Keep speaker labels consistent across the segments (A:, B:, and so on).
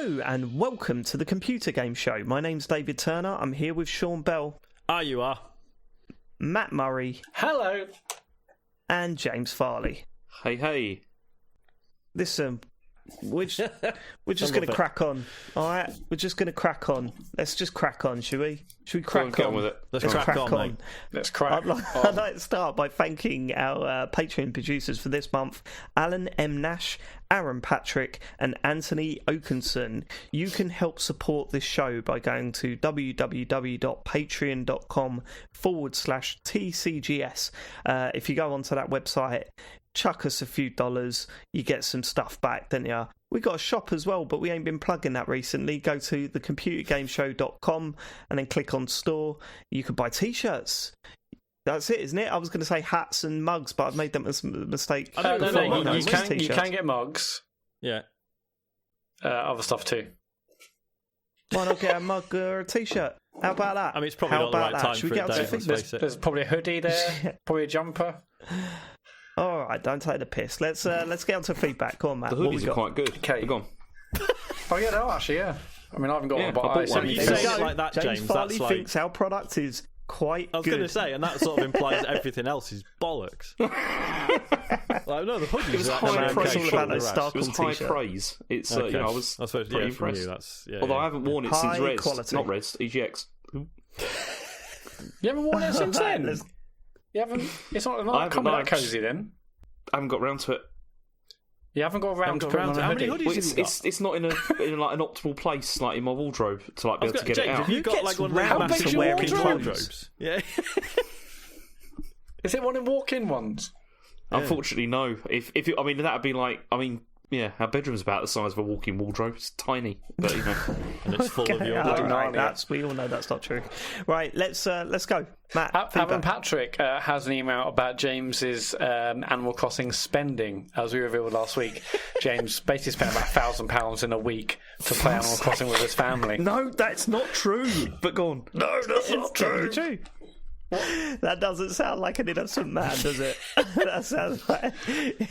A: Hello and welcome to the Computer Game Show. My name's David Turner. I'm here with Sean Bell.
B: You are.
A: Matt Murray.
C: Hello.
A: And James Farley.
D: Hey.
A: Listen, we're just going to crack on. All right, we're just going to crack on. Let's just crack on, shall we? Should we crack on
D: with it?
A: Let's crack on.
B: Mate.
C: Let's crack
A: I'd like to start by thanking our Patreon producers for this month, Alan M. Nash, Aaron Patrick and Anthony Oakenson. You can help support this show by going to www.patreon.com/TCGS. If you go onto that website, chuck us a few dollars, you get some stuff back, don't you? We got a shop as well, but we ain't been plugging that recently. Go to thecomputergameshow.com and then click on store. You can buy t-shirts. That's it, isn't it? I was going to say hats and mugs, but I've made that mistake.
C: No, you can get mugs.
B: Yeah.
C: Other stuff too.
A: Why not get a mug or a t-shirt? How about that?
B: I mean, it's probably not the right time for it,
C: There's probably a hoodie there, probably a jumper.
A: All right, don't take the piss. Let's get on to feedback. Go on, Matt.
D: The hoodies are quite good.
C: Okay.
D: Go on.
C: Oh yeah, they are actually. Yeah. I mean, I haven't got one, but I
B: one. You say it like that, James.
A: Farley
B: that's
A: thinks our product is quite good.
B: I was going to say, and that sort of implies everything else is bollocks. No, the hoodies.
D: It was high praise.
A: All about those
D: it was high praise. It's
B: okay.
D: I was pretty impressed. Although I haven't worn it since Res,
A: quality.
D: not Res, EGX.
C: You haven't worn it since then. You haven't. It's not coming that cozy then.
D: I haven't got round to it.
C: You haven't got around to putting on a hoodie.
D: It's not in an optimal place, like in my wardrobe, to be able to get it out.
B: Have you got like one of the massive walk-in wardrobes? Yeah.
C: Is it one of walk-in ones?
D: Unfortunately, no. If I mean, that'd be like, yeah, our bedroom's about the size of a walk-in wardrobe. It's tiny, but
B: and it's full of your.
A: Right, we all know that's not true. Right, let's go, Matt.
C: Aaron Patrick has an email about James's Animal Crossing spending. As we revealed last week, James basically spent about £1,000 in a week to play Animal Crossing with his family.
A: No, that's not true.
D: but go on.
C: No, that's not true.
A: That doesn't sound like an innocent man, does it? That sounds like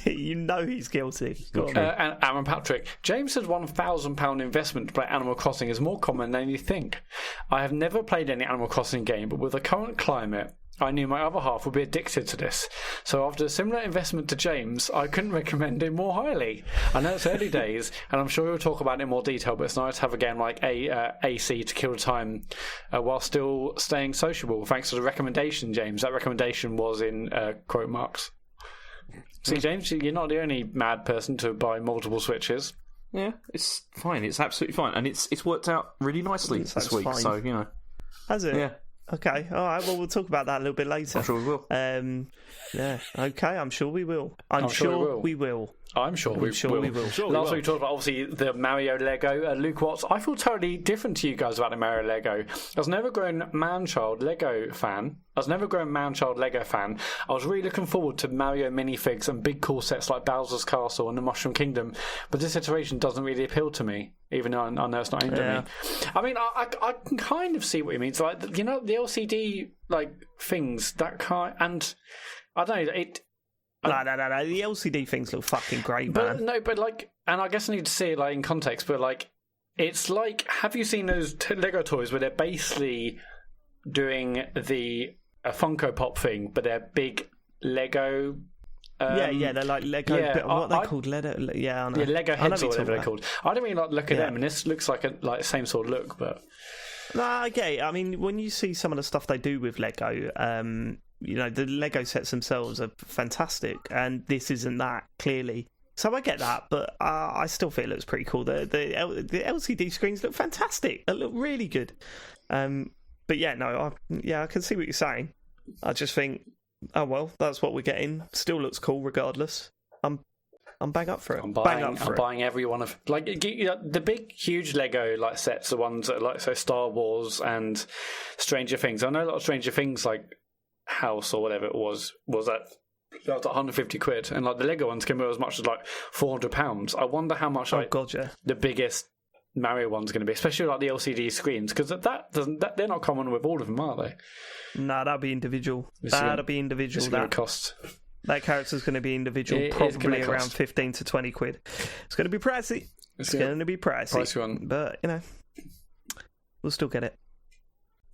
A: he's guilty.
C: And Aaron Patrick, James said £1,000 investment to play Animal Crossing is more common than you think. I have never played any Animal Crossing game, but with the current climate, I knew my other half would be addicted to this. So after a similar investment to James, I couldn't recommend it more highly. I know it's early days, and I'm sure we'll talk about it in more detail, but it's nice to have a game like AC to kill the time while still staying sociable. Thanks for the recommendation, James. That recommendation was in quote marks. See, James, you're not the only mad person to buy multiple Switches.
D: Yeah, it's fine. It's absolutely fine. And it's worked out really nicely this week,
A: fine.
D: So, you know.
A: Has it?
D: Yeah.
A: Okay, all right, well, we'll talk about that a little bit later.
D: I'm sure we will.
A: Yeah, okay, I'm sure we will. I'm sure we will.
C: I'm sure we will. Last week we talked about, obviously, the Mario Lego. Luke Watts, I feel totally different to you guys about the Mario Lego. I was never grown man-child Lego fan. I was really looking forward to Mario minifigs and big cool sets like Bowser's Castle and the Mushroom Kingdom, but this iteration doesn't really appeal to me, even though I know it's not aimed at me. I mean, I can kind of see what he means. Like, you know, the LCD like things, that kind, and I don't know,
A: No. The LCD things look fucking great, man.
C: But like, and I guess I need to see it like in context. But like, it's like, have you seen those Lego toys where they're basically doing the Funko Pop thing, but they're big Lego?
A: They're like Lego.
C: Yeah,
A: what are they called? Lego. Yeah, I know.
C: Yeah, Lego heads or whatever they're
A: about.
C: called. I don't mean like look at them, and this looks like the same sort of look, but.
A: No, I get it. I mean, when you see some of the stuff they do with Lego, you know, the Lego sets themselves are fantastic, and this isn't that, clearly. So I get that, but I still feel it looks pretty cool. The LCD screens look fantastic. They look really good. But yeah, no, I can see what you're saying. I just think, oh well, that's what we're getting. Still looks cool regardless. I'm bang up for it.
C: I'm buying every one of the big, huge Lego like sets. The ones that are like Star Wars and Stranger Things. I know a lot of Stranger Things like house or whatever it was that like 150 quid, and like the Lego ones can be as much as like £400. I wonder how much the biggest Mario one's going to be, especially like the LCD screens, because they're not common with all of them, are they?
A: No, that'll be individual. That'll be individual.
C: It's going to cost.
A: That character's going to be individual, probably around 15 to 20 quid. It's going to be pricey. It's going to be pricey
C: one.
A: But, we'll still get it.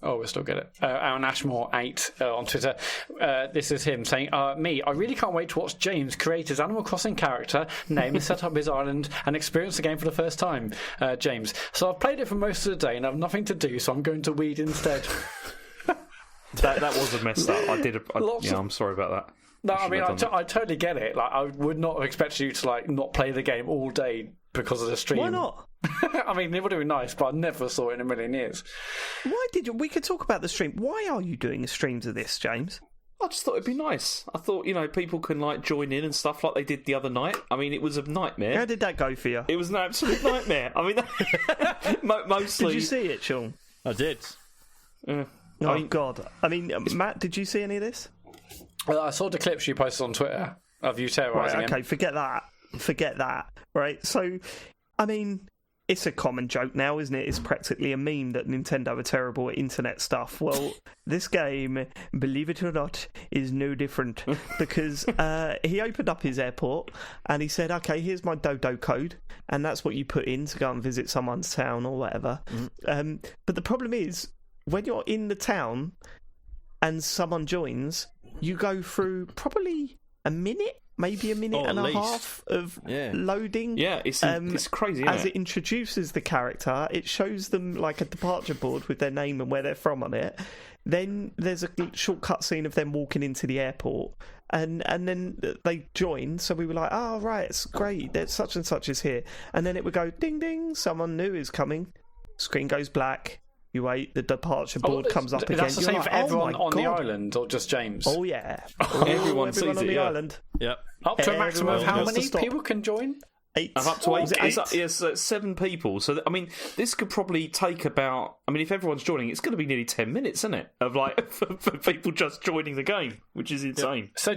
C: Oh, we'll still get it. Aaron Ashmore 8 on Twitter. This is him saying, me, I really can't wait to watch James create his Animal Crossing character, name and set up his island, and experience the game for the first time. James. So I've played it for most of the day and I have nothing to do, so I'm going to weed instead.
D: that was a mess up. I'm sorry about that.
C: No, I mean, I totally get it. Like, I would not have expected you to not play the game all day because of the stream.
A: Why not?
C: I mean, it would have been nice, but I never saw it in a million years.
A: Why did you? We could talk about the stream. Why are you doing streams of this, James?
D: I just thought it'd be nice. I thought, people can join in and stuff like they did the other night. I mean, it was a nightmare.
A: How did that go for you?
D: It was an absolute nightmare. I mean, mostly.
A: Did you see it, Sean?
B: I did.
A: God. I mean, Matt, did you see any of this?
C: I saw the clips you posted on Twitter of you terrorising him.
A: Okay, forget that. Right, so, I mean, it's a common joke now, isn't it? It's practically a meme that Nintendo are terrible at internet stuff. Well, this game, believe it or not, is no different because he opened up his airport and he said, okay, here's my dodo code, and that's what you put in to go and visit someone's town or whatever. But the problem is, when you're in the town and someone joins, you go through probably a minute, maybe a minute and a half of loading.
D: Yeah, it's crazy, isn't
A: as it introduces the character, it shows them like a departure board with their name and where they're from on it. Then there's a short cut scene of them walking into the airport, and then they join. So we were like, oh, right, it's great, there's such and such is here. And then it would go, ding, ding, someone new is coming. Screen goes black. You wait, the departure board comes up again.
C: That's the same for everyone on the island, or just James?
A: Oh, yeah.
D: Everyone sees
A: on
D: it,
A: the island.
B: Yep.
C: Up to a maximum of how many people can join?
A: 8.
D: Up to 8.
A: It's
D: 7 people. So, I mean, this could probably take about... I mean, if everyone's joining, it's going to be nearly 10 minutes, isn't it? Of, for people just joining the game, which is insane.
C: So,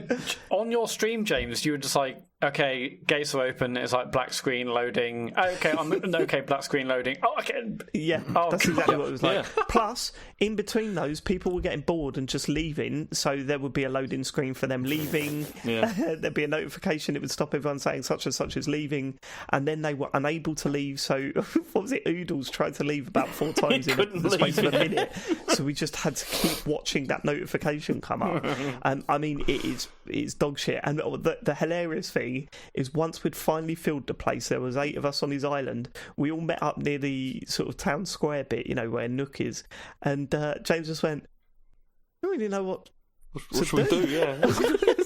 C: on your stream, James, you were just like, okay, gates are open, it's like black screen loading. Okay, black screen loading. Oh, okay.
A: Yeah, that's exactly what it was like. Yeah. Plus, in between those, people were getting bored and just leaving, so there would be a loading screen for them leaving. Yeah. There'd be a notification, it would stop everyone saying such and such is leaving, and then they were unable to leave, so, what was it, Oodles tried to leave about 4 times in the space of a minute, so we just had to keep watching that notification come up. And I mean, it's dog shit. And the hilarious thing is, once we'd finally filled the place, there was 8 of us on his island, we all met up near the sort of town square bit, where Nook is, and James just went, I don't really know what
D: should we do? Yeah.
A: There's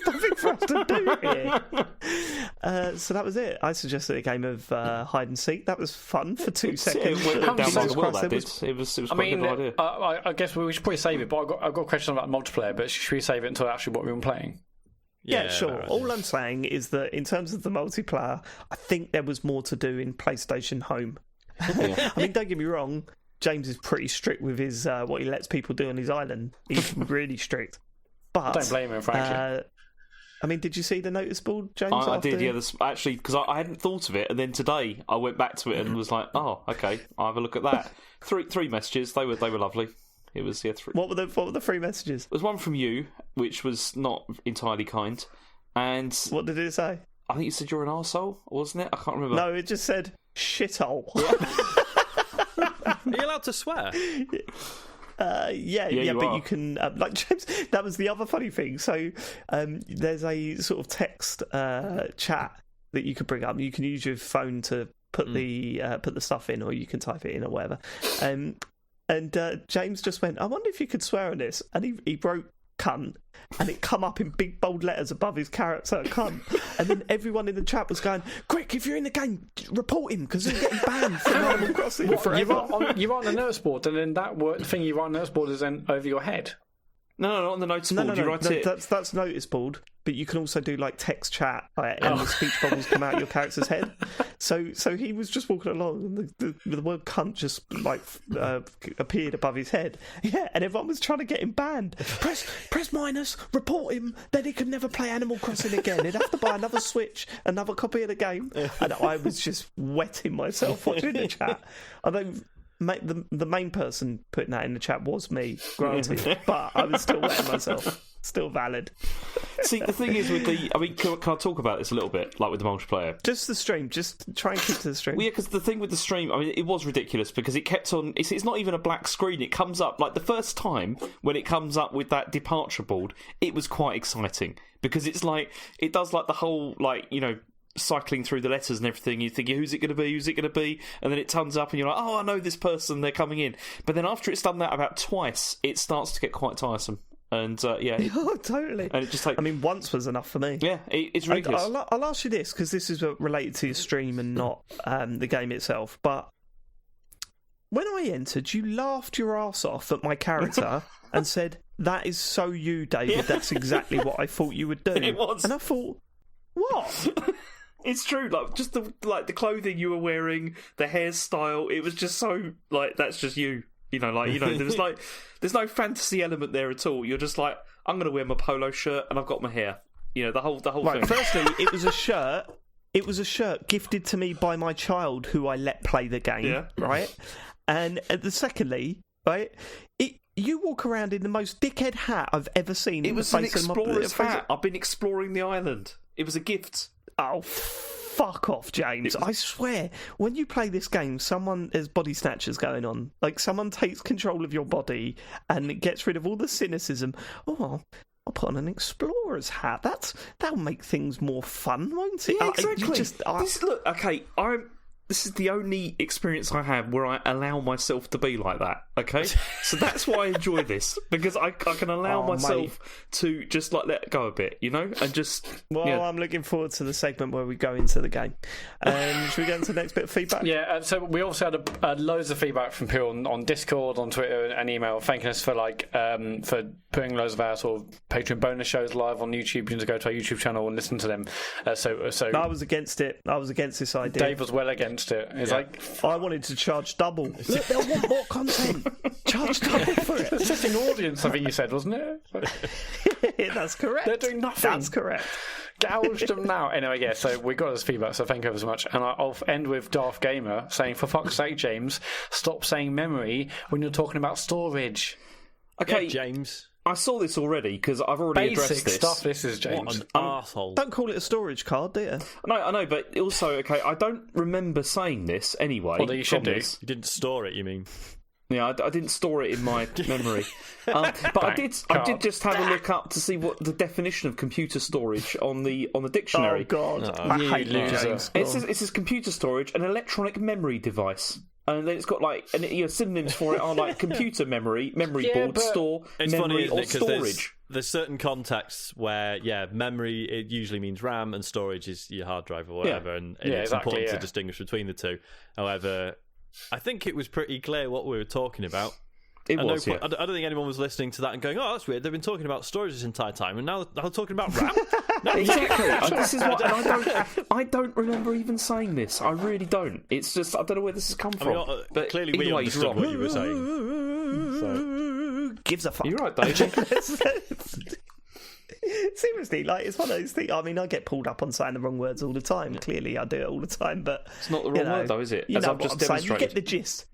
A: nothing for us to do here. So that was it. I suggested a game of hide and seek. That was fun for 2 seconds.
D: It went down like a well, that did. It was quite a good idea.
C: I guess we should probably save it, but I've got a question about multiplayer, but should we save it until actually what we've been playing?
A: Yeah, sure. All I'm saying is that in terms of the multiplayer, I think there was more to do in PlayStation Home. I mean, don't get me wrong, James is pretty strict with his what he lets people do on his island. He's really strict. But
C: I don't blame him, frankly.
A: I mean, did you see the notice board, James?
D: I did, yeah. Actually, because I hadn't thought of it, and then today I went back to it and was like, oh, okay, I'll have a look at that. Three messages. They were lovely. It was 3.
A: What were the 3 messages?
D: There was one from you, which was not entirely kind, and
A: what did it say?
D: I think it said you're an arsehole, wasn't it? I can't remember.
A: No, it just said shithole.
B: Are you allowed to swear?
A: Yeah, but you can like James. That was the other funny thing. So there's a sort of text chat that you could bring up. You can use your phone to put the stuff in, or you can type it in or whatever. And James just went, I wonder if you could swear on this. And he wrote cunt, and it come up in big bold letters above his character, cunt. And then everyone in the chat was going, quick, if you're in the game, report him, because he's getting banned from Animal Crossing forever.
C: You write on the notice board, and then that thing you write on the notice board is then over your head.
D: No, on the notice board. You write it.
A: That's notice board, but you can also do like text chat, and the speech bubbles come out your character's head. So he was just walking along, and the word cunt just like appeared above his head. Yeah, and everyone was trying to get him banned. Press minus, report him, then he could never play Animal Crossing again. He'd have to buy another Switch, another copy of the game. And I was just wetting myself watching the chat. the main person putting that in the chat was me, granted, but I was still wetting myself. Still valid.
D: See, the thing is with the... I mean, can I talk about this a little bit, like with the multiplayer?
A: Just the stream. Just try and keep to the stream.
D: Well, yeah, because the thing with the stream, I mean, it was ridiculous because it kept on... It's not even a black screen. It comes up... Like, the first time when it comes up with that departure board, it was quite exciting because it's like... It does, like, the whole, like, you know... cycling through the letters and everything, you think, who's it going to be, and then it turns up and you're like, oh, I know this person, they're coming in. But then after it's done that about twice, it starts to get quite tiresome. And
A: oh, totally.
D: And it just takes...
A: I mean, once was enough for me.
D: Yeah, it's ridiculous.
A: I'll ask you this because this is related to your stream and not the game itself. But when I entered, you laughed your ass off at my character and said, "That is so you, David. That's exactly what I thought you would do."
D: It was,
A: and I thought, what?
D: It's true, like just the clothing you were wearing, the hairstyle. It was just so like that's just you. There's no fantasy element there at all. You're just like, I'm going to wear my polo shirt and I've got my hair. The whole thing.
A: Firstly, it was a shirt. It was a shirt gifted to me by my child, who I let play the game.
D: Yeah.
A: Right. And secondly, right, you walk around in the most dickhead hat I've ever seen.
D: It was an explorer's hat. I've been exploring the island. It was a gift.
A: Oh, fuck off, James. I swear, when you play this game, there's body snatchers going on. Like, someone takes control of your body and it gets rid of all the cynicism. Oh, I'll put on an explorer's hat. That'll make things more fun, won't it?
D: Yeah, exactly. This is the only experience I have where I allow myself to be like that, okay? So that's why I enjoy this, because I can allow myself to just, like, let go a bit, and just...
A: Well, yeah. I'm looking forward to the segment where we go into the game. Should we get into the next bit of feedback?
C: Yeah, so we also had loads of feedback from people on Discord, on Twitter, and email, thanking us for, for putting loads of our sort of Patreon bonus shows live on YouTube. You can just go to our YouTube channel and listen to them. So
A: I was against it. I was against this idea.
C: Dave was well against it. It's like,
A: I wanted to charge double. Look, they'll want more content. Charge double for it.
C: Sitting audience, I think you said, wasn't it?
A: That's correct.
C: They're doing nothing.
A: That's correct.
C: Gouge them now. Anyway, yeah, so we got this feedback, so thank you ever so much. And I'll end with Darth Gamer saying, for fuck's sake, James, stop saying memory when you're talking about storage.
B: Okay, yeah, James.
D: I saw this already because I've already addressed this.
C: Basic stuff, this is, James.
B: What an arsehole.
A: Don't call it a storage card, do you?
D: No, I know, but also, okay, I don't remember saying this anyway.
C: Well, you should do.
B: You didn't store it, you mean?
D: Yeah, I didn't store it in my memory. But I did just have a look up to see what the definition of computer storage on the dictionary.
A: Oh, God. I hate loser.
D: It says computer storage, an electronic memory device. And then it's got synonyms for it are like computer memory board, store,
B: it's
D: memory,
B: funny,
D: or storage.
B: There's certain contexts where, memory, it usually means RAM and storage is your hard drive or whatever, and it's important to distinguish between the two. However, I think it was pretty clear what we were talking about. I don't think anyone was listening to that and going, "Oh, that's weird. They've been talking about storage this entire time, and now they're talking about RAM."
D: No, exactly. This is what I don't remember even saying this. I really don't. It's just I don't know where this has come from.
B: But clearly, we understood what you were saying.
A: So. Gives a fuck.
D: You're right, David.
A: Seriously, it's one of those things. I mean, I get pulled up on saying the wrong words all the time. Clearly, I do it all the time, but
D: it's not the wrong word, though, is it?
A: As I've just demonstrated. You get the gist.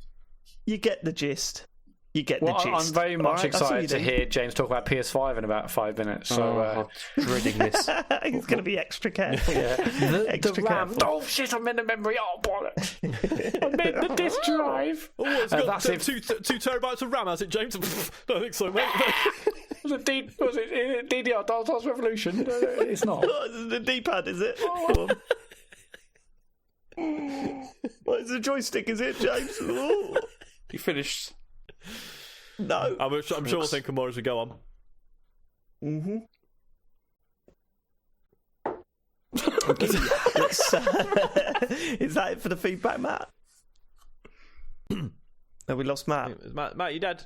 A: You get the gist.
C: I'm very much excited to hear James talk about PS5 in about 5 minutes. So
D: I'm dreading this.
A: He's going to be extra careful.
C: The RAM. Oh shit! I'm in the memory. Oh bollocks! I'm in the disk drive.
B: Oh, it's got 2 terabytes of RAM, has it, James? I think so, mate.
C: Was it DDR DOS Revolution? It's not.
A: The D-pad, is it? What is the joystick? Is it, James? Oh.
D: You finished.
A: No.
B: I'm sure we'll think of more as we go on.
A: Mm-hmm. Is that it for the feedback, Matt? Have we lost Matt?
B: Matt, you dead?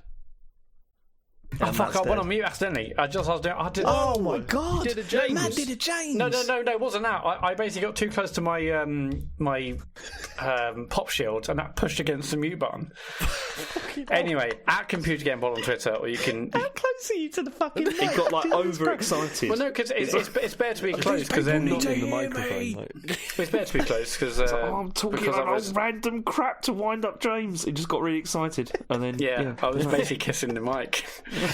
C: Oh fuck! I went on mute accidentally. I did.
A: Oh my god!
B: You did a James.
A: Matt did a James.
C: No, it wasn't that. I basically got too close to my my pop shield, and that pushed against the mute button. Anyway, at Computer Game Pod on Twitter, or you can.
A: How close are you to the fucking mic?
D: He got like overexcited.
C: Well, no, because it's better to be close because then
B: not in the microphone.
C: it's better to be close because
D: I'm talking about random crap to wind up James. He just got really excited, and then
C: I was basically kissing the mic.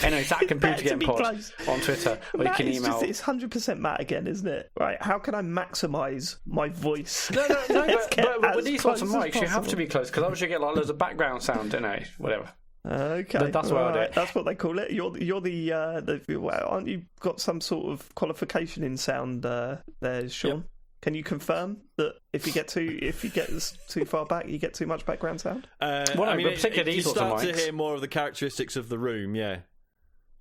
C: Anyway, it's at Computer Game Pod on Twitter, or
A: Matt,
C: you can email.
A: It's 100% Matt again, isn't it? Right? How can I maximise my voice?
C: No. But with these sorts of mics, you have to be close because otherwise you get like loads of background sound, don't you? Whatever.
A: Okay,
C: that's what I do.
A: That's what they call it. You're the aren't you got some sort of qualification in sound there, Sean? Yep. Can you confirm that if you get too far back, you get too much background sound?
B: Particularly you start to hear more of the characteristics of the room,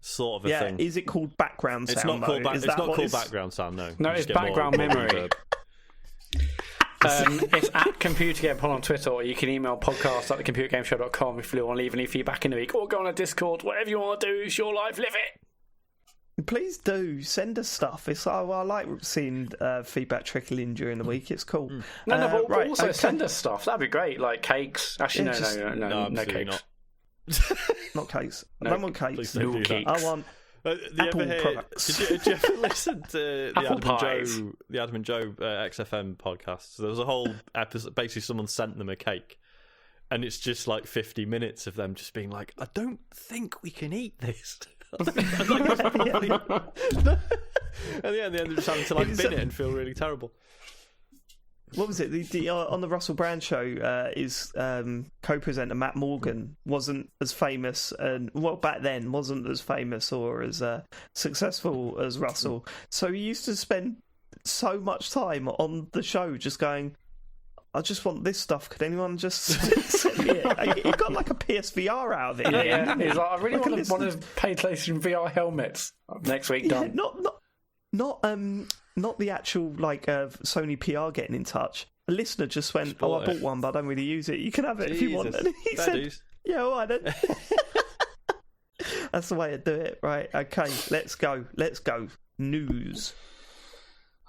B: sort of a thing.
A: Is it called background sound?
B: It's not called background sound. No,
C: it's background memory. It's at Computer Game Pod on Twitter, or you can email podcast@thecomputergameshow.com if you want to leave any feedback in the week, or go on a Discord. Whatever you want to do, it's your life, live it.
A: Please do send us stuff. I like seeing feedback trickle in during the week. It's cool.
C: But also send us stuff. That'd be great, like cakes. Actually, no cakes.
A: Not cakes. I don't want cakes.
B: No cakes.
A: I want Apple products.
B: Did you ever listen to the Adam and Joe XFM podcast? So there was a whole episode. Basically, someone sent them a cake, and it's just like 50 minutes of them just being like, "I don't think we can eat this." And they ended up just having to bin it and feel really terrible.
A: What was it? The on the Russell Brand show, his co-presenter Matt Morgan wasn't as famous, and back then wasn't as famous or as successful as Russell. So he used to spend so much time on the show just going, "I just want this stuff. Could anyone just send me it?" He got like a PSVR out of it.
C: Yeah. He's like, "I really want one of PlayStation VR helmets next week." Done.
A: Not the actual Sony PR getting in touch. A listener just went, I bought one, but I don't really use it. You can have it if you want. And he said, "Yeah, all right then." That's the way to do it, right? Okay, let's go. News.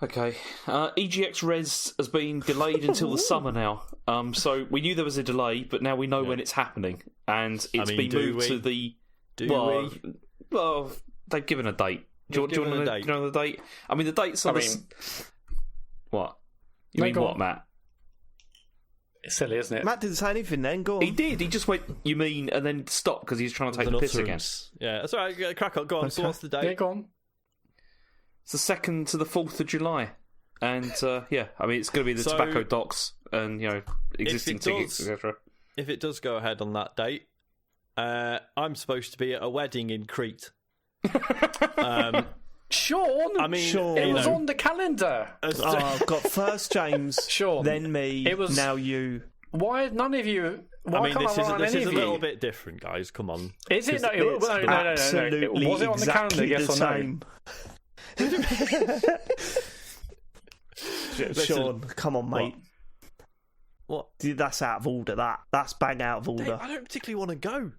D: Okay, EGX Res has been delayed until the summer now. So we knew there was a delay, but now we know when it's happening, and it's been moved to the. Well, they've given a date. Do you want to know the date? I mean, the date's on what? You mean what, Matt?
C: It's silly, isn't it?
A: Matt didn't say anything then, go on.
D: He did, he just went, "You mean," and then stopped because he was trying to take the piss again.
B: Yeah, that's all right, crack on, go on, so what's the date?
C: Yeah, go on.
D: It's the 2nd to the 4th of July. And, I mean, it's going to be the tobacco docks and, existing tickets, etc.
B: If it does go ahead on that date, I'm supposed to be at a wedding in Crete.
C: Sean?
A: I mean, Sean,
C: it was on the calendar.
A: I've got first James,
C: Sean,
A: then me, now you.
C: Why none of you?
B: This is a little bit different, guys. Come on.
C: Is it? No.
A: Absolutely.
C: Was it on the calendar? Yes or no?
A: Sean, come on, mate.
B: What?
A: Dude, that's out of order. That's bang out of order.
B: Dave, I don't particularly want to go.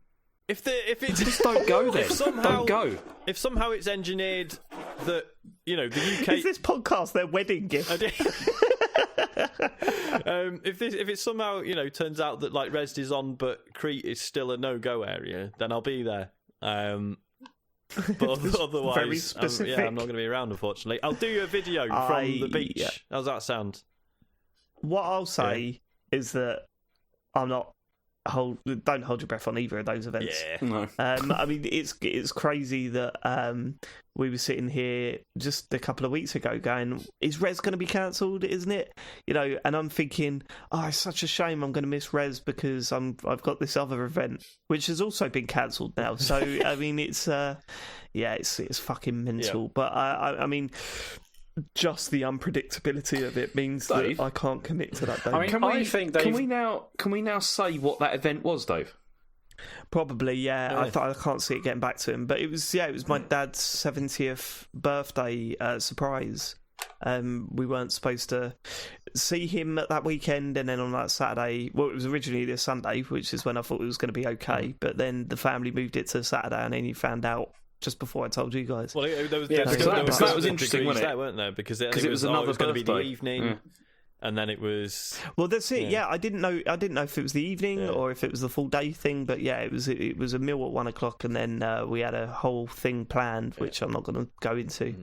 B: If it's
D: just don't go there. Don't go.
B: If somehow it's engineered that the UK
A: is this podcast their wedding gift.
B: If it somehow turns out that like Res is on but Crete is still a no-go area, then I'll be there. But otherwise,
A: very specific.
B: I'm not going to be around, unfortunately. I'll do you a video from the beach. Yeah. How's that sound?
A: What I'll say is that I'm not. Don't hold your breath on either of those events.
B: Yeah. No.
A: I mean, it's crazy that we were sitting here just a couple of weeks ago going, "Is Res going to be cancelled? Isn't it?" And I'm thinking, "Oh, it's such a shame. I'm going to miss Res because I've got this other event which has also been cancelled now." So I mean, it's fucking mental. Yeah. But I mean, just the unpredictability of it means Dave, that I can't commit to that day.
D: I mean, can we now say what that event was, Dave?
A: Probably, yeah. I can't see it getting back to him, but it was my dad's 70th birthday surprise We weren't supposed to see him at that weekend, and then on that Saturday, well, it was originally this Sunday, which is when I thought it was going to be okay, but then the family moved it to Saturday, and then you found out just before I told you guys.
B: Well, there was
D: that was interesting, wasn't it?
B: Weren't there? Because it
D: was another
B: it was going to be the
D: birthday.
B: evening, and then it was.
A: Well, that's it. Yeah, I didn't know if it was the evening or if it was the full day thing. But yeah, it was a meal at 1 o'clock, and then we had a whole thing planned, which I'm not going to go into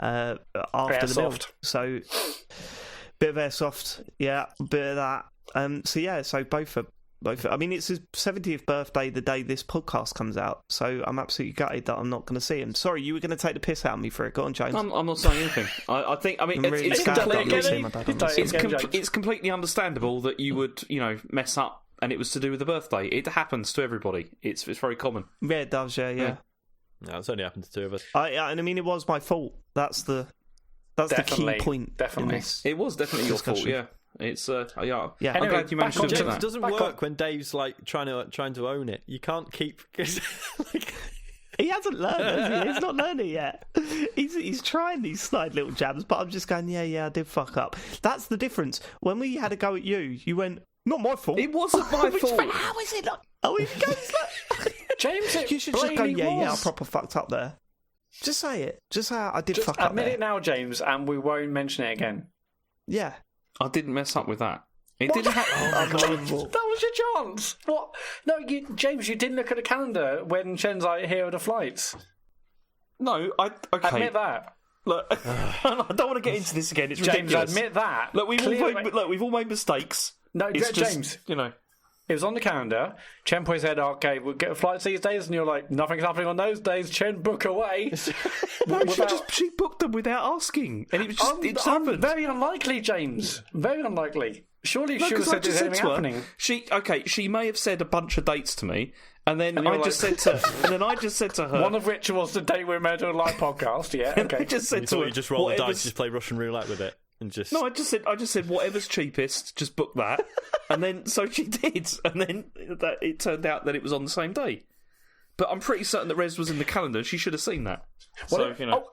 A: after the meal. So, bit of airsoft, yeah, bit of that. So both are. I mean, it's his 70th birthday the day this podcast comes out, so I'm absolutely gutted that I'm not going to see him. Sorry, you were going to take the piss out of me for it. Go on, James.
D: I'm not saying anything. It's completely understandable that you would, mess up, and it was to do with the birthday. It happens to everybody. It's very common.
A: Yeah, it does. Yeah.
B: No, it's only happened to two of us.
A: I mean, it was my fault. That's the key point.
C: Definitely,
D: it was definitely your fault. Yeah. It's
A: yeah.
D: I'm glad you managed to do that.
B: It doesn't work when Dave's like trying to own it. You can't keep.
A: He hasn't learned, has he? He's not learning yet. He's trying these snide little jabs, but I'm just going, yeah, I did fuck up. That's the difference. When we had a go at you went, not my fault.
D: It wasn't my fault.
A: How is it not? Oh, he goes like...
C: James,
A: you should just go, yeah, I proper fucked up there. Just say it. Just say I did fuck up there.
C: Admit it now, James, and we won't mention it again.
A: Yeah.
D: I didn't mess up with that. It didn't happen.
C: That was your chance. What? No, James, you didn't look at the calendar when Shen's like, here are the flights.
D: No, okay.
C: Admit that.
D: Look, I don't want to get into this again. It's
C: James,
D: ridiculous.
C: admit that.
D: Look, we've all made mistakes.
C: No, James, it was on the calendar. Chen Pui said, okay, we'll get flights these days, and you're like, nothing's happening on those days. Chen, book away.
D: She booked them without asking, and it was just it's happened.
C: Very unlikely, James. Very unlikely. Surely she would have said there's anything happening.
D: She may have said a bunch of dates to me, and then I just said to her,
C: one of which was the date we were meant to do a live podcast. Yeah, okay.
B: I just said to her, you just roll the dice, just play Russian roulette with it.
D: No, I just said whatever's cheapest, just book that, and then so she did, and then it turned out that it was on the same day. But I'm pretty certain that Rez was in the calendar. She should have seen that.
C: It's her fault.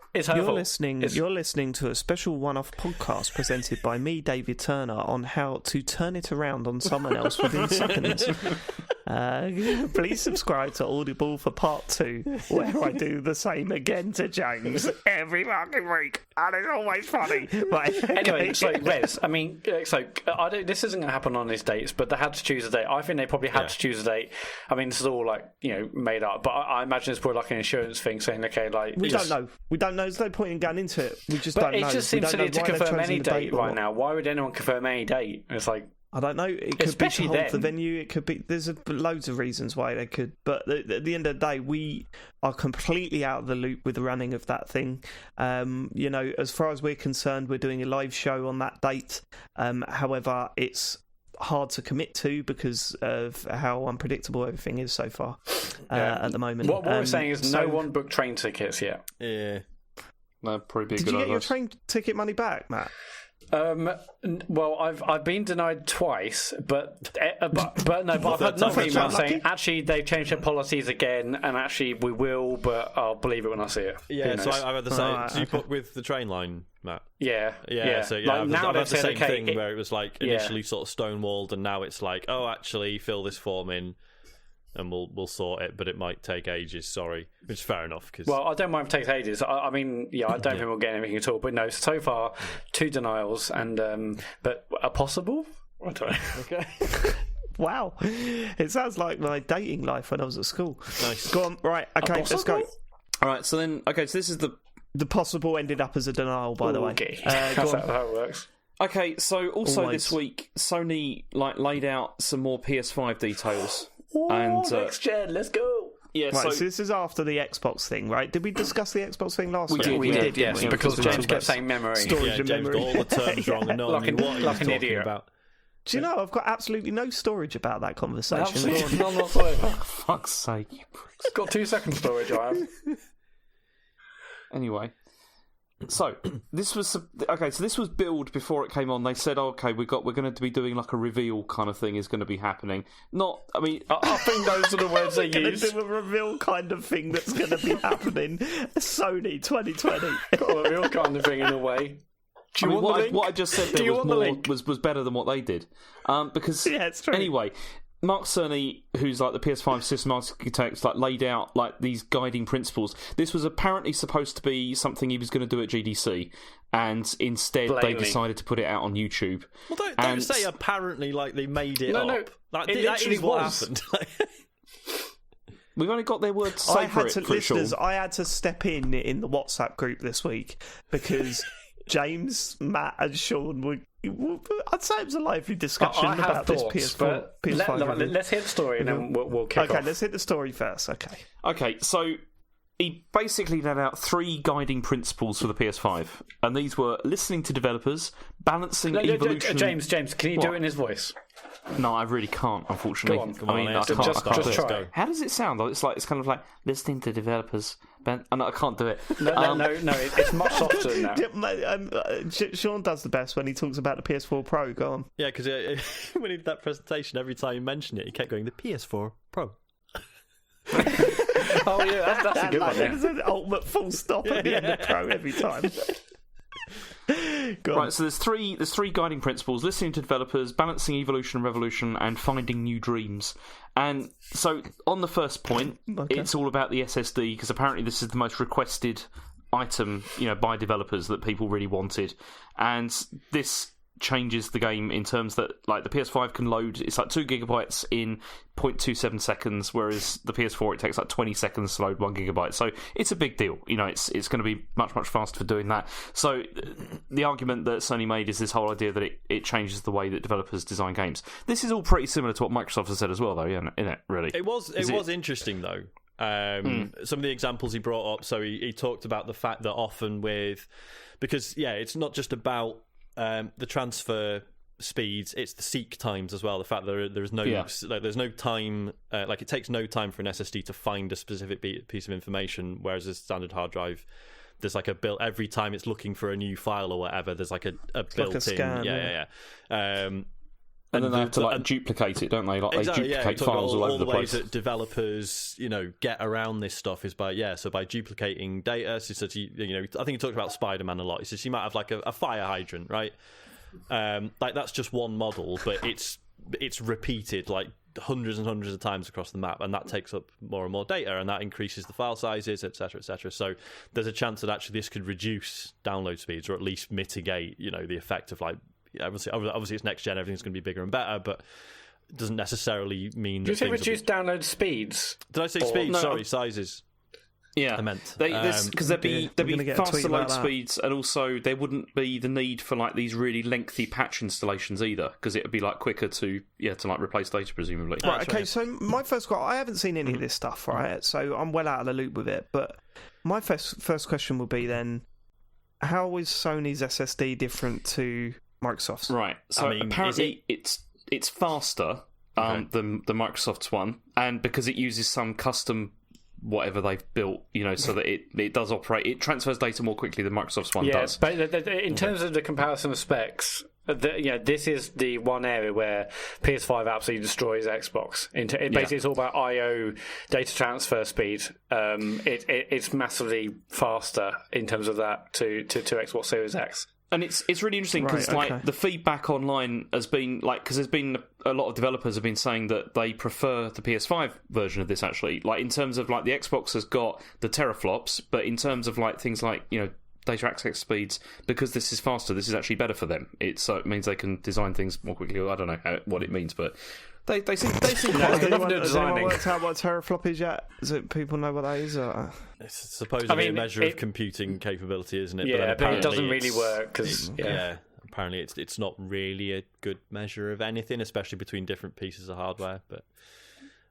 A: You're listening to a special one-off podcast presented by me, David Turner, on how to turn it around on someone else within seconds. Please subscribe to Audible for part 2, where I do the same again to James every fucking week, and it's always funny. Right,
C: anyway, so Rez, I mean, this isn't going to happen on these dates, but they had to choose a date. I think they probably had to choose a date. I mean, this is all like made up, but I imagine it's probably like an insurance thing, saying okay, like
A: we don't know. There's no point in going into it. We just don't know.
C: It just seems silly to confirm any date right now. Why would anyone confirm any date? It's like,
A: I don't know. It could be to hold the venue. It could be. There's loads of reasons why they could. But at the end of the day, we are completely out of the loop with the running of that thing. As far as we're concerned, we're doing a live show on that date. However, it's hard to commit to because of how unpredictable everything is so far at the moment.
C: What we're saying is no one booked train tickets yet.
B: Yeah.
D: No, probably be a good
A: Did you get
D: idea.
A: your train ticket money back, Matt?
C: Well, I've been denied twice, but I've had nothing email saying actually they've changed their policies again, and actually we will, but I'll believe it when I see it.
B: Yeah, so I've had the same. So you booked with the train line, Matt?
C: Yeah.
B: So I've had the same thing where it was like initially sort of stonewalled, and now it's like, oh, actually fill this form in. And we'll sort it, but it might take ages. Sorry, which is fair enough.
C: Well, I don't mind if it takes ages. I mean, I don't think we'll get anything at all. But no, so far 2 denials, and but are possible. I don't know.
B: Okay.
A: Wow, it sounds like my dating life when I was at school.
B: Nice.
A: Go on. Right. Okay. Let's go.
D: All right. So then, so this is
A: the possible ended up as a denial. By the way.
C: Okay. That's how it works.
D: Okay. So also this week, Sony laid out some more PS5 details. And
C: next gen, let's go.
A: Yeah, right, so this is after the Xbox thing, right? Did we discuss the Xbox thing last week?
C: We did, yes, because James kept saying memory.
B: Storage and memory. James got all the terms wrong and no one knew what he was talking about.
A: Do you know, I've got absolutely no storage about that conversation.
C: Absolutely none whatsoever.
D: Fuck's sake, you pricks.
C: It's got 2 seconds storage, I have.
D: Anyway. So this was this was billed before it came on. They said, "Okay, we're going to be doing like a reveal kind of thing is going to be happening."
C: I think those are the words they use.
A: We're going to do a reveal kind of thing that's going to be happening. Sony 2020.
C: Got a reveal kind of thing in a way.
D: What I just said there was better than what they did. Because
A: it's true.
D: Anyway, Mark Cerny, who's like the PS5 system architect, like laid out like these guiding principles. This was apparently supposed to be something he was going to do at GDC, and instead they decided to put it out on YouTube.
B: Well, don't say apparently like they made it up.
C: No,
B: like,
C: it
B: that is what happened.
D: We've only got their word to say
A: listeners, I had to step in the WhatsApp group this week because James, Matt, and Sean were. I'd say it was a lively discussion about this PS4.
C: Let's hit the story and then we'll kick off.
A: Okay, let's hit the story first.
D: Okay, so he basically laid out 3 guiding principles for the PS5, and these were listening to developers, balancing evolution.
C: James, can you do it in his voice?
D: No, I really can't, unfortunately.
B: Come on,
D: I can't.
C: Just try.
D: How does it sound? It's kind of like listening to developers. I can't do it.
C: No, it's much softer than that.
A: Sean does the best when he talks about the PS4 Pro. Go on.
B: Yeah, because when he did that presentation, every time he mentioned it, he kept going, the PS4 Pro.
C: Oh yeah, that's a good one.
A: There's an ultimate full stop at the end of Pro every time.
D: Right, so there's three guiding principles: listening to developers, balancing evolution and revolution, and finding new dreams. And so on the first point, it's all about the SSD, because apparently this is the most requested item, by developers that people really wanted. And this changes the game in terms that, like, the PS5 can load, it's like 2 gigabytes in 0.27 seconds, whereas the PS4 it takes like 20 seconds to load 1 gigabyte. So it's a big deal. It's going to be much faster for doing that. So the argument that Sony made is this whole idea that it changes the way that developers design games. This is all pretty similar to what Microsoft has said as well, though, isn't it? Really,
B: it was interesting though. Some of the examples he brought up. So he talked about the fact that often because it's not just about the transfer speeds, it's the seek times as well. The fact that there's no time, like it takes no time for an SSD to find a specific piece of information, whereas a standard hard drive, there's like a built every time it's looking for a new file or whatever. There's like a built-in,
A: like a scan,
D: and then they have to duplicate it, don't they? Like exactly, they duplicate files all over the place.
B: Ways that developers, get around this stuff is by duplicating data. So I think he talked about Spider-Man a lot. He says you might have like a fire hydrant, right? Like that's just one model, but it's repeated like hundreds and hundreds of times across the map, and that takes up more and more data, and that increases the file sizes, etc., etc. So there's a chance that actually this could reduce download speeds, or at least mitigate, the effect of like. Obviously, it's next gen. Everything's going to be bigger and better, but it doesn't necessarily mean.
C: Do you say reduce download speeds?
B: Did I say speeds? No, sorry, sizes.
D: Yeah,
B: I meant
D: because there'd be faster load speeds, and also there wouldn't be the need for like these really lengthy patch installations either, because it would be like quicker to like replace data presumably.
A: Right. Okay. So my first question, I haven't seen any of this stuff, right? So I'm well out of the loop with it. But my first question would be then, how is Sony's SSD different to Microsoft's?
D: Right. So apparently it's faster than the Microsoft's one, and because it uses some custom whatever they've built, so that it does operate. It transfers data more quickly than Microsoft's one does.
C: But in terms of the comparison of specs, this is the one area where PS5 absolutely destroys Xbox. Basically, it's all about I/O data transfer speed. It's massively faster in terms of that to Xbox Series X.
D: And it's really interesting because the feedback online has been because there's been a lot of developers have been saying that they prefer the PS5 version of this actually. Like in terms of like the Xbox has got the teraflops, but in terms of like things like data access speeds, because this is faster, this is actually better for them. It means they can design things more quickly. I don't know what it means, but they seem quite
A: good. Has anyone worked out what a teraflop is yet? Does people know what that is?
B: It's supposedly a measure of computing capability, isn't it?
C: Yeah, but it doesn't really work because
B: apparently it's not really a good measure of anything, especially between different pieces of hardware. But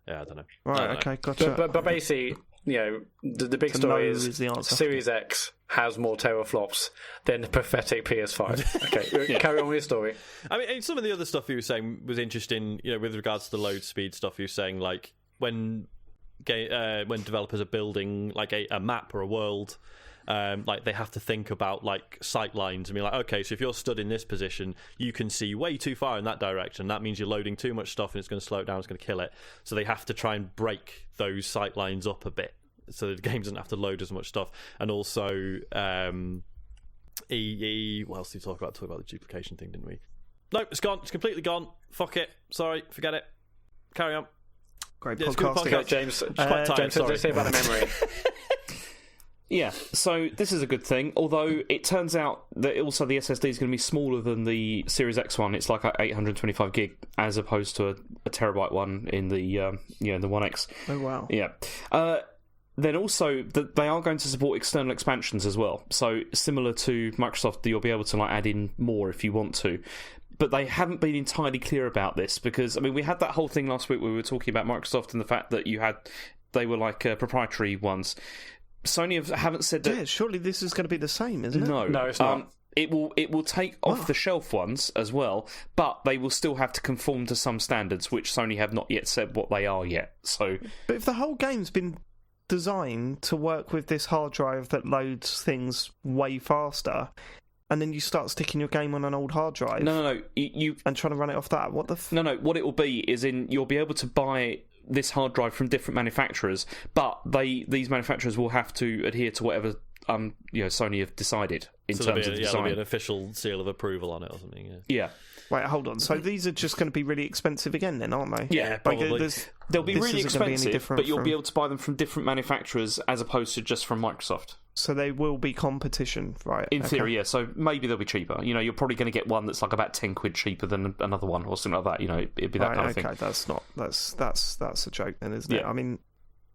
B: I don't know.
A: Right, okay, gotcha.
C: But basically, the big story is the Series X has more teraflops than the pathetic PS5. Okay, carry on with your story.
B: I mean, some of the other stuff you were saying was interesting, with regards to the load speed stuff. You were saying, like, when developers are building, like, a map or a world, like, they have to think about, like, sight lines and be like, okay, so if you're stood in this position, you can see way too far in that direction. That means you're loading too much stuff and it's going to slow it down, it's going to kill it. So they have to try and break those sight lines up a bit, so the game doesn't have to load as much stuff. And also What else did we talk about? Talk about the duplication thing, didn't we? No, it's gone. It's completely gone. Fuck it. Sorry, forget it. Carry on.
A: Great
B: Yeah,
A: podcast.
C: Okay, James, James, what did you say about the memory?
D: Yeah, so this is a good thing, although it turns out that also the SSD is going to be smaller than the Series X one. It's like 825 gig as opposed to a terabyte one in the the One X.
A: Oh, wow.
D: Yeah. Then also, they are going to support external expansions as well. So similar to Microsoft, you'll be able to add in more if you want to. But they haven't been entirely clear about this because, I mean, we had that whole thing last week where we were talking about Microsoft and the fact that they were proprietary ones. Sony haven't said that.
A: Yeah, surely this is going to be the same, isn't it?
D: No,
C: it's not.
D: It will take off the shelf ones as well, but they will still have to conform to some standards, which Sony have not yet said what they are yet. So,
A: but if the whole game's been designed to work with this hard drive that loads things way faster, and then you start sticking your game on an old hard drive,
D: you
A: and trying to run it off that, what the?
D: No. What it will be is you'll be able to buy this hard drive from different manufacturers, but these manufacturers will have to adhere to whatever Sony have decided in terms of design.
B: There'll be an official seal of approval on it or something.
D: Yeah.
A: Wait, hold on. So these are just going to be really expensive again, then, aren't they?
D: Yeah, probably. They'll be really expensive, but you'll be able to buy them from different manufacturers as opposed to just from Microsoft.
A: So they will be competition, right?
D: In theory, yeah. So maybe they'll be cheaper. You're probably going to get one that's about 10 quid cheaper than another one or something like that. It'd be that kind of thing.
A: Okay, that's a joke then, isn't it? I mean,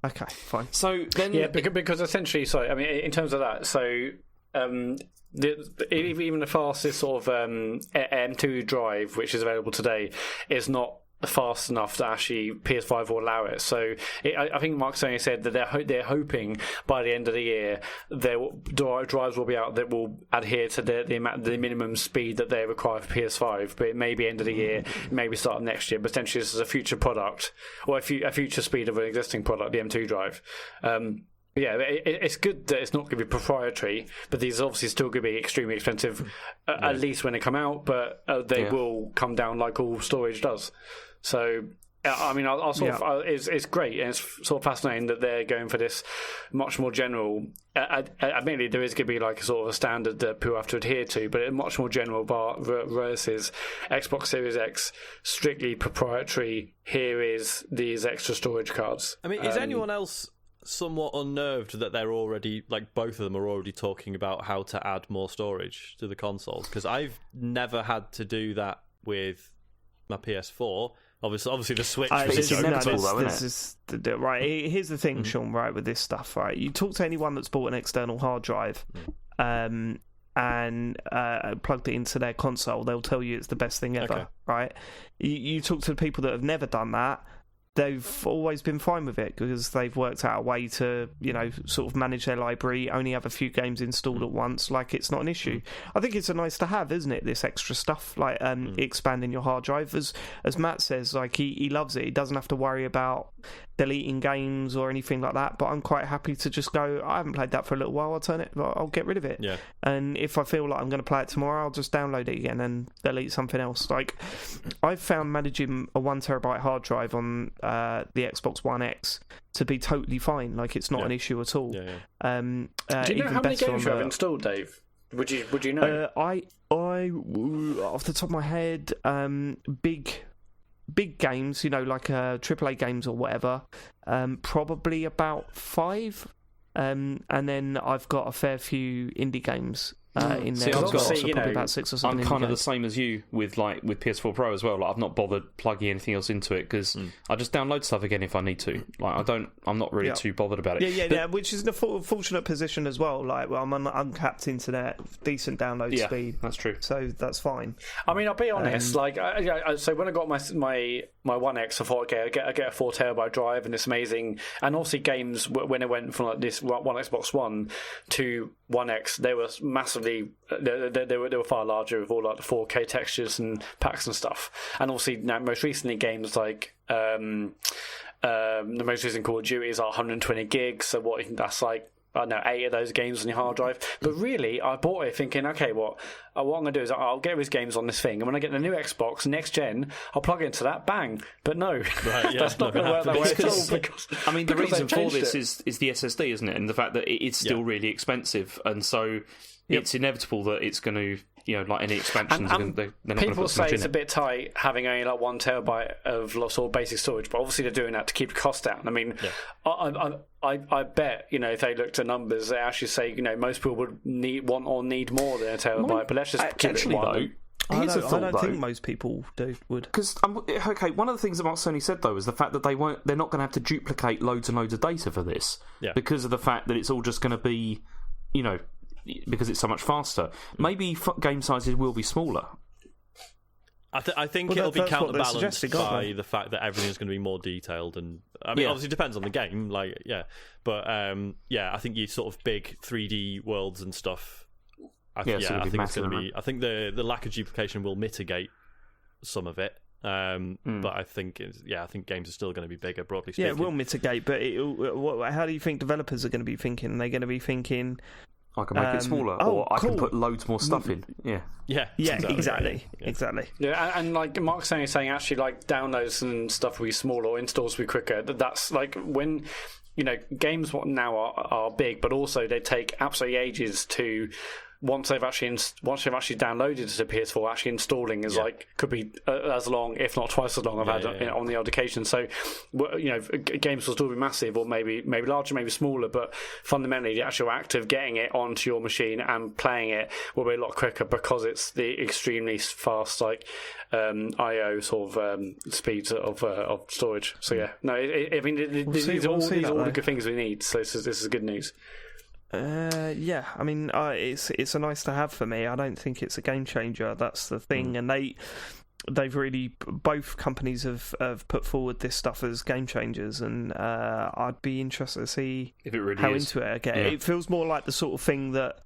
A: okay, fine.
D: So then,
C: yeah, because essentially, in terms of that, even the fastest sort of M2 drive which is available today is not fast enough that actually PS5 will allow it. So I think Mark Sony said that they're hoping by the end of the year drives will be out that will adhere to the minimum speed that they require for PS5. But it may be end of the year, maybe start of next year. But potentially this is a future product or a future speed of an existing product, the M2 drive. Yeah, it's good that it's not going to be proprietary, but these are obviously still going to be extremely expensive, at least when they come out, but they will come down like all storage does. So, I mean, it's great, and it's sort of fascinating that they're going for this much more general. Admittedly, there is going to be a sort of a standard that people have to adhere to, but a much more general bar versus Xbox Series X, strictly proprietary. Here is these extra storage cards.
B: I mean, is anyone else somewhat unnerved that they're already both of them are already talking about how to add more storage to the consoles? Because I've never had to do that with my PS4. Obviously the Switch
D: is inevitable, though, isn't
A: it? Right. Here's the thing, Sean. Right, with this stuff, right? You talk to anyone that's bought an external hard drive, and plugged it into their console, they'll tell you it's the best thing ever. Okay. Right. You talk to the people that have never done that. They've always been fine with it because they've worked out a way to, sort of manage their library, only have a few games installed at once. It's not an issue. I think it's a nice to have, isn't it? This extra stuff, expanding your hard drive. As Matt says, he loves it. He doesn't have to worry about deleting games or anything like that. But I'm quite happy to just go, I haven't played that for a little while. I'll get rid of it.
B: Yeah.
A: And if I feel like I'm going to play it tomorrow, I'll just download it again and delete something else. I've found managing a 1 terabyte hard drive on the Xbox One X to be totally fine. It's not an issue at all.
C: Yeah. Do you know how many games you have installed, Dave? Would you know?
A: I off the top of my head, big games, AAA games or whatever, probably about 5, and then I've got a fair few indie games in there. Probably about 6 or 7.
D: I'm kind of the same as you with PS4 Pro as well. I've not bothered plugging anything else into it because I just download stuff again if I need to. I'm not really too bothered about it.
A: Yeah, which is a fortunate position as well. I'm on uncapped internet, decent download speed.
D: That's true.
A: So that's fine.
C: I mean, I'll be honest. So when I got my One X, I thought, okay, I get a 4 terabyte drive and it's amazing. And also games when it went from this one Xbox One to One X, they were massively. They were far larger with all the 4K textures and packs and stuff. And obviously now most recently games like the most recent Call of Duty is 120 gigs. So that's 8 of those games on your hard drive. But really, I bought it thinking, okay, what I'm going to do is I'll get these games on this thing, and when I get the new Xbox next gen, I'll plug it into that, bang. But no, that's not going to work that way at all. Because
D: the reason for this is the SSD, isn't it? And the fact that it's still really expensive, and so it's inevitable that it's going to, like any expansions, they're not going to
C: people
D: put
C: say
D: much
C: it's
D: in
C: a bit tight having only like 1 terabyte of sort of basic storage, but obviously they're doing that to keep the cost down. I mean, I bet if they looked at numbers, they actually say most people would want or need more than a terabyte. But let's just keep it one.
A: I don't think most people would.
D: Because one of the things that Mark Cerny said though is the fact that they're not going to have to duplicate loads and loads of data for this, because of the fact that it's all just going to be, because it's so much faster. Maybe game sizes will be smaller.
B: I think it'll be counterbalanced by the fact that everything's going to be more detailed, and I mean, obviously it depends on the game, but I think you sort of big 3D worlds and stuff. I think it's going to be. I think the lack of duplication will mitigate some of it, but I think games are still going to be bigger, broadly speaking.
A: Yeah, it will mitigate, but how do you think developers are going to be thinking? Are they going to be thinking,
D: I can make it smaller, or I can put loads more stuff in.
A: Exactly.
C: Yeah, and like Mark's saying, actually, like downloads and stuff will be smaller, or installs will be quicker. That's like when games now are big, but also they take absolutely ages to. Once they've actually downloaded it to PS4, actually installing is could be as long, if not twice as long. I've had on the odd occasion. So, games will still be massive, or maybe larger, maybe smaller. But fundamentally, the actual act of getting it onto your machine and playing it will be a lot quicker because it's the extremely fast I/O sort of speeds of storage. So these are all the good things we need. So this is good news.
A: I mean, it's a nice to have for me. I don't think it's a game changer. That's the thing, and they've really, both companies have put forward this stuff as game changers, and I'd be interested to see
D: if it really
A: how
D: is.
A: into it I get. It feels more like the sort of thing that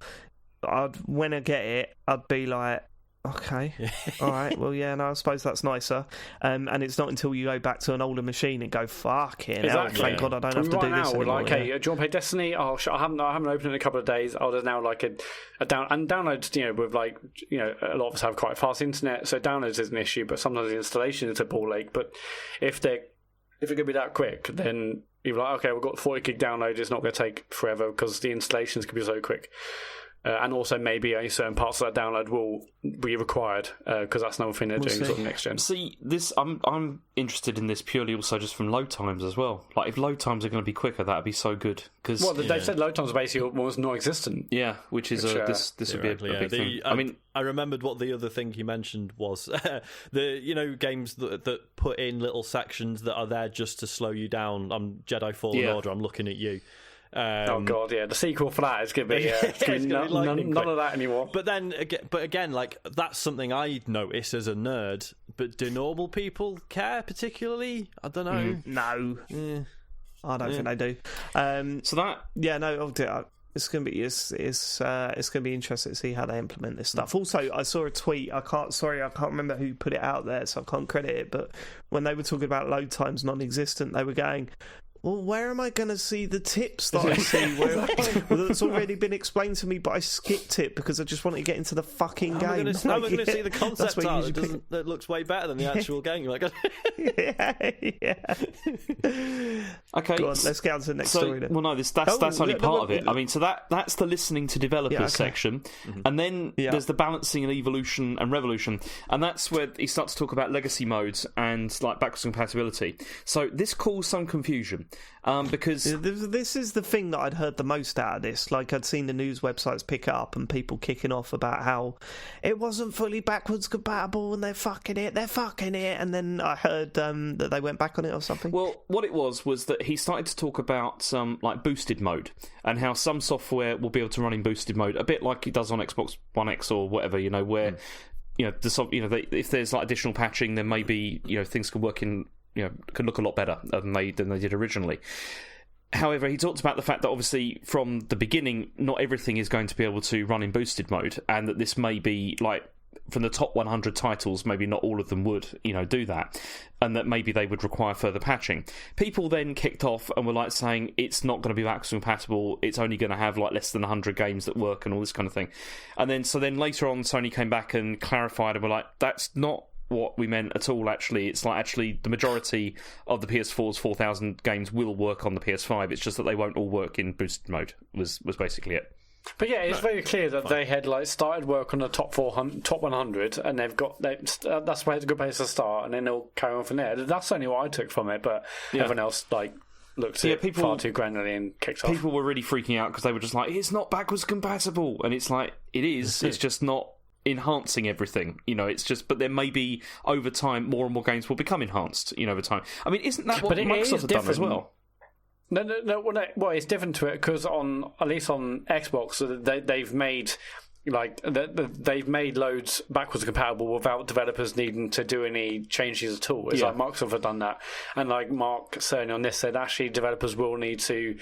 A: when I get it, I'd be like, okay, all right, well, I suppose that's nicer. And it's not until you go back to an older machine and go, fucking hell, thank God I don't have to do this anymore.
C: Like, hey, do you want to play Destiny? Oh, I haven't opened it in a couple of days. Oh, there's now like a downloads, with like, a lot of us have quite fast internet, so downloads is an issue, but sometimes the installation is a ball ache. But if it could be that quick, then you're like, okay, we've got 40 gig download, it's not going to take forever because the installations could be so quick. And also maybe only certain parts of that download will be required because that's another thing they're doing sort of next gen.
D: See, this I'm interested in this purely also just from load times as well. Like if load times are going to be quicker, that'd be so good. Cause,
C: they've said load times are basically almost non-existent.
D: Yeah, which is this would be a big thing.
B: I remembered what the other thing he mentioned was the games that put in little sections that are there just to slow you down. Jedi Fallen Order. I'm looking at you.
C: Oh god, the sequel for that is going to be, none of that anymore.
B: But again, like that's something I notice as a nerd. But do normal people care particularly? I don't know.
A: No, I don't think they do.
D: So that,
A: it's going to be it's going to be interesting to see how they implement this stuff. Also, I saw a tweet. I can't remember who put it out there, so I can't credit it. But when they were talking about load times non-existent, they were going, well, where am I going to see the tips that I see? That's already been explained to me, but I skipped it because I just wanted to get into the fucking game.
B: I'm going to see the concept art that looks way better than the actual game. You're like,
D: Okay,
A: go on, let's get on to the next story then.
D: Well, no, that's only part of it. I mean, so that's the listening to developers section, and then there's the balancing and evolution and revolution, and that's where he starts to talk about legacy modes and like backwards compatibility. So this caused some confusion. Because
A: this is the thing that I'd heard the most out of this. Like I'd seen the news websites pick up and people kicking off about how it wasn't fully backwards compatible and they're fucking it, and then I heard that they went back on it or something.
D: Well, what it was that he started to talk about some like boosted mode and how some software will be able to run in boosted mode, a bit like it does on Xbox One X or whatever, where if there's like additional patching, then maybe things can work in. Could look a lot better than they did originally. However, he talked about the fact that obviously from the beginning, not everything is going to be able to run in boosted mode, and that this may be like from the top 100 titles, maybe not all of them would, do that, and that maybe they would require further patching. People then kicked off and were like saying it's not going to be backwards compatible. It's only going to have like less than 100 games that work and all this kind of thing. And then later on, Sony came back and clarified and were like, that's not what we meant at all. Actually, it's like the majority of the PS4's 4,000 games will work on the PS5. It's just that they won't all work in boosted mode. Was basically it.
C: But yeah, it's very clear that they had started work on the top 100, and that's where it's a good place to start, and then they'll carry on from there. That's only what I took from it, but everyone else looked at it far too granularly and kicked off.
D: People were really freaking out because they were just like, it's not backwards compatible, and it's like, it is. It's just not enhancing everything, it's just, but there may be over time more and more games will become enhanced, over time. I mean, isn't that what Microsoft have done as well?
C: No. Well, it's different to it because at least on Xbox, they've made they've made loads backwards compatible without developers needing to do any changes at all. It's like Microsoft have done that, and like Mark certainly on this said, actually developers will need to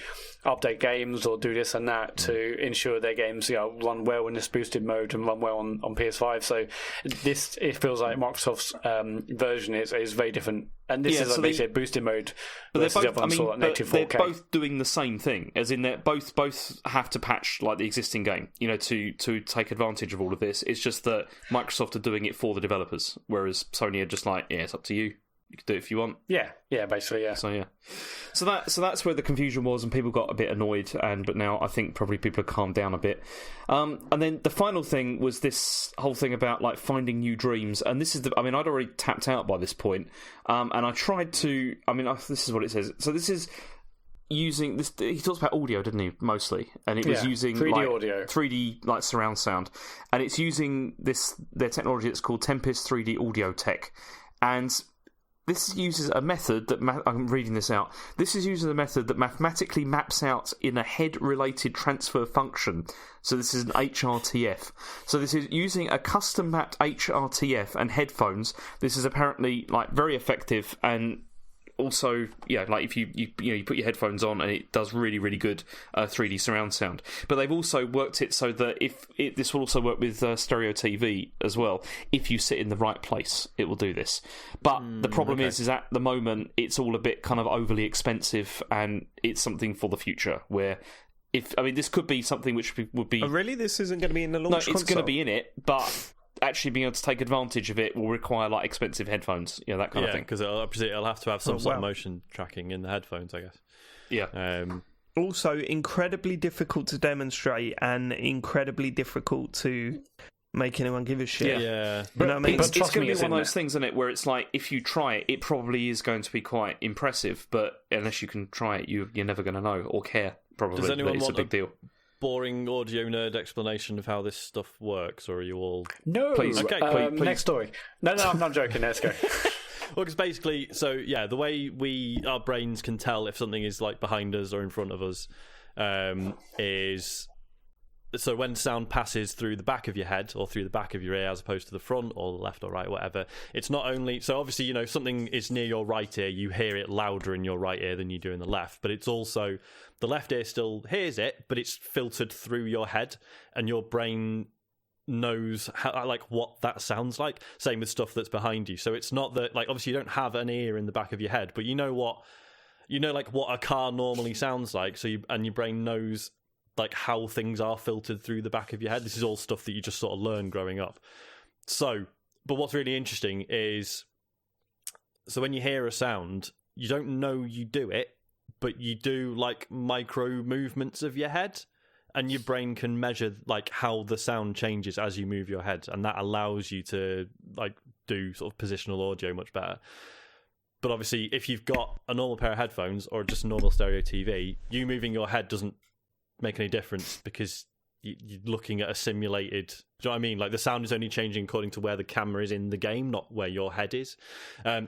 C: update games or do this and that to ensure their games run well in this boosted mode and run well on PS5. So it feels like Microsoft's version is very different. And this is basically a boosted mode.
D: But
C: they're both, native 4K.
D: They're both doing the same thing, as in they both have to patch the existing game, to take advantage of all of this. It's just that Microsoft are doing it for the developers, whereas Sony are just like, it's up to you. You can do it if you want.
C: Yeah, basically, yeah.
D: So that's where the confusion was, and people got a bit annoyed. But now I think probably people have calmed down a bit. And then the final thing was this whole thing about finding new dreams. And this is I'd already tapped out by this point. And I tried to. This is what it says. So this is using this. He talks about audio, didn't he? Mostly, and it was using
C: 3D audio,
D: 3D surround sound, and it's using their technology that's called Tempest 3D Audio Tech, and this uses a method that I'm reading this out. This is using a method that mathematically maps out in a head-related transfer function. So this is an HRTF. So this is using a custom-mapped HRTF and headphones. This is apparently very effective, and also, if you put your headphones on and it does really, really good 3D surround sound. But they've also worked it so that this will also work with stereo TV as well. If you sit in the right place, it will do this. But the problem is at the moment it's all a bit kind of overly expensive, and it's something for the future where this could be something which would be.
A: Oh, really? This isn't going to be in the launch console?
D: It's going to be in it, but actually being able to take advantage of it will require expensive headphones, that kind of thing.
B: Because it'll have to have some sort of motion tracking in the headphones, I guess.
D: Yeah.
A: Also, incredibly difficult to demonstrate and incredibly difficult to make anyone give a shit.
B: Yeah.
D: But it's going to be one of those things, isn't it, where it's if you try it, it probably is going to be quite impressive, but unless you can try it, you're never going to know or care, probably.
B: Does anyone
D: it's
B: want
D: a big deal.
B: Boring audio nerd explanation of how this stuff works, or are you all...
C: No!
D: Please.
C: Okay, please. Next story. No, I'm not joking. Let's go.
B: Well, because basically, the way our brains can tell if something is behind us or in front of us is... So when sound passes through the back of your head or through the back of your ear as opposed to the front or the left or right, whatever, it's not only... So obviously, if something is near your right ear, you hear it louder in your right ear than you do in the left. But it's also... The left ear still hears it, but it's filtered through your head, and your brain knows what that sounds like. Same with stuff that's behind you. So it's not that obviously you don't have an ear in the back of your head, but you know what a car normally sounds like. So your brain knows how things are filtered through the back of your head. This is all stuff that you just sort of learn growing up. So, but what's really interesting is, so when you hear a sound, you don't know you do it, but you do micro movements of your head, and your brain can measure how the sound changes as you move your head, and that allows you to do sort of positional audio much better. But obviously, if you've got a normal pair of headphones or just a normal stereo TV, you moving your head doesn't make any difference because you're looking at a simulated... Do you know what I mean? The sound is only changing according to where the camera is in the game, not where your head is.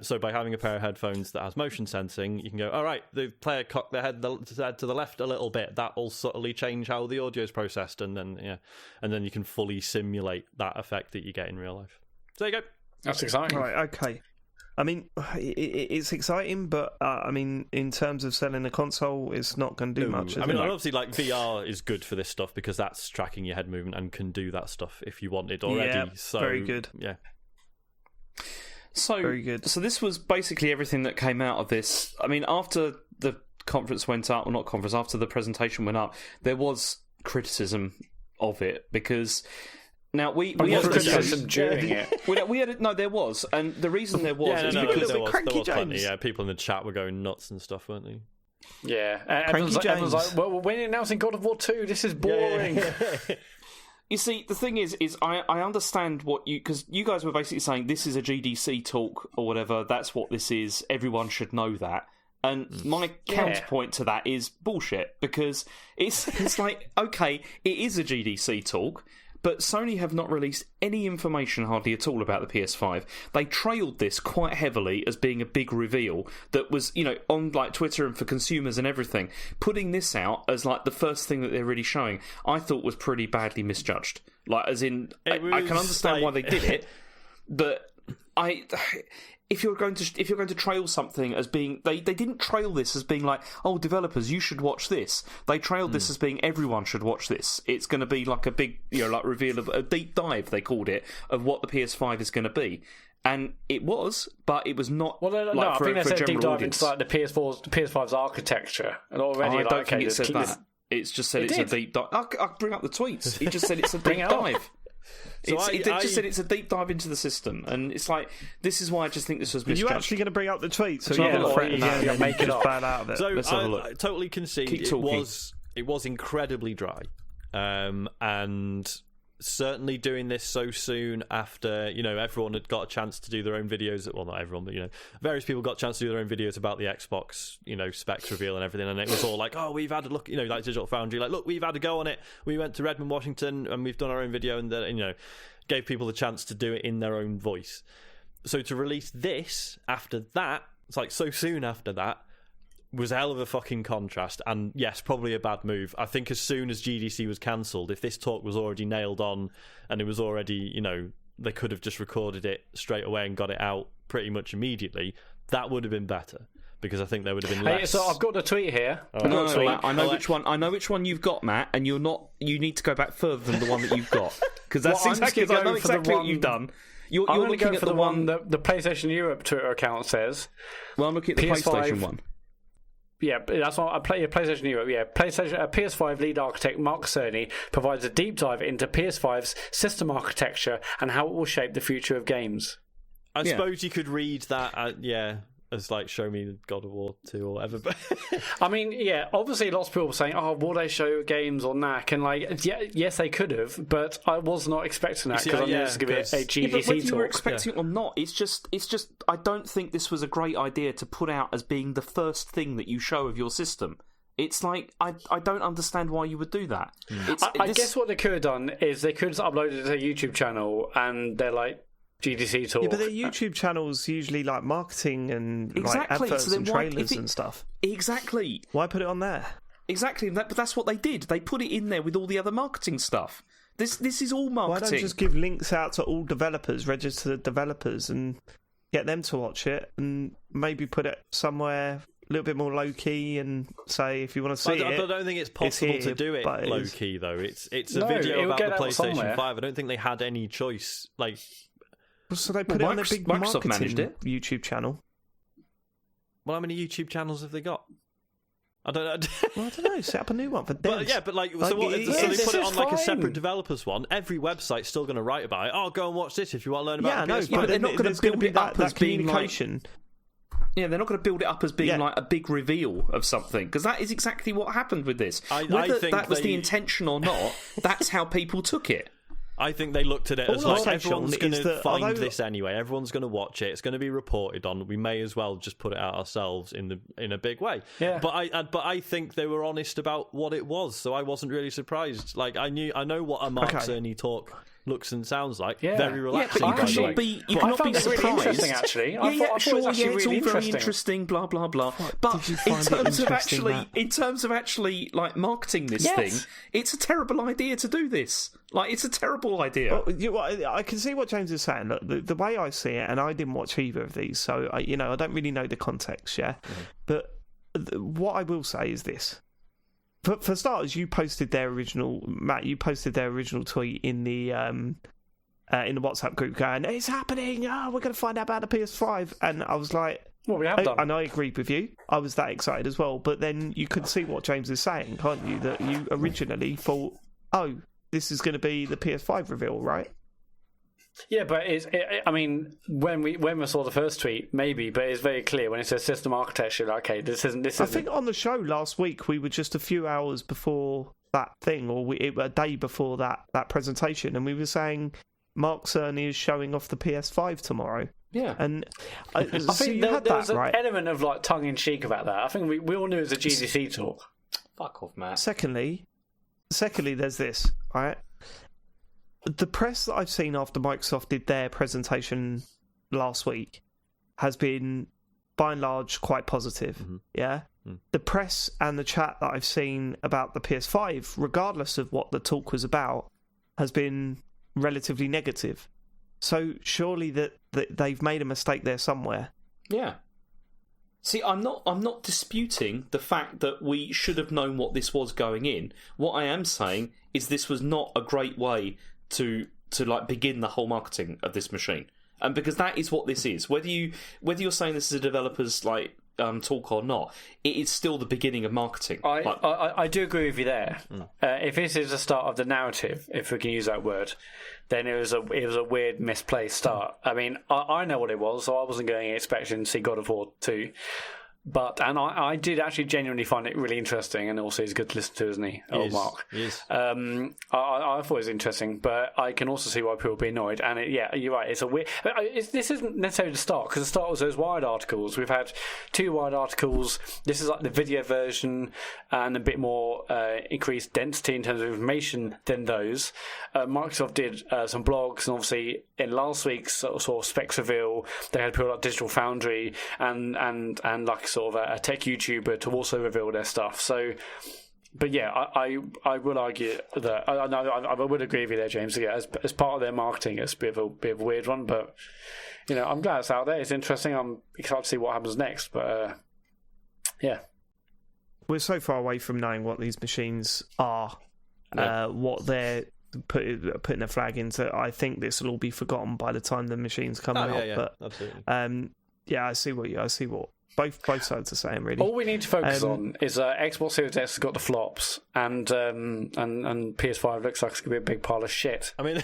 B: So by having a pair of headphones that has motion sensing, you can go, all right, the player cocked their head to the left a little bit. That will subtly change how the audio is processed, and then you can fully simulate that effect that you get in real life. So there you go.
C: That's exciting.
A: Right, okay. It's exciting, but in terms of selling a console, it's not going to do much.
B: Obviously, VR is good for this stuff because that's tracking your head movement and can do that stuff if you wanted already.
A: Yeah,
B: so
A: very good.
B: Yeah.
D: So
A: very good.
D: So this was basically everything that came out of this. After the conference went up, or not conference, after the presentation went up, there was criticism of it because. Now we had
C: criticism during it.
D: There was, and the reason there was is
B: because
A: there was
B: plenty. Yeah, people in the chat were going nuts and stuff, weren't they?
C: Yeah, everyone's like, well, we're announcing God of War 2. This is boring.
D: You see, the thing is I understand what you... Because you guys were basically saying this is a GDC talk or whatever, that's what this is, everyone should know that. And my counterpoint to that is bullshit, because it's like, okay, it is a GDC talk, but Sony have not released any information hardly at all about the PS5. They trailed this quite heavily as being a big reveal that was, on like Twitter and for consumers and everything. Putting this out as like the first thing that they're really showing, I thought was pretty badly misjudged. Like, as in, I can understand why they did it, but if you're going to trail something as being... They didn't trail this as being like, oh, developers, you should watch this. They trailed this as being everyone should watch this. It's going to be like a big, like reveal of a deep dive, they called it, of what the PS5 is going to be. And it was, but it was not.
C: Well, no, I think they said deep dive into like the PS5's architecture, and already.
D: I don't think it said that. It's just said it's a deep dive. I'll bring up the tweets. It just said it's a deep dive. It just said it's a deep dive into the system, and it's like, this is why I just think this was misjudged.
A: Are you actually going to bring up the tweet? So
C: you're
A: going to threaten that and
C: make it up.
A: Bad out of it.
B: So I totally concede it was incredibly dry, and certainly doing this so soon after everyone had got a chance to do their own videos. Well, not everyone, but various people got a chance to do their own videos about the Xbox specs reveal and everything, and it was all like, oh, we've had a look, like Digital Foundry, like, look, we've had a go on it, we went to Redmond, Washington, and we've done our own video, and then gave people the chance to do it in their own voice. So to release this after that, it's like so soon after that, was a hell of a fucking contrast, and yes, probably a bad move. I think as soon as GDC was cancelled, if this talk was already nailed on and it was already, they could have just recorded it straight away and got it out pretty much immediately, that would have been better, because I think there would have been less.
C: Hey, so I've got the tweet here.
D: Matt, I know which one. I know which one you've got, Matt, and you're not. You need to go back further than the one that you've got, because that's exactly what you've done. You're looking at the one
C: that the PlayStation Europe Twitter account says.
D: Well, I'm looking at the PlayStation one.
C: Yeah, that's what I play. PlayStation Europe. Yeah, PS5 lead architect Mark Cerny provides a deep dive into PS5's system architecture and how it will shape the future of games.
B: I suppose you could read that. As like, show me God of War 2 or whatever. But
C: I mean, obviously lots of people were saying, oh, will they show games or NAC? And like, yes, they could have, but I was not expecting that, because I knew this was going to be a GDC
D: but whether
C: talk.
D: you were expecting it or not, it's just. I don't think this was a great idea to put out as being the first thing that you show of your system. It's like, I don't understand why you would do that.
C: I guess what they could have done is they could have uploaded it to their YouTube channel, and they're like, GDC talk.
A: Yeah, but their YouTube channels usually like marketing and like adverts and trailers and stuff.
D: Exactly.
A: Why put it on there?
D: Exactly. But that's what they did. They put it in there with all the other marketing stuff. This is all marketing.
A: Why don't you just give links out to all developers, registered developers, and get them to watch it, and maybe put it somewhere a little bit more low key, and say, if you want to see it.
B: But I don't think it's possible to do it low key though. It's a video about the PlayStation 5. I don't think they had any choice. Like.
A: So they put it on their big marketing YouTube channel.
B: Well, how many YouTube channels have they got? I don't know.
A: Well, I don't know. Set up a new one for devs.
B: So they put it on like a separate developer's one. Every website's still going to write about it. Oh, go and watch this if you want to learn about it.
A: But they're not going to build it up as communication.
D: Yeah, they're not going to build it up as being like a big reveal of something, because that is exactly what happened with this. Whether that was the intention or not, that's how people took it.
B: I think they looked at it as like, everyone's going to find this anyway. Everyone's going to watch it. It's going to be reported on. We may as well just put it out ourselves in a big way.
C: Yeah.
B: But I think they were honest about what it was, so I wasn't really surprised. Like, I know what a Mark Cerny talk looks and sounds like.
C: Yeah.
B: Very relaxing.
D: Yeah, but you cannot be surprised.
C: Really interesting, actually. I thought it was
D: it's
C: really
D: all very interesting. Blah blah blah. But in terms of actually like marketing this thing, it's a terrible idea to do this. Like, it's a terrible idea.
A: Well, I can see what James is saying. Look, the way I see it, and I didn't watch either of these, so I don't really know the context. Yeah, but what I will say is this. For starters, you posted their original tweet in the WhatsApp group going, "It's happening! Oh, we're going to find out about the PS5." And I was like,
C: "Well, we have done."
A: And I agreed with you. I was that excited as well. But then you could see what James is saying, can't you? That you originally thought, "Oh, this is going to be the PS5 reveal, right?"
C: Yeah, but I mean, when we saw the first tweet, maybe, but it's very clear when it says system architecture. Like, okay, this isn't.
A: I think on the show last week we were just a few hours before that thing, or a day before that presentation, and we were saying Mark Cerny is showing off the PS5 tomorrow.
D: Yeah,
A: and
C: I think there was an element of like tongue in cheek about that. I think we all knew it was a GDC talk.
D: Fuck off, Matt.
A: Secondly, there's this, right? The press that I've seen after Microsoft did their presentation last week has been, by and large, quite positive. Mm-hmm. Yeah? Mm. The press and the chat that I've seen about the PS5, regardless of what the talk was about, has been relatively negative. So surely that they've made a mistake there somewhere.
D: Yeah. See, I'm not disputing the fact that we should have known what this was going in. What I am saying is this was not a great way to like begin the whole marketing of this machine, and because that is what this is. Whether you're saying this is a developer's like talk or not, it is still the beginning of marketing.
C: I do agree with you there. If this is the start of the narrative, if we can use that word, then it was a weird misplaced start. I mean, I know what it was, so I wasn't going expecting to see God of War 2. But I did actually genuinely find it really interesting, and also he's good to listen to, isn't he? Mark.
B: Yes.
C: I thought it was interesting, but I can also see why people would be annoyed. And you're right. It's a weird. This isn't necessarily the start, because the start was those Wired articles. We've had 2 Wired articles. This is like the video version and a bit more increased density in terms of information than those. Microsoft did some blogs, and obviously in last week's sort of specs reveal, they had people like Digital Foundry and like sort of a tech YouTuber to also reveal their stuff. So, but yeah, I will argue that I would agree with you there, James. Yeah, as part of their marketing, it's a bit of a weird one, but I'm glad it's out there. It's interesting. I'm excited to see what happens next. But yeah,
A: we're so far away from knowing what these machines are, what they're putting a flag into. I think this will all be forgotten by the time the machines come out.
B: Yeah,
A: but
B: absolutely.
A: I see what both sides are saying, really.
C: All we need to focus on is Xbox Series X has got the flops, and PS5 looks like it's going to be a big pile of shit.
B: I mean,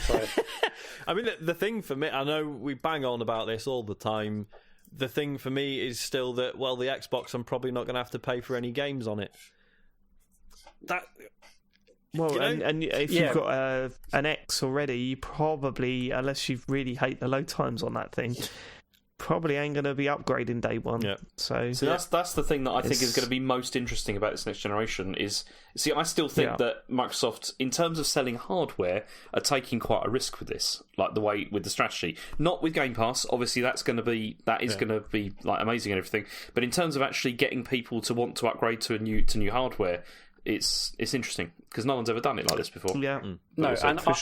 B: the thing for me, I know we bang on about this all the time. The thing for me is still that, well, the Xbox, I'm probably not going to have to pay for any games on it.
A: And if you've got an X already, you probably, unless you really hate the load times on that thing, probably ain't going to be upgrading day one.
B: Yeah.
A: So
D: that's the thing that I think is going to be most interesting about this next generation is, I still think that Microsoft, in terms of selling hardware, are taking quite a risk with this, like the way with the strategy. Not with Game Pass, obviously that is going to be like amazing and everything, but in terms of actually getting people to want to upgrade to new hardware, it's interesting because no one's ever done it like this before.
A: Yeah,
C: no, for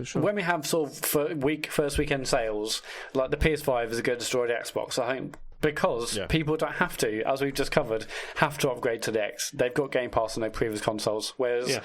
C: sure. When we have sort of first weekend sales, like the PS5 is going to destroy the Xbox. I think because people don't have to, as we've just covered, have to upgrade to the X. They've got Game Pass on their previous consoles, whereas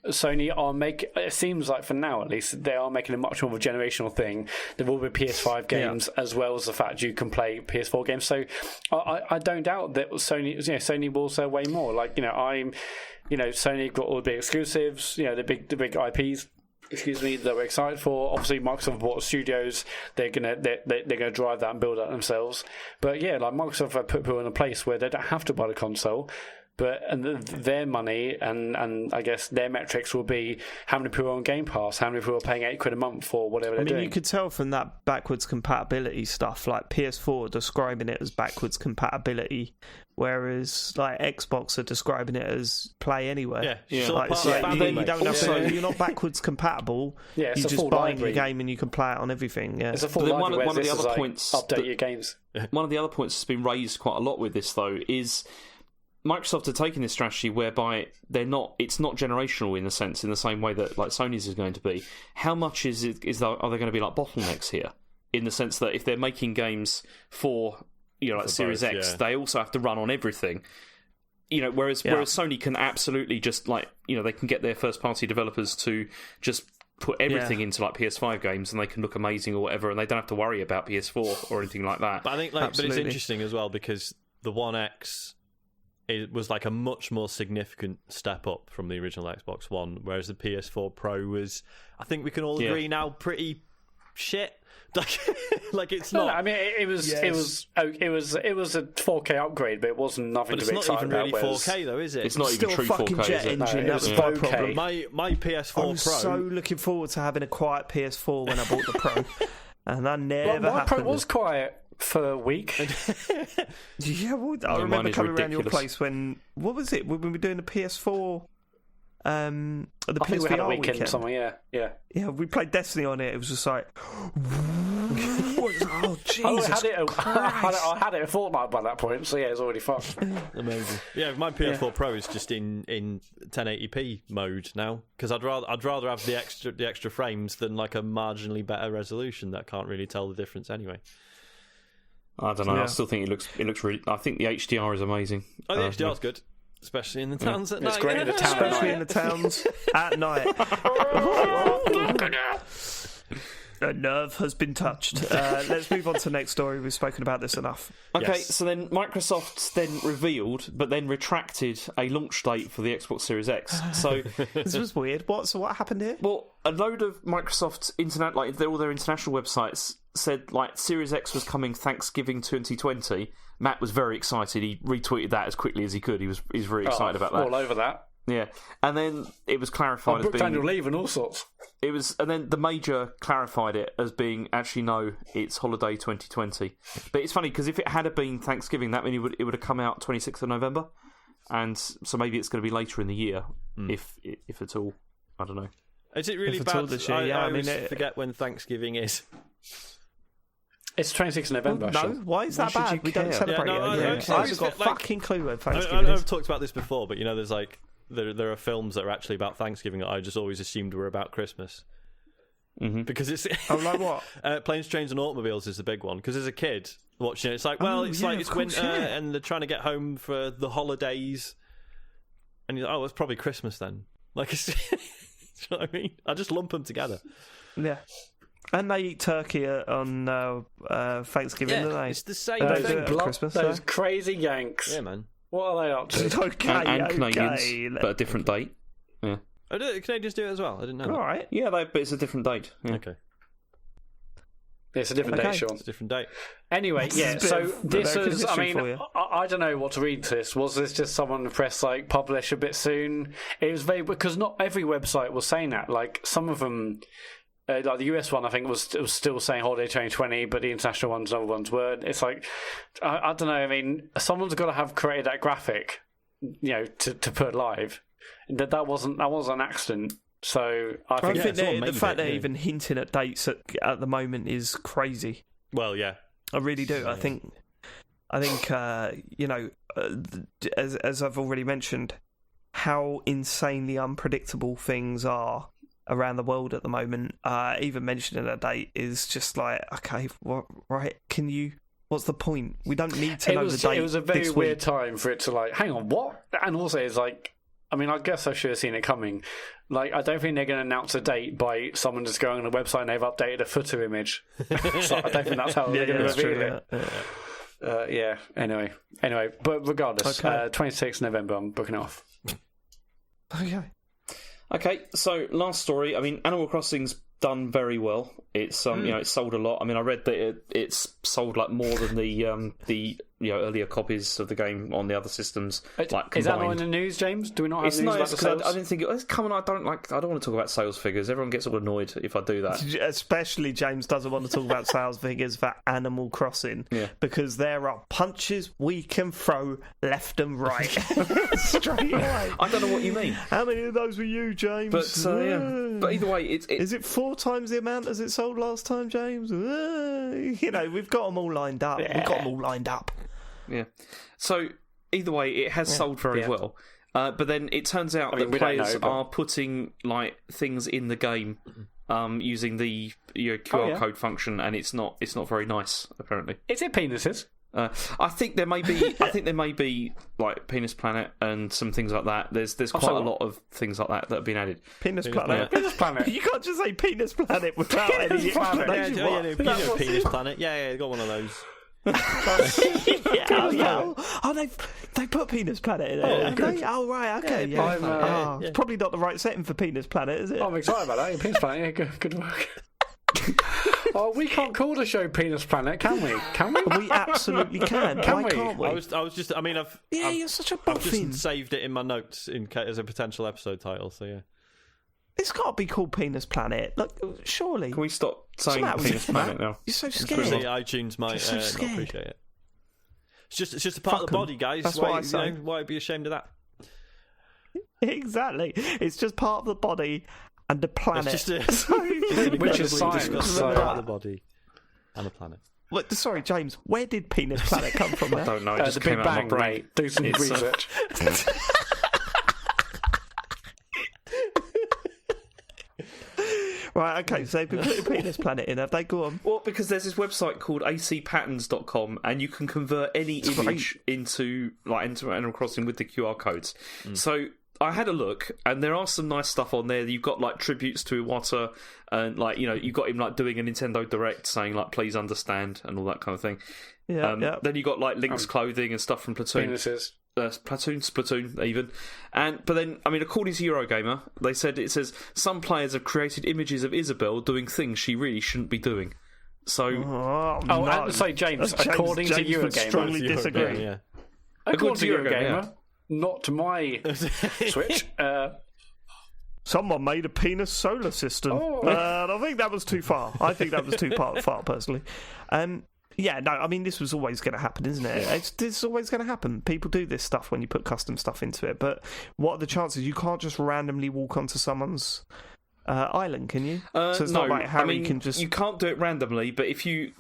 C: Sony it seems like for now at least, they are making a much more of a generational thing. There will be PS5 games as well as the fact you can play PS4 games. So I don't doubt that Sony will sell way more. Like Sony got all the big exclusives, the big IPs. That we're excited for. Obviously, Microsoft bought studios. They're gonna drive that and build that themselves. But like Microsoft have put people in a place where they don't have to buy the console. But their money and I guess their metrics will be how many people are on Game Pass, how many people are paying £8 a month for whatever they're doing.
A: You could tell from that backwards compatibility stuff, like PS4 describing it as backwards compatibility, whereas like Xbox are describing it as play anywhere.
B: Yeah.
A: You don't have to. You're not backwards compatible.
C: Yeah,
A: you're just buying your game and you can play it on everything. Yeah,
C: it's a full library.
D: One of the other points
C: update your games.
D: One of the other points that's been raised quite a lot with this though is Microsoft are taking this strategy whereby it's not generational in the same way that like Sony's is going to be. How much are there going to be like bottlenecks here? In the sense that if they're making games for like Series X, they also have to run on everything. Whereas Sony can absolutely just like they can get their first party developers to just put everything into like PS5 games and they can look amazing or whatever, and they don't have to worry about PS4 or anything like that.
B: But I think but it's interesting as well because the One X, it was like a much more significant step up from the original Xbox One, whereas the PS4 Pro was, I think we can all agree now, pretty shit. Like it's not.
C: No, I mean, it was a 4K upgrade, but it wasn't nothing to be excited about.
B: But it's not even really 4K though, is it?
D: It's not even true 4K,
A: jet
D: is it?
A: engine.
C: No,
A: That's
C: it
A: my
C: was
A: problem.
C: 4K.
B: My PS4
A: I was
B: Pro.
A: so looking forward to having a quiet PS4 when I bought the Pro, and that never
C: My
A: happened.
C: Pro was quiet for a week.
A: Yeah, well, I remember coming around your place when what was it when we were doing the PS4, the
C: I think we had a
A: PSVR
C: weekend somewhere. Yeah.
A: We played Destiny on it. It was just like, oh Jesus
C: I had it a fortnight by that point, so yeah, it's already fucked.
B: Amazing. Yeah, my PS4 Pro is just in 1080p mode now because I'd rather have the extra frames than like a marginally better resolution that can't really tell the difference anyway.
D: I don't know. I still think it looks really. I think the HDR is amazing.
B: Oh, the HDR's good, especially in the towns at night.
C: It's great in the town,
A: especially in the towns at night. A nerve has been touched. Let's move on to the next story. We've spoken about this enough.
D: Okay, so then Microsoft then revealed, but then retracted a launch date for the Xbox Series X. So
A: this was weird. What happened here?
D: Well, a load of Microsoft's internet, like all their international websites, said like Series X was coming Thanksgiving 2020. Matt was very excited. He retweeted that as quickly as he could. He was very excited about that.
C: All over that.
D: Yeah, and then it was clarified as
C: booked
D: being
C: annual leave and all sorts.
D: It was, and then the Major clarified it as being actually no, it's holiday 2020. But it's funny because if it had been Thanksgiving, that means it would have come out 26th of November, and so maybe it's going to be later in the year, if at all. I don't know.
B: Is it really bad? This year? I always forget when Thanksgiving is.
C: It's 26th of November.
A: No, why is that bad? We don't celebrate it. I've got a fucking clue when Thanksgiving is.
B: I've talked about this before, but there's like there are films that are actually about Thanksgiving that I just always assumed were about Christmas. Mm-hmm. Because it's
A: like what?
B: Planes, Trains and Automobiles is the big one. Because as a kid watching it, it's like it's winter and they're trying to get home for the holidays, and you're like, it's probably Christmas then. Like, do you know what I mean? I just lump them together.
A: Yeah. And they eat turkey on Thanksgiving, don't they?
B: It's the same thing.
A: Christmas,
C: those crazy Yanks.
B: Yeah, man.
C: What are they up to?
A: Okay,
D: and Canadians, but a different date. Yeah.
B: Oh, do Canadians do it as well? I didn't know.
A: All right.
D: Yeah, but it's a different date. Yeah.
B: Okay.
C: It's a different date, Sean.
B: It's a different date.
C: Anyway, so this was, I mean, I don't know what to read to this. Was this just someone pressed, like, publish a bit soon? It was because not every website was saying that. Like, some of them, like the US one, I think, was still saying holiday 2020, but the international ones, other ones weren't. It's like, I don't know, I mean, someone's got to have created that graphic, to put live. That wasn't an accident. So I think
A: the fact they're even hinting at dates at the moment is crazy.
B: Well, yeah,
A: I really do. I think as I've already mentioned, how insanely unpredictable things are around the world at the moment. Even mentioning a date is just like, okay, right? What's the point? We don't need to know the date.
C: It was a very weird time for it to like, hang on, what? And also, it's like, I mean, I guess I should have seen it coming. Like, I don't think they're going to announce a date by someone just going on the website and they've updated a footer image. So I don't think that's how they're going to reveal it. Anyway, but regardless, 26th November, I'm booking off.
D: Okay, so last story. I mean, Animal Crossing's done very well. It's it's sold a lot. I mean, I read that it's sold like more than the earlier copies of the game on the other systems. Like combined.
C: Is that not in the news, James? Do we not have news about the sales?
D: I didn't think come on. I don't want to talk about sales figures. Everyone gets all annoyed if I do that.
A: Especially James doesn't want to talk about sales figures for Animal Crossing because there are punches we can throw left and right, straight away.
D: I don't know what you mean.
A: How many of those were you, James?
D: But either way,
A: is it 4 times the amount as it sold last time, James? We've got them all lined up.
C: Yeah.
A: We've got them all lined up.
D: Yeah. So either way, it has sold very well. But then it turns out that players are putting like things in the game using the QR code function, and it's not very nice. Apparently,
C: is it penises?
D: I think there may be like Penis Planet and some things like that. There's quite a lot of things like that have been added.
A: Penis Planet. Penis Planet. You can't just say Penis Planet without any explanation.
B: Penis Planet. Yeah, got one of those.
A: They put Penis Planet in it. Oh, right, okay. It's probably not the right setting for Penis Planet, is it?
C: I'm excited about that. Penis Planet, good work. Oh, we can't call the show Penis Planet, can we? Can we?
A: We absolutely can. Why can't we?
B: I was just. I mean,
A: you're such a
B: I've
A: boffin.
B: just saved it in my notes as a potential episode title. So yeah.
A: It's got to be called Penis Planet. Look, surely.
D: Can we stop saying Penis Planet now?
A: You're so scared.
B: iTunes might not appreciate it. It's just a part of the body, guys.
A: That's what I say.
B: Why be ashamed of that?
A: Exactly. It's just part of the body and the planet.
B: It's just
C: which is science.
B: Part of the body and the planet.
A: What, sorry, James. Where did Penis Planet come from?
D: I don't know. It just
C: the
D: came
C: Big
D: out
C: Bang,
D: of my brain.
C: right? Do some research.
A: Right, okay, so they've been putting Penis Planet in, have they? Go on.
D: Well, because there's this website called acpatterns.com and you can convert any image into Animal Crossing with the QR codes. So I had a look and there are some nice stuff on there. You've got like tributes to Iwata and you've got him like doing a Nintendo Direct saying like please understand and all that kind of thing.
A: Yeah.
D: Then you got like Link's clothing and stuff from Platoon.
C: Penises.
D: Splatoon even, but then I mean, according to Eurogamer, it says some players have created images of Isabelle doing things she really shouldn't be doing. So,
A: no.
C: And so James, according to Eurogamer,
A: strongly disagree.
B: Yeah.
C: According to Eurogamer, not to my Switch.
A: Someone made a penis solar system. I think that was too far. I think that was too far, personally. Yeah, no, I mean, this was always going to happen, isn't it? It's always going to happen. People do this stuff when you put custom stuff into it. But what are the chances? You can't just randomly walk onto someone's island, can you? So it's not like Harry can just...
D: You can't do it randomly, but if you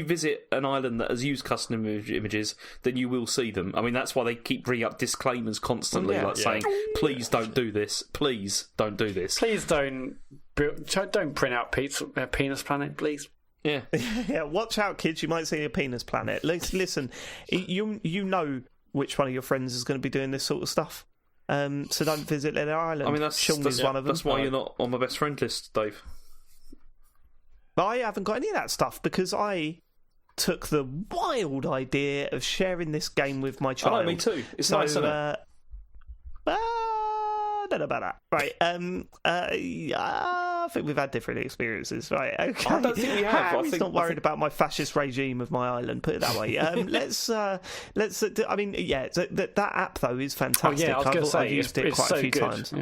D: visit an island that has used custom images, then you will see them. I mean, that's why they keep bringing up disclaimers constantly, saying, please don't do this. Please don't do this.
C: Please don't print out Penis Planet, please.
D: Yeah.
A: Yeah, watch out, kids. You might see a Penis Planet. Listen, you know which one of your friends is going to be doing this sort of stuff. So don't visit their island.
D: I mean, that's
A: one of them.
D: That's why you're not on my best friend list, Dave.
A: But I haven't got any of that stuff because I took the wild idea of sharing this game with my child.
D: Oh, me too. It's nice, isn't it?
A: I don't know about that. Right. I think we've had different experiences. Right. Okay.
D: I don't think we have.
A: Harry's not worried about my fascist regime of my island. Put it that way. Let's. I mean, yeah. That app though is fantastic.
C: Oh, yeah, I was going to say
A: I've used it quite a few
C: good.
A: times.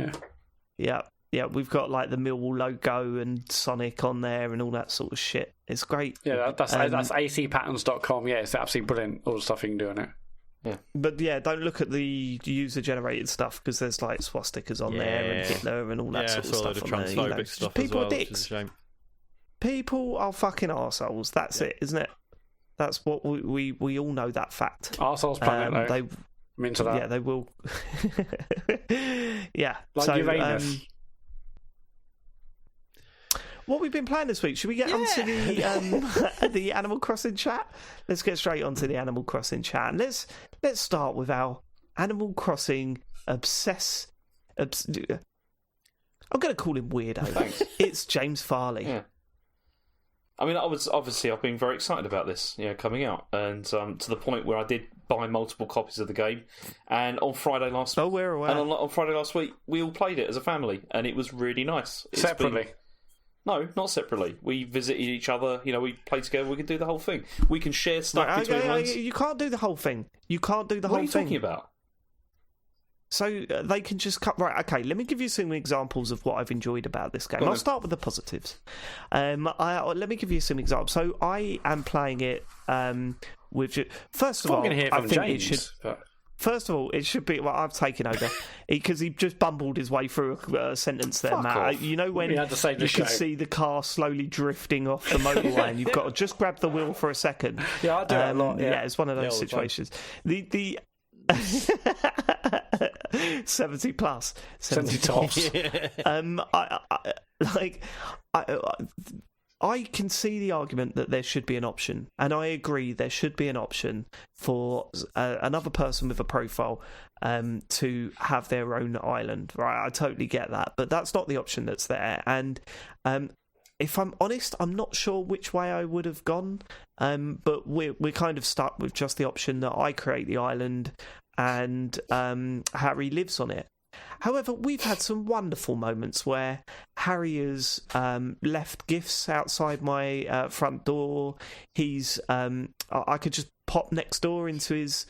A: Yeah. Yeah, we've got like the Millwall logo and Sonic on there and all that sort of shit. It's great.
C: Yeah, that's acpatterns.com. Yeah, it's absolutely brilliant. All the stuff you can do on it.
A: Yeah. But yeah, don't look at the user-generated stuff because there's like swastikas on there and Hitler and all that sort of stuff on there.
B: Transphobic stuff
A: people
B: as well,
A: are dicks.
B: which is a shame.
A: People are fucking arseholes. That's it, isn't it? That's what we all know that fact.
C: Arseholes Planet, though. I'm into that.
A: Yeah, they will. Yeah.
C: Like Uranus.
A: What we've been playing this week? Should we get onto the Animal Crossing chat? Let's get straight onto the Animal Crossing chat. And let's start with our Animal Crossing I'm going to call him weirdo.
D: Thanks.
A: It's James Farley.
D: Yeah. I mean, I've been very excited about this, coming out, and to the point where I did buy multiple copies of the game. And on Friday last
A: we're aware.
D: And on Friday last week, we all played it as a family, and it was really nice.
C: Separately.
D: No, not separately. We visited each other. We played together. We could do the whole thing. We can share stuff between us.
A: You can't do the whole thing. You can't do the whole thing.
D: What are you talking about?
A: So they can just cut. Right, okay, let me give you some examples of what I've enjoyed about this game. I'll start with the positives. Let me give you some examples. So I am playing it with... First of all, I think James, it should... First of all, it should be... Well, I've taken over. Because he just bumbled his way through a sentence there, Matt.
C: Off.
A: You know when you can see the car slowly drifting off the motorway and you've got to just grab the wheel for a second.
C: Yeah, I do that a lot. Yeah,
A: it's one of those situations. The 70 plus
C: 70 tops.
A: I can see the argument that there should be an option, and I agree there should be an option for another person with a profile to have their own island. Right, I totally get that, but that's not the option that's there. And if I'm honest, I'm not sure which way I would have gone. But we're kind of stuck with just the option that I create the island and Harry lives on it. However, we've had some wonderful moments where Harry has left gifts outside my front door. He's I could just pop next door into his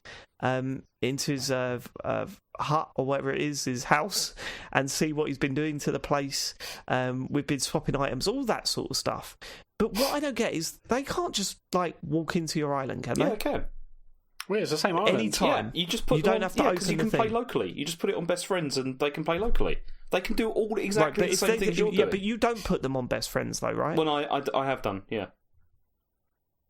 A: hut or whatever it is, his house, and see what he's been doing to the place. We've been swapping items, all that sort of stuff. But what I don't get is they can't just like walk into your island, can they?
D: Yeah, they can.
C: Well, it's the same island.
A: Anytime.
D: Yeah, you just put.
A: You don't have to open
D: you can
A: the
D: play
A: thing.
D: locally. You just put it on best friends, and they can play locally. They can do all exactly the same things you're doing.
A: Yeah, but you don't put them on best friends, though, right?
D: Well, I have done. Yeah.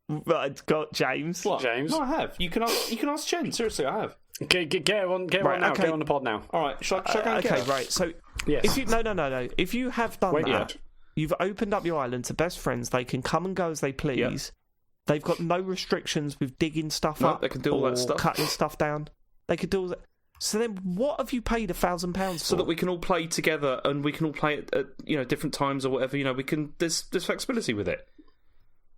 A: Right, got James.
D: What?
C: James?
D: No, I have. You can ask Chen. Seriously, I have.
C: Get on now.
A: Okay.
C: Get on the pod now.
D: All right. Shall I go and
A: Okay,
D: get
A: right. So,
C: Yes.
A: if you no. If you have done
C: Wait,
A: that, you've opened up your island to best friends. They can come and go as they please.
D: Yep.
A: They've got no restrictions with digging stuff
D: No,
A: up.
D: they can do all
A: or
D: that stuff.
A: cutting stuff down. They could do all that. So then, what have you paid £1,000 for?
D: So that we can all play together, and we can all play at different times or whatever. We can. There's flexibility with it.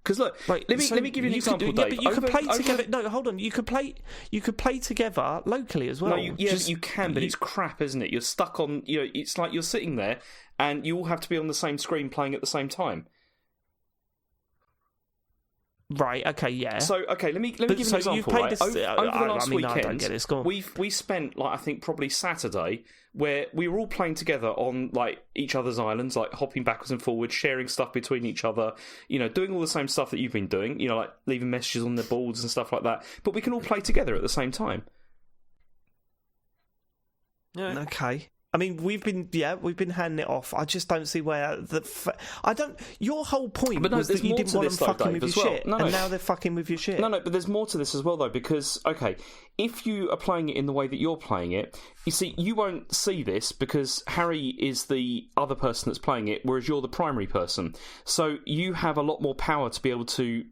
D: Because look,
A: Right,
D: let me give you an example, Dave.
A: Yeah, but you can play together. No, hold on. You could play together locally as well.
D: No, you can, but it's crap, isn't it? You're stuck on. It's like you're sitting there, and you all have to be on the same screen playing at the same time.
A: Right. Okay. Yeah.
D: So let me give you an example.
A: You've paid
D: Right?
A: this,
D: Over the last
A: I
D: weekend,
A: don't get this. Go on.
D: we spent I think probably Saturday where we were all playing together on each other's islands, hopping backwards and forwards, sharing stuff between each other. Doing all the same stuff that you've been doing. Like leaving messages on the boards and stuff like that. But we can all play together at the same time.
B: Yeah.
A: Okay. I mean, we've been handing it off. I just don't see where I don't. Your whole point was that you didn't want them fucking with your shit, and now they're fucking with your shit.
D: No, but there's more to this as well, though, because if you are playing it in the way that you're playing it, you see, you won't see this because Harry is the other person that's playing it, whereas you're the primary person. So you have a lot more power to be able to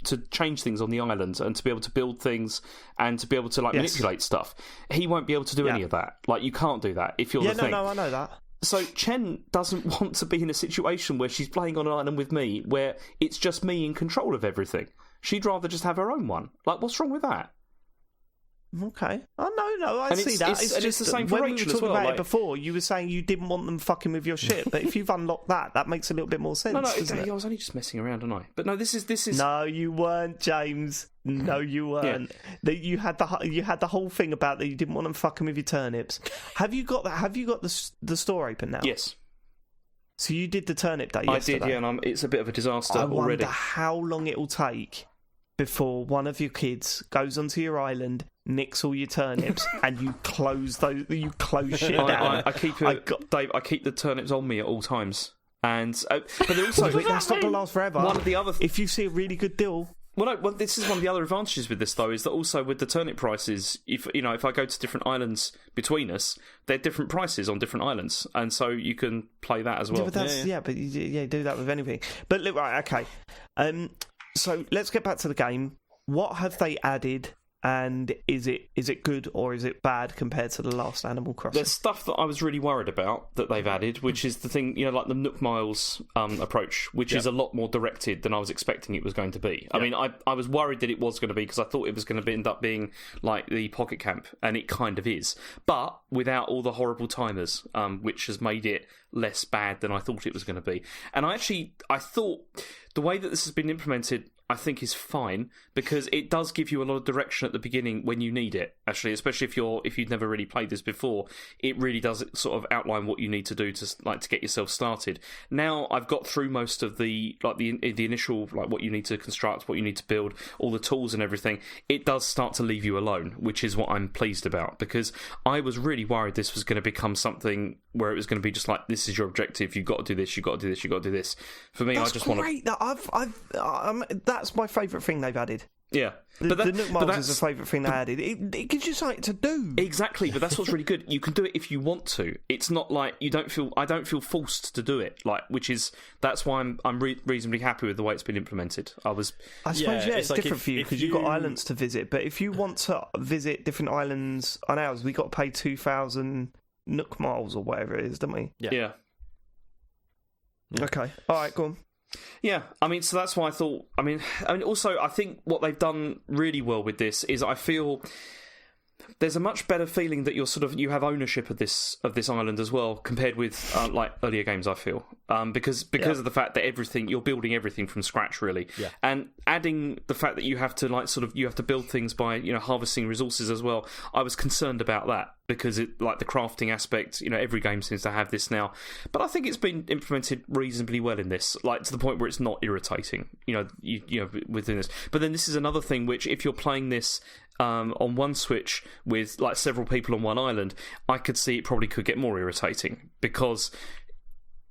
D: to change things on the island and to be able to build things and to be able to manipulate stuff. He won't be able to do any of that. You can't do that if you're the thing.
A: No, I know that.
D: So Chen doesn't want to be in a situation where she's playing on an island with me where it's just me in control of everything. She'd rather just have her own one. What's wrong with that?
A: Okay. Oh, no, I see that. It's just
D: the same for
A: when
D: Rachel
A: we were talking
D: as well.
A: about it before, you were saying you didn't want them fucking with your shit, but if you've unlocked that makes a little bit more sense.
D: No,
A: doesn't it?
D: I was only just messing around, wasn't I? But no, this is.
A: No, you weren't, James. No, you weren't. You had the whole thing about that you didn't want them fucking with your turnips. Have you got that? Have you got the store open now?
D: Yes.
A: So you did the turnip day yesterday?
D: I did, yeah, and it's a bit of a disaster already.
A: I wonder how long it will take before one of your kids goes onto your island, nicks all your turnips, and you close shit down.
D: I keep Dave. I keep the turnips on me at all times, and but they're also
A: that's not gonna last forever.
D: One of the other
A: if you see a really good deal.
D: Well, this is one of the other advantages with this, though, is that also with the turnip prices, if I go to different islands between us, they're different prices on different islands, and so you can play that as well.
A: Yeah, but you do that with anything. But look, right, okay. So let's get back to the game. What have they added, and is it good or is it bad compared to the last Animal Crossing?
D: There's stuff that I was really worried about that they've added, which is the thing, like the Nook Miles approach, which is a lot more directed than I was expecting it was going to be. I mean, I was worried that it was going to be because I thought it was going to end up being like the Pocket Camp, and it kind of is, but without all the horrible timers, which has made it less bad than I thought it was going to be. And I thought the way that this has been implemented, I think, is fine because it does give you a lot of direction at the beginning when you need it. Actually, especially if you've never really played this before, it really does sort of outline what you need to do to get yourself started. Now I've got through most of the initial what you need to construct, what you need to build, all the tools and everything. It does start to leave you alone, which is what I'm pleased about because I was really worried this was going to become something where it was going to be just like, this is your objective, you've got to do this, you've got to do this, you've got to do this. For me,
A: That's
D: I just want
A: to. That's my favourite thing they've added.
D: Yeah.
A: The Nook Miles is a favourite thing they added. It gives you something to do.
D: Exactly, but that's what's really good. You can do it if you want to. It's not like I don't feel forced to do it. That's why I'm reasonably happy with the way it's been implemented. I suppose
A: it's different for you because you've got islands to visit. But if you want to visit different islands on ours, we got to pay 2,000 Nook Miles or whatever it is, don't we?
D: Yeah.
A: Okay. All right, go on.
D: Yeah, I mean, so that's why I thought. I mean, also, I think what they've done really well with this is I feel there's a much better feeling that you have ownership of this island as well, compared with like earlier games, I feel, because of the fact that you're building everything from scratch, really, and adding the fact that you have to build things by harvesting resources as well. I was concerned about that because the crafting aspect, every game seems to have this now, but I think it's been implemented reasonably well in this, like to the point where it's not irritating, within this. But then this is another thing which, if you're playing this on one Switch with like several people on one island, I could see it probably could get more irritating because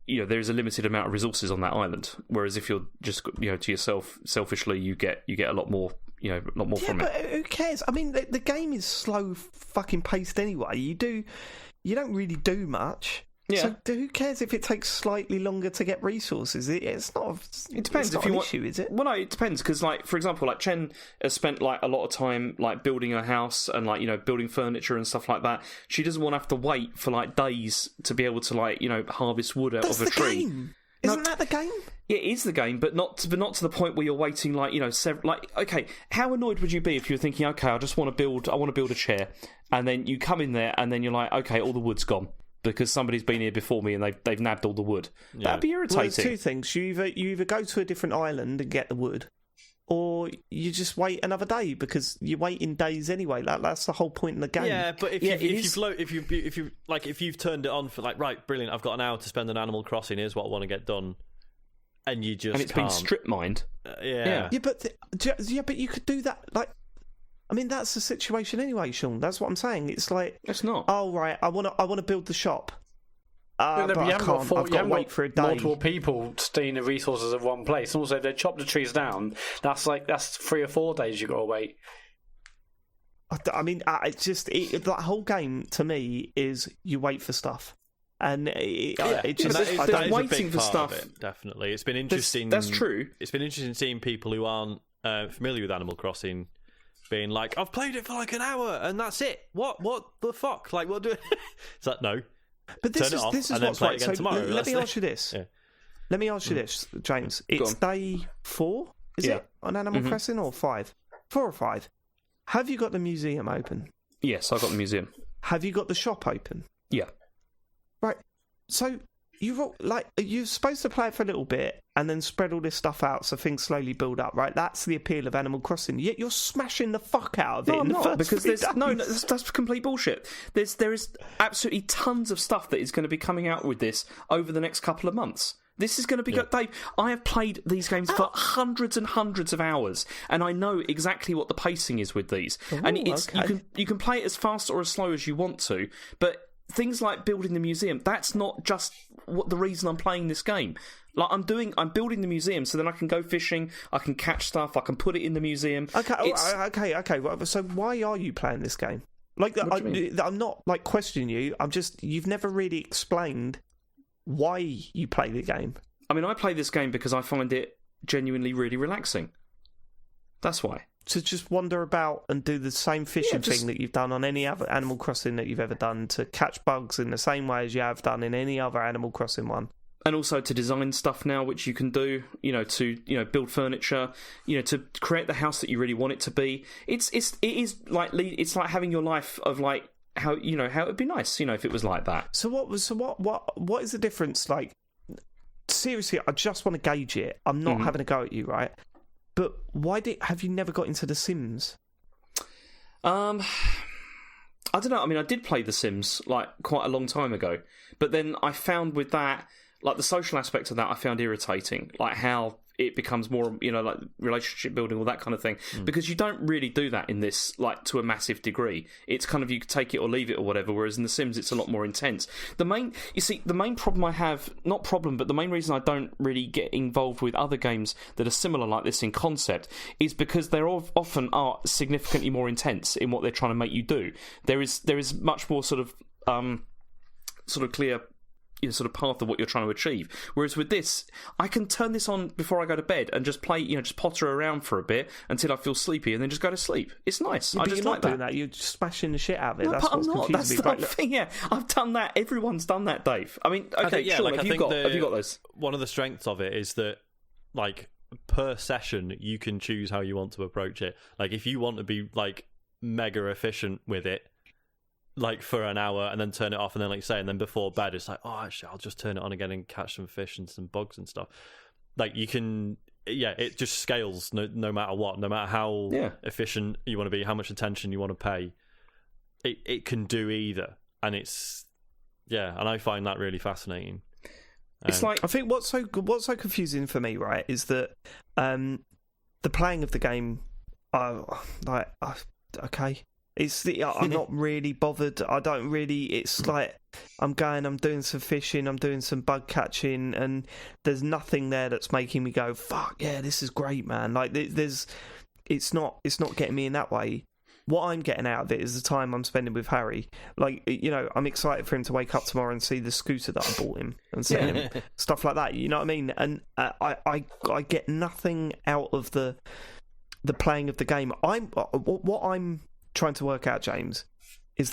D: there is a limited amount of resources on that island. Whereas if you're just to yourself selfishly, you get a lot more from it.
A: But who cares? I mean, the game is slow fucking paced anyway. You don't really do much. Yeah. So who cares if it takes slightly longer to get resources? It's not. It depends if you want. Issue, is it?
D: Well, no, it depends because, for example, Chen has spent a lot of time building her house and building furniture and stuff like that. She doesn't want to have to wait for days to be able to harvest wood out of a tree.
A: Game. Isn't that the game?
D: It is the game, but not to the point where you're waiting okay, how annoyed would you be if you were thinking, okay, I want to build a chair, and then you come in there and then you're like, okay, all the wood's gone because somebody's been here before me and they've nabbed all the wood. Yeah. That'd be irritating.
A: Well, there's two things. You either go to a different island and get the wood, or you just wait another day because you're waiting days anyway. That's the whole point in the game.
B: Yeah, but if you've turned it on for right, brilliant, I've got an hour to spend on Animal Crossing. Here's what I want to get done, and you just
D: it's been strip mined.
B: Yeah,
A: but you could do that. I mean, that's the situation anyway, Sean. That's what I'm saying. It's
D: it's not.
A: Oh right, I want to build the shop. But
C: you
A: I've got to wait for a day.
C: Multiple people stealing the resources of one place. And also, if they chop the trees down, that's 3 or 4 days you got to wait.
A: I mean, that whole game to me is you wait for stuff, and
B: waiting for stuff. Definitely, it's been interesting.
D: That's true.
B: It's been interesting seeing people who aren't familiar with Animal Crossing being like, "I've played it for an hour and that's it. What the fuck? What do?" It's like, no.
A: But this is what's right. So let me ask you this.
B: Yeah.
A: Let me ask you this, James. It's day 4, is it, on Animal Crossing, or 5? 4 or 5? Have you got the museum open?
D: Yes, I've got the museum.
A: Have you got the shop open?
D: Yeah.
A: Right. So you're supposed to play it for a little bit and then spread all this stuff out so things slowly build up, right? That's the appeal of Animal Crossing. Yet you're smashing the fuck out of it. No, I'm not, because
D: that's complete bullshit. There is absolutely tons of stuff that is going to be coming out with this over the next couple of months. This is going to be good. Dave, I have played these games for hundreds and hundreds of hours, and I know exactly what the pacing is with these. And you can play it as fast or as slow as you want to, but things like building the museum, that's not just the reason I'm playing this game. I'm building the museum so then I can go fishing, I can catch stuff, I can put it in the museum.
A: Okay. So why are you playing this game? I'm not questioning you. You've never really explained why you play the game.
D: I mean, I play this game because I find it genuinely really relaxing. That's why.
A: To just wander about and do the same fishing thing that you've done on any other Animal Crossing that you've ever done, to catch bugs in the same way as you have done in any other Animal Crossing one.
D: And also to design stuff now, which you can do, to build furniture, to create the house that you really want it to be. It's like having your life of how it'd be nice, if it was like that.
A: So what is the difference? Seriously, I just want to gauge it. I'm not having a go at you, right? But have you never got into The Sims?
D: I don't know. I mean, I did play The Sims quite a long time ago, but then I found with that, the social aspect of that, I found irritating. How it becomes more, relationship building, all that kind of thing. Because you don't really do that in this, to a massive degree. It's kind of, you take it or leave it or whatever, whereas in The Sims, it's a lot more intense. The main problem I have, not problem, but the main reason I don't really get involved with other games that are similar like this in concept is because they often are significantly more intense in what they're trying to make you do. There is much more sort of clear sort of path of what you're trying to achieve. Whereas with this, I can turn this on before I go to bed and just play, just potter around for a bit until I feel sleepy and then just go to sleep. It's nice.
A: Yeah,
D: I just like
A: doing that. You're just smashing the shit out of it.
D: No,
A: that's what's confusing
D: That's
A: me.
D: the whole thing. Yeah, I've done that. Everyone's done that, Dave. I mean, okay, sure. Have you got those?
B: One of the strengths of it is that, per session, you can choose how you want to approach it. If you want to be mega efficient with it, like for an hour, and then turn it off, and then like you say, and then before bed it's like, oh, actually I'll just turn it on again and catch some fish and some bugs and stuff. Like you can, it just scales no matter what, no matter how efficient you want to be, how much attention you want to pay. It can do either, and and I find that really fascinating.
A: It's like, I think what's so confusing for me, right, is that the playing of the game, okay. I'm not really bothered. I don't really. It's like I'm doing some fishing, I'm doing some bug catching, and there's nothing there that's making me go, "Fuck yeah, this is great, man!" Like it's not getting me in that way. What I'm getting out of it is the time I'm spending with Harry. Like, I'm excited for him to wake up tomorrow and see the scooter that I bought him and see him, stuff like that. You know what I mean? And I get nothing out of the playing of the game. What I'm trying to work out, James, is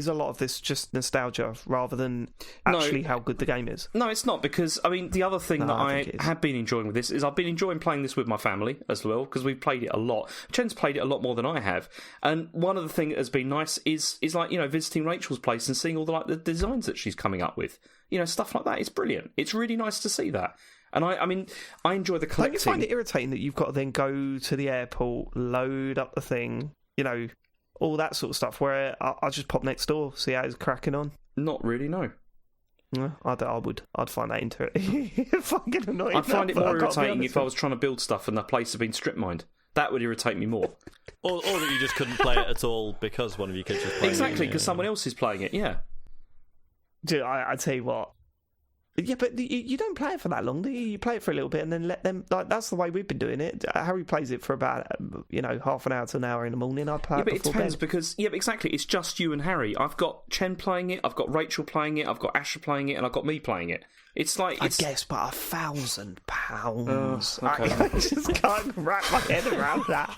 A: a lot of this just nostalgia rather than actually how good the game is?
D: No, it's not, because I mean the other thing that I have been enjoying with this is I've been enjoying playing this with my family as well, because we've played it a lot. Chen's played it a lot more than I have, and one of the things that has been nice is like visiting Rachel's place and seeing all the designs that she's coming up with, stuff like that. It's brilliant. It's really nice to see that. And I mean, I enjoy the collecting.
A: Don't you find it irritating that you've got to then go to the airport, load up the thing, all that sort of stuff, where I'll just pop next door, see how it's cracking on?
D: Not really, no.
A: Yeah, I'd find that fucking annoying.
D: I'd find it more irritating if I was trying to build stuff and the place had been strip mined. That would irritate me more.
B: or that you just couldn't play it at all because one of your kids was playing it.
D: Exactly, because someone else is playing it, yeah.
A: Dude, I tell you what. Yeah, but you don't play it for that long, do you? You play it for a little bit and then let them... Like, that's the way we've been doing it. Harry plays it for about, half an hour to an hour in the morning. I play it before bed. But it depends,
D: because... Yeah, exactly. It's just you and Harry. I've got Chen playing it, I've got Rachel playing it, I've got Asher playing it, and I've got me playing it. It's like...
A: I guess, but £1,000.
D: Okay.
A: I just can't wrap my head around that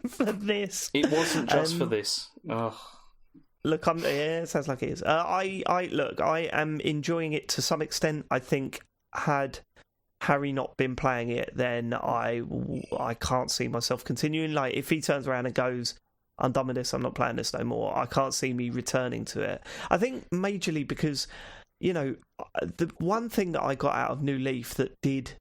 A: for this.
D: It wasn't just for this. Ugh.
A: Look, it sounds like it is. I am enjoying it to some extent. I think had Harry not been playing it, then I can't see myself continuing. Like, if he turns around and goes, I'm done with this, I'm not playing this no more, I can't see me returning to it. I think majorly because, the one thing that I got out of New Leaf that did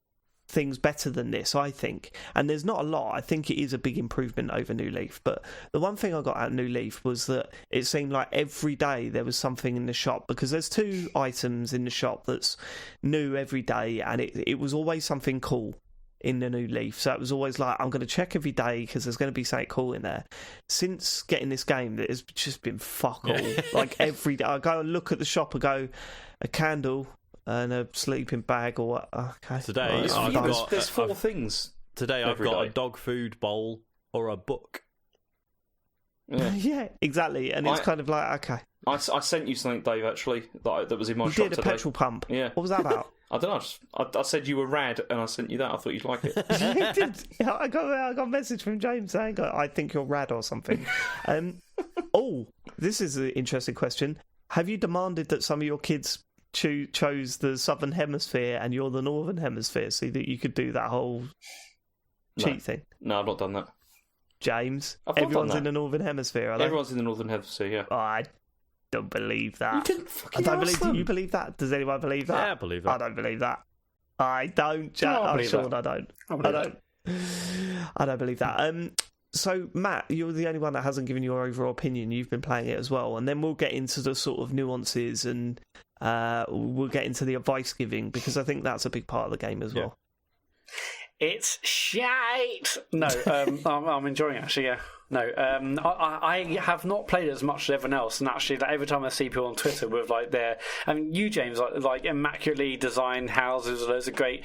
A: things better than this, I think, and there's not a lot, I think it is a big improvement over New Leaf, but the one thing I got out of New Leaf was that it seemed like every day there was something in the shop, because there's 2 items in the shop that's new every day, and it was always something cool in the New Leaf, so it was always like, I'm going to check every day because there's going to be something cool in there. Since getting this game, it has just been fuck all. Like, every day I go and look at the shop and go, a candle and a sleeping bag, or what? Okay.
B: Today,
D: there's 4 things.
B: Today, I've got a dog food bowl or a book.
A: Yeah, exactly. And it's kind of like, okay.
D: I sent you something, Dave, actually, that was in my shop today.
A: You did a petrol pump.
D: Yeah.
A: What was that about?
D: I don't know. I said you were rad, and I sent you that. I thought you'd like it.
A: You did. Yeah, I got a message from James saying, I think you're rad or something. This is an interesting question. Have you demanded that some of your kids chose the Southern Hemisphere and you're the Northern Hemisphere so that you could do that whole cheat thing?
D: No, I've not done that.
A: James, everyone's in the Northern Hemisphere, are they?
D: Everyone's in the Northern Hemisphere, yeah.
A: Oh, I don't believe that.
D: You didn't fucking ask them.
A: Do you believe that? Does anyone believe that?
B: Yeah, I believe that.
A: I don't believe that. I don't, Jack. I'm sure I don't. I don't believe that. So, Matt, you're the only one that hasn't given your overall opinion. You've been playing it as well. And then we'll get into the sort of nuances and we'll get into the advice giving, because I think that's a big part of the game as well.
C: It's shite! No, I'm enjoying it, actually, yeah. No, I have not played it as much as everyone else, and actually, like, every time I see people on Twitter with you, James, like immaculately designed houses, loads of great,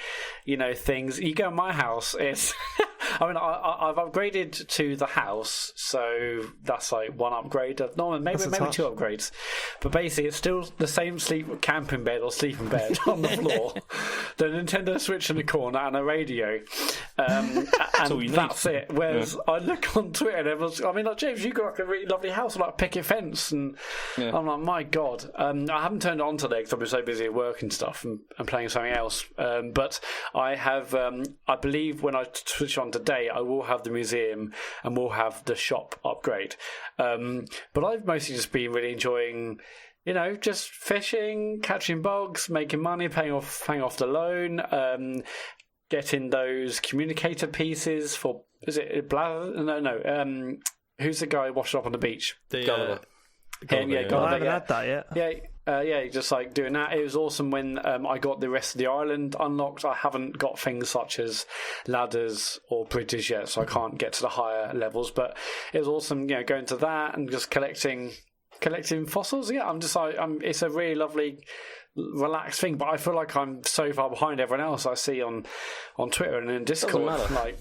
C: things. You go in my house, it's. I mean, I've upgraded to the house, so that's like one upgrade. Maybe 2 upgrades, but basically, it's still the same camping bed or sleeping bed on the floor, the Nintendo Switch in the corner, and a radio, and that's it. Whereas I look on Twitter, and everyone's, James, you got like a really lovely house, like a picket fence, and I'm like, my God. I haven't turned it on today because I've been so busy at work and stuff and playing something else. But I have, I believe, when I switch on a day, I will have the museum and will have the shop upgrade. But I've mostly just been really enjoying, just fishing, catching bugs, making money, paying off the loan, getting those communicator pieces for, is it Blather? No. Who's the guy washed up on the beach?
B: Gulliver.
A: I haven't had that yet.
C: Just like doing that. It was awesome when I got the rest of the island unlocked. I haven't got things such as ladders or bridges yet, so I can't get to the higher levels. But it was awesome, going to that and just collecting fossils. Yeah, I'm just like, it's a really lovely, relaxed thing. But I feel like I'm so far behind everyone else I see on Twitter and in Discord. Like,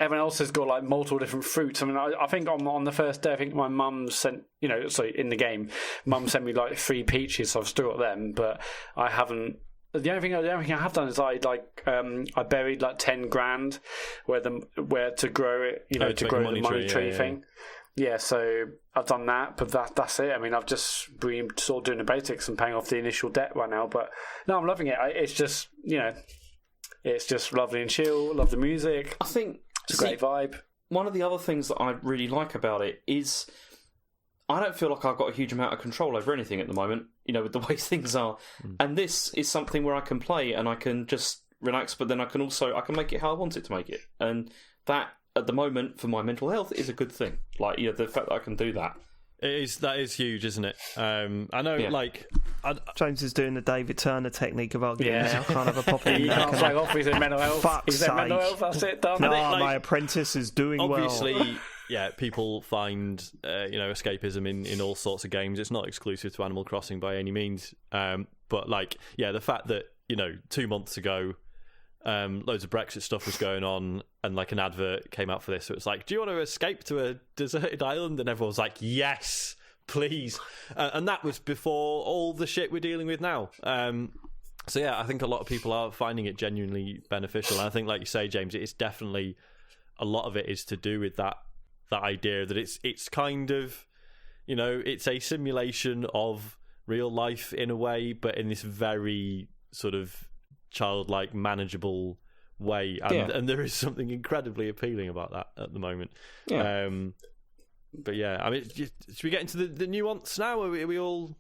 C: everyone else has got like multiple different fruits. I mean, I think on the first day, I think my mum sent, in the game, mum sent me like 3 peaches. So I've still got them, but I haven't. The only thing I have done is I buried like 10 grand where to grow it, to grow the money tree thing. Yeah, so I've done that, but that's it. I mean, I've just been sort of doing the basics and paying off the initial debt right now. But no, I'm loving it. It's just, it's just lovely and chill. Love the music.
D: I think
C: it's a great vibe.
D: One of the other things that I really like about it is I don't feel like I've got a huge amount of control over anything at the moment, with the way things are. And this is something where I can play and I can just relax, but then I can make it how I want it to make it. And that, at the moment, for my mental health, is a good thing. Like, the fact that I can do that.
B: That is huge, isn't it? I know,
A: James is doing the David Turner technique of arguing now, kind of a pop in.
C: You can't flag off, he's in mental health. He's in mental health, that's it, done.
A: No, my apprentice is doing
B: obviously,
A: well.
B: Yeah, people find escapism in all sorts of games. It's not exclusive to Animal Crossing by any means. But the fact that 2 months ago, loads of Brexit stuff was going on, and like an advert came out for this. So it's like, do you want to escape to a deserted island? And everyone was like, yes, please. And that was before all the shit we're dealing with now. So yeah, I think a lot of people are finding it genuinely beneficial. And I think, like you say, James, it's definitely, a lot of it is to do with that idea that it's kind of, it's a simulation of real life in a way, but in this very sort of childlike, manageable way, and there is something incredibly appealing about that at the moment. But yeah, I mean, should we get into the nuance now? Are we all?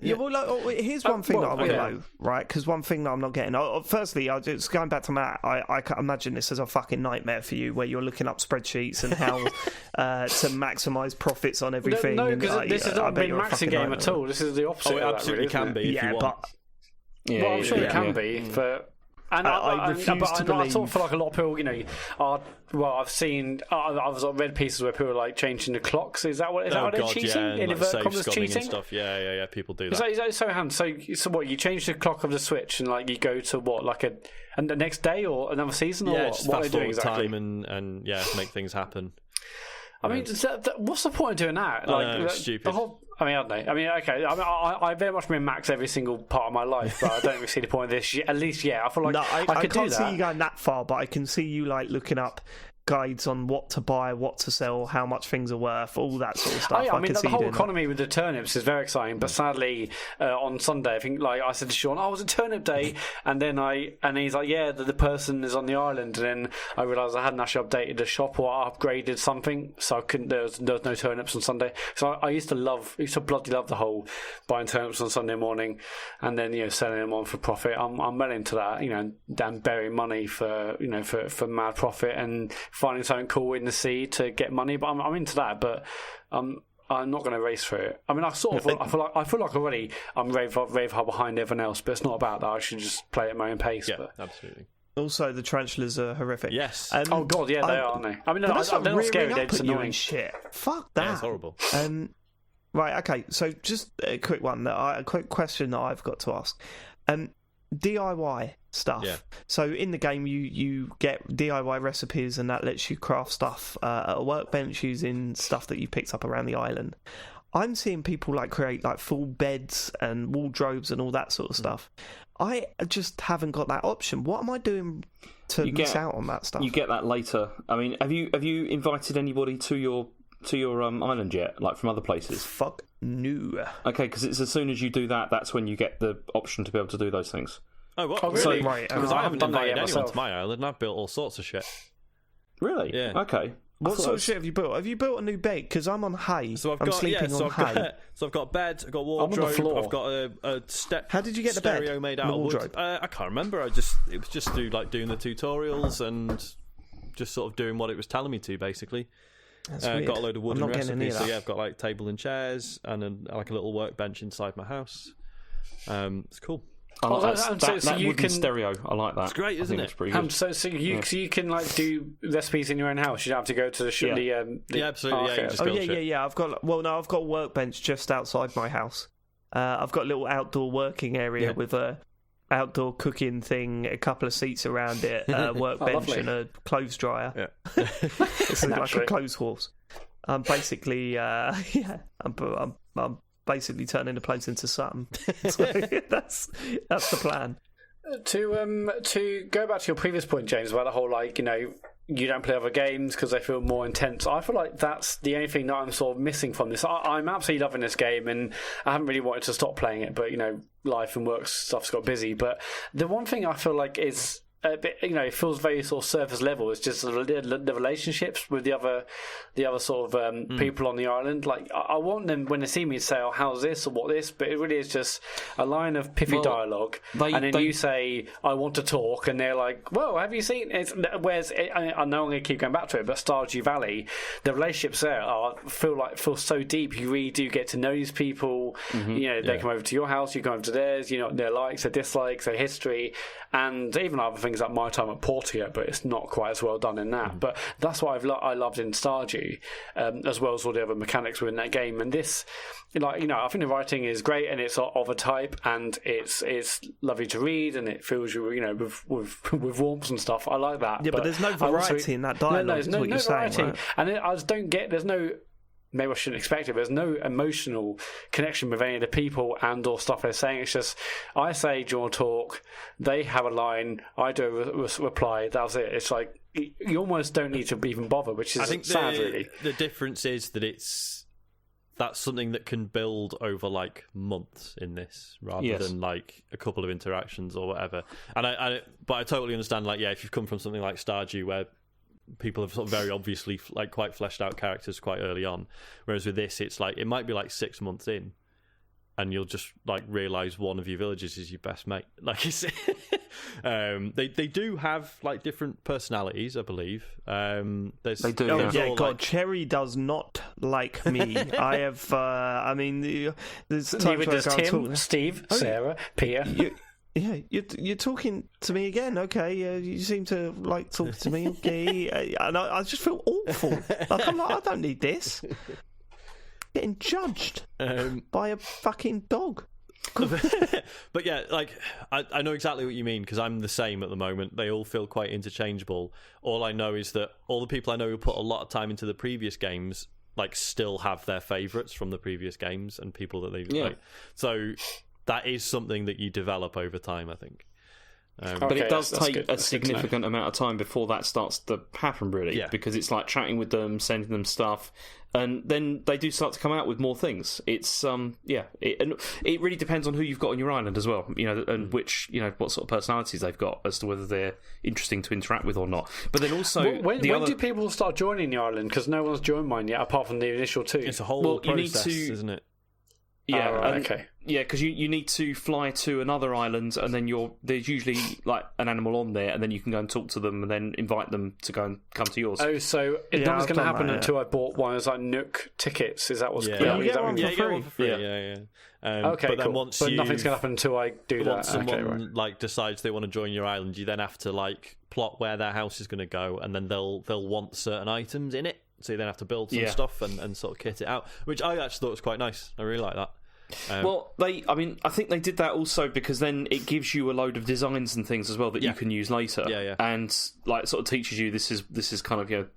A: Yeah, well, here's one thing that I want to know, right? Because one thing that I'm not getting. Firstly, just going back to Matt, I can imagine this as a fucking nightmare for you, where you're looking up spreadsheets and how to maximise profits on everything.
C: No, because this is not a big maxing game at all. This is the opposite.
B: Oh, it absolutely can be. If you want.
C: Well, I'm sure it can be, but I refuse to believe. I sort of feel like a lot of people, I've read pieces where people are like changing the clocks. Is that what they're cheating?
B: Yeah,
C: in inverted commas, cheating
B: and stuff. Yeah. People do that.
C: Is that so handy? So what? You change the clock of the Switch and like you go to what, and the next day or another season, or what?
B: Just
C: What are
B: fast
C: they doing
B: forward
C: exactly?
B: time and make things happen.
C: I mean, what's the point of doing that?
B: It's stupid.
C: I don't know. I mean, okay. I very much been max every single part of my life, but I don't really see the point of this. At least, I feel like I could do that.
A: I can't see you going that far, but I can see you like looking up guides on what to buy, what to sell, how much things are worth, all that sort of stuff.
C: I mean, the whole economy with the turnips is very exciting, but sadly, on Sunday, I think, like I said to Sean, it was a turnip day, and he's like, yeah, the person is on the island, and then I realised I hadn't actually updated the shop or upgraded something, so I couldn't. There was no turnips on Sunday. So I used to bloody love the whole buying turnips on Sunday morning, and then selling them on for profit. I'm well into that, and burying money for mad profit and finding something cool in the sea to get money, but I'm into that. But I'm not going to race for it. I mean, I feel like already I'm rave hard behind everyone else, but it's not about that. I should just play at my own pace.
B: Yeah, absolutely.
A: Also, the tarantulas are horrific.
B: Yes.
C: Oh god, yeah, they are, aren't they? I mean, they're not scary. They're just annoying.
A: Shit. Fuck that.
B: Yeah, it's horrible.
A: Right. Okay. So just a quick question that I've got to ask. DIY stuff. Yeah. So in the game, you get DIY recipes, and that lets you craft stuff at a workbench using stuff that you picked up around the island. I'm seeing people create full beds and wardrobes and all that sort of stuff. I just haven't got that option. What am I doing to miss out on that stuff?
D: You get that later. I mean, have you invited anybody to your island yet, like from other places?
A: Fuck no.
D: Okay, because it's as soon as you do that, that's when you get the option to be able to do those things.
B: Oh, what?
C: Oh, really?
B: Because I haven't invited anyone to my island, and I've built all sorts of shit.
D: Really?
B: Yeah.
D: Okay.
A: What sort of shit have you built? Have you built a new bed? Because I'm on hay.
B: So
A: I'm sleeping on hay.
B: So I've got a bed, I've got a
C: I'm on the
B: wardrobe,
C: floor.
B: I've got a step.
A: How did you get the bed?
B: Stereo made
A: And
B: out
A: the
B: of wood.
A: wardrobe?
B: I can't remember. It was just doing the tutorials and just sort of doing what it was telling me to, basically.
A: That's weird.
B: Got a load of wooden
A: I'm not getting any
B: recipes.
A: of that.
B: So yeah, I've got like table and chairs and like a little workbench inside my house. It's cool.
D: I like that
C: you
D: wooden
C: can
D: stereo. I like that.
B: It's great, isn't it?
D: It's pretty good.
C: So you can like do recipes in your own house. You don't have to go to the
B: Yeah, absolutely. Yeah, you just go
A: yeah. I've got a workbench just outside my house. I've got a little outdoor working area with a outdoor cooking thing, a couple of seats around it, a workbench and a clothes dryer.
B: Yeah.
A: It's like a clothes horse. I'm basically I'm basically turning the place into something. So that's the plan.
C: To go back to your previous point, James, about the whole you don't play other games because they feel more intense. I feel like that's the only thing that I'm sort of missing from this. I'm absolutely loving this game, and I haven't really wanted to stop playing it, but life and work stuff's got busy. But the one thing I feel like is a bit, it feels very sort of surface level. It's just the relationships with the other sort of people on the island. Like I want them when they see me to say, "Oh, how's this?" or "What this?" But it really is just a line of pithy dialogue, and then you say, "I want to talk," and they're like, "Whoa, have you seen?" I know I'm going to keep going back to it, but Stardew Valley, the relationships there feel so deep. You really do get to know these people. Mm-hmm. They come over to your house, you come over to theirs. Their likes, their dislikes, their history, and even other things like my time at Portia, but it's not quite as well done in that. But that's what I loved in Stardew, as well as all the other mechanics within that game. And this, I think the writing is great, and it's of a type, and it's lovely to read, and it fills you, with warmth and stuff. I like that.
A: Yeah, but there's no variety in that dialogue.
C: There's no variety,
A: saying, right?
C: And I just don't get. There's no. Maybe I shouldn't expect it, but there's no emotional connection with any of the people and or stuff they're saying. It's just, I say, do you want to talk? They have a line, I do a reply, that's it. It's like, you almost don't need to even bother, which is sad, really.
B: The difference is that that's something that can build over like months in this rather than like a couple of interactions or whatever. And but I totally understand, if you've come from something like Stardew where people have sort of very obviously quite fleshed out characters quite early on, whereas with this it's like it might be like 6 months in and you'll just realise one of your villagers is your best mate. They do have different personalities, I believe.
A: They do. Cherry does not like me. I have there's times
C: neither
A: where
C: does Tim, Steve, Sarah, Peter.
A: Yeah, you're talking to me again. Okay, you seem to like talking to me. Okay, and I just feel awful. I don't need this. Getting judged by a fucking dog.
B: But yeah, I know exactly what you mean because I'm the same at the moment. They all feel quite interchangeable. All I know is that all the people I know who put a lot of time into the previous games still have their favourites from the previous games and people that they like. So that is something that you develop over time, I think.
D: But it does take a significant amount of time before that starts to happen, really, because it's like chatting with them, sending them stuff, and then they do start to come out with more things. It's and it really depends on who you've got on your island as well, and which what sort of personalities they've got as to whether they're interesting to interact with or not. But then also,
C: when do people start joining the island? Because no one's joined mine yet, apart from the initial two.
B: It's a whole process, isn't it?
D: Yeah,
C: okay.
D: Yeah, because you need to fly to another island, and then there's usually an animal on there, and then you can go and talk to them, and then invite them to go and come to yours.
C: Oh, so nothing's going to happen until I bought one of those Nook tickets. Is that what's?
A: You get one for free.
B: Yeah.
C: Okay,
B: but then
C: cool.
B: Once
C: but nothing's going to happen until I do that.
B: Once someone decides they want to join your island, you then have to plot where their house is going to go, and then they'll want certain items in it. So you then have to build some stuff and sort of kit it out, which I actually thought was quite nice. I really like that.
D: I think they did that also because then it gives you a load of designs and things as well that you can use later.
B: Yeah.
D: And sort of teaches you this is kind of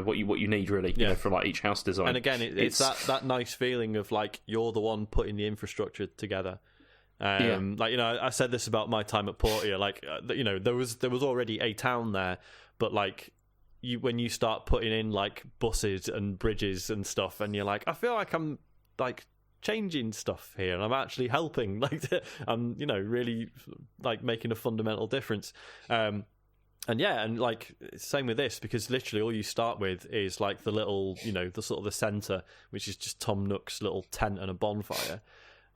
D: what you need really, for each house design.
B: And again, it's that nice feeling of you're the one putting the infrastructure together. I said this about my time at Portia. There was already a town there, but when you start putting in buses and bridges and stuff, and you're I feel like I'm changing stuff here, and I'm actually helping. I'm really making a fundamental difference. And like same with this, because literally all you start with is like the little, the sort of the centre, which is just Tom Nook's little tent and a bonfire,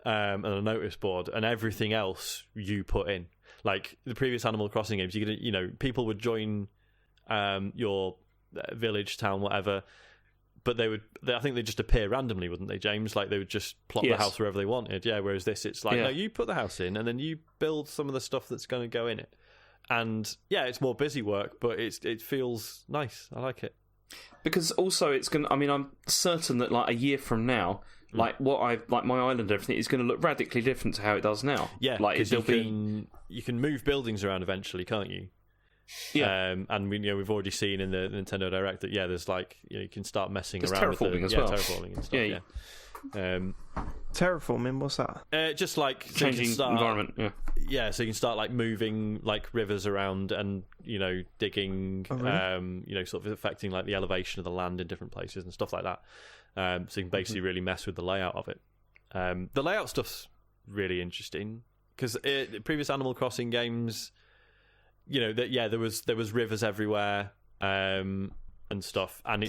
B: and a notice board, and everything else you put in. Like the previous Animal Crossing games, people would join your village, town, whatever, but I think they'd just appear randomly, wouldn't they, James? Like they would just plop the house wherever they wanted. Yeah. Whereas this, it's like no, you put the house in, and then you build some of the stuff that's going to go in it. And yeah, it's more busy work, but it feels nice. I like it.
D: Because also it's going to, I'm certain that like a year from now, like my island and everything is going to look radically different to how it does now.
B: Yeah,
D: like
B: you can move buildings around eventually, can't you?
D: Yeah.
B: And we've already seen in the Nintendo Direct that there's like you can start messing around with
D: terraforming as well.
B: Terraforming and stuff. Yeah.
A: Terraforming, what's that?
B: Just like
D: changing environment.
B: Yeah, so you can start like moving like rivers around and digging, sort of affecting like the elevation of the land in different places and stuff like that. So you can basically really mess with the layout of it. The layout stuff's really interesting because previous Animal Crossing games, there was rivers everywhere and stuff, and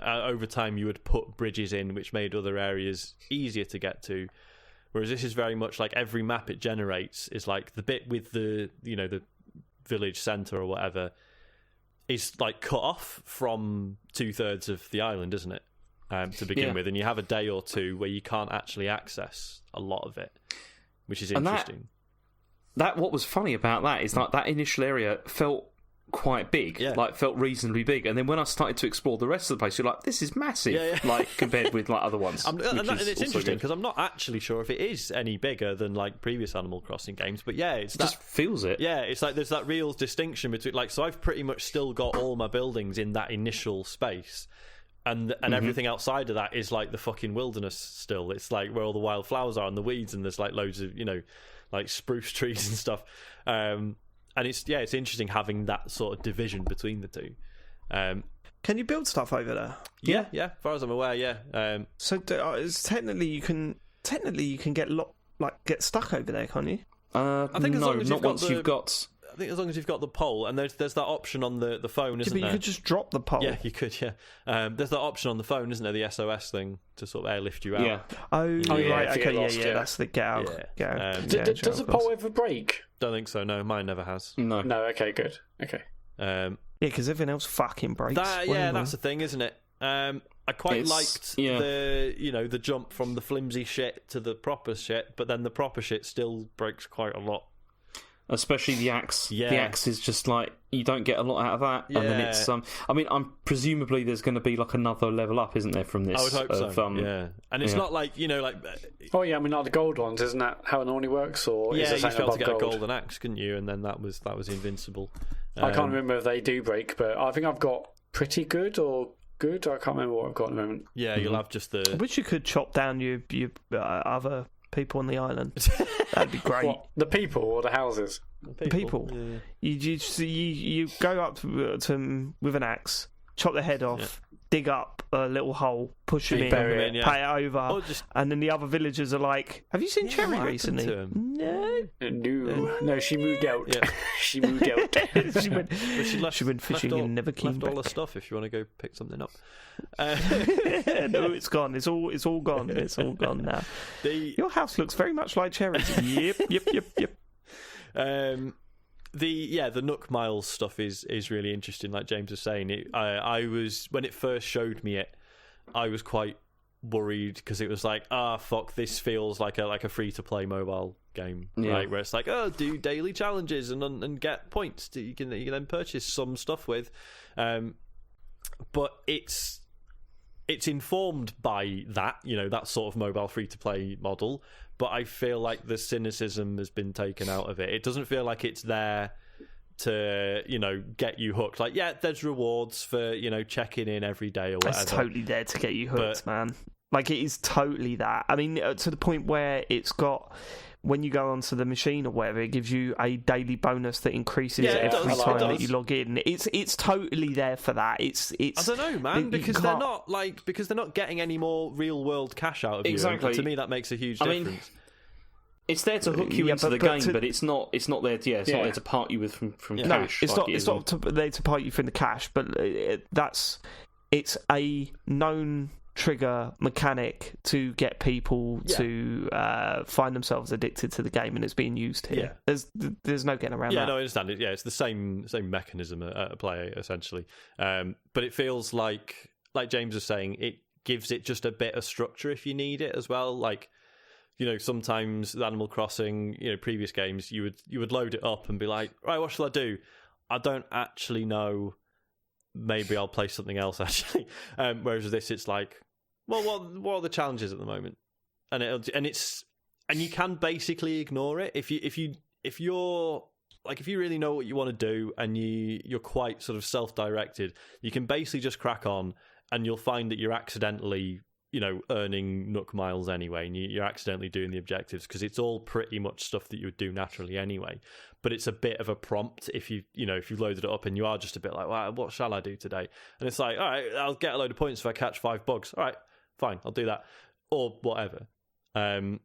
B: over time you would put bridges in which made other areas easier to get to, whereas this is very much like every map it generates is like the bit with the the village centre or whatever is like cut off from 2/3 of the island, isn't it, to begin with, and you have a day or two where you can't actually access a lot of it, which is interesting.
D: That what was funny about that is that initial area felt quite big, like felt reasonably big, and then when I started to explore the rest of the place, you're like, this is massive, like compared with like other ones.
B: And it's interesting because I'm not actually sure if it is any bigger than like previous Animal Crossing games, but it
D: just feels it.
B: Yeah, it's like there's that real distinction between like, so I've pretty much still got all my buildings in that initial space. And everything outside of that is like the fucking wilderness still. It's like where all the wild flowers are and the weeds, and there's like loads of like spruce trees and stuff. And it's interesting having that sort of division between the two.
A: Can you build stuff over there?
B: Yeah. As far as I'm aware, yeah.
A: So technically you can get stuck over there, can't you?
B: I think
D: you've got.
B: I think as long as you've got the pole, and there's that option on the phone, isn't there?
A: But you could just drop the pole.
B: Yeah, you could, yeah. There's that option on the phone, isn't there? The SOS thing to sort of airlift you out.
D: Yeah.
A: Oh right, okay, yeah. That's the get out.
B: Yeah.
C: Does the pole ever break?
B: Don't think so, no. Mine never has.
C: No, okay, good. Okay.
A: Yeah, because everything else fucking breaks.
B: That's the thing, isn't it? I quite liked the jump from the flimsy shit to the proper shit, but then the proper shit still breaks quite a lot.
D: Especially the axe.
B: Yeah.
D: The axe is just like, you don't get a lot out of that. Yeah. And then it's I'm presumably there's going to be like another level up, isn't there, from this?
B: I would hope so. Yeah. And it's not like,
C: oh yeah, not the gold ones, isn't that how it normally works? Or
B: yeah,
C: is
B: you used to be able to get
C: gold?
B: a golden axe, couldn't you? And then that was invincible.
C: I can't remember if they do break, but I think I've got pretty good or good. I can't remember what I've got at the moment.
B: Yeah, you'll have just the.
A: I wish you could chop down your other people on the island. That'd be great.
C: What, the people or the houses?
A: The people. Yeah. You go up to them with an axe, chop their head off, dig up a little hole, push them in, pay it over, and then the other villagers are like, "Have you seen Cherry recently?"
C: No, she moved out. Yeah. She moved out.
A: she went fishing and never came back.
B: Left all the stuff if you want to go pick something up.
A: No, it's gone. It's all gone. It's all gone now. Your house looks very much like Cherry's. Yep.
B: The Nook Miles stuff is really interesting. Like James was saying, I was when it first showed me it, I was quite worried because it was like, fuck, this feels like a free to play mobile game, right? Where it's like, do daily challenges and get points that you can then purchase some stuff with, but it's informed by that, that sort of mobile free to play model. But I feel like the cynicism has been taken out of it. It doesn't feel like it's there to, get you hooked. Like, yeah, there's rewards for, checking in every day or whatever.
A: It's totally there to get you hooked, man. Like, it is totally that. I mean, to the point where it's got, when you go onto the machine or whatever, it gives you a daily bonus that increases every time that you log in. It's totally there for that. It's I
B: don't know, man, because they're not getting any more real world cash out of you. And to me, that makes a huge difference.
D: It's there to hook you into the game, but it's not there. Yeah, it's not there to part you with from cash.
A: No, it's not there to part you from the cash, but it's a known trigger mechanic to get people to find themselves addicted to the game, and it's being used here. There's no getting around that.
B: No, I understand it. Yeah, it's the same mechanism at play essentially, but it feels like James was saying, it gives it just a bit of structure if you need it as well. Like, sometimes with Animal Crossing, previous games, you would load it up and be like, right, what shall I do? I don't actually know. Maybe I'll play something else actually. Whereas with this, it's like, well, what are the challenges at the moment? And you can basically ignore it if you really know what you want to do and you're quite sort of self-directed. You can basically just crack on, and you'll find that you're accidentally earning Nook miles anyway, and you're accidentally doing the objectives because it's all pretty much stuff that you would do naturally anyway. But it's a bit of a prompt if you've loaded it up and you are just a bit like, well, what shall I do today? And it's like, all right, I'll get a load of points if I catch 5 bugs. All right, fine, I'll do that, or whatever. I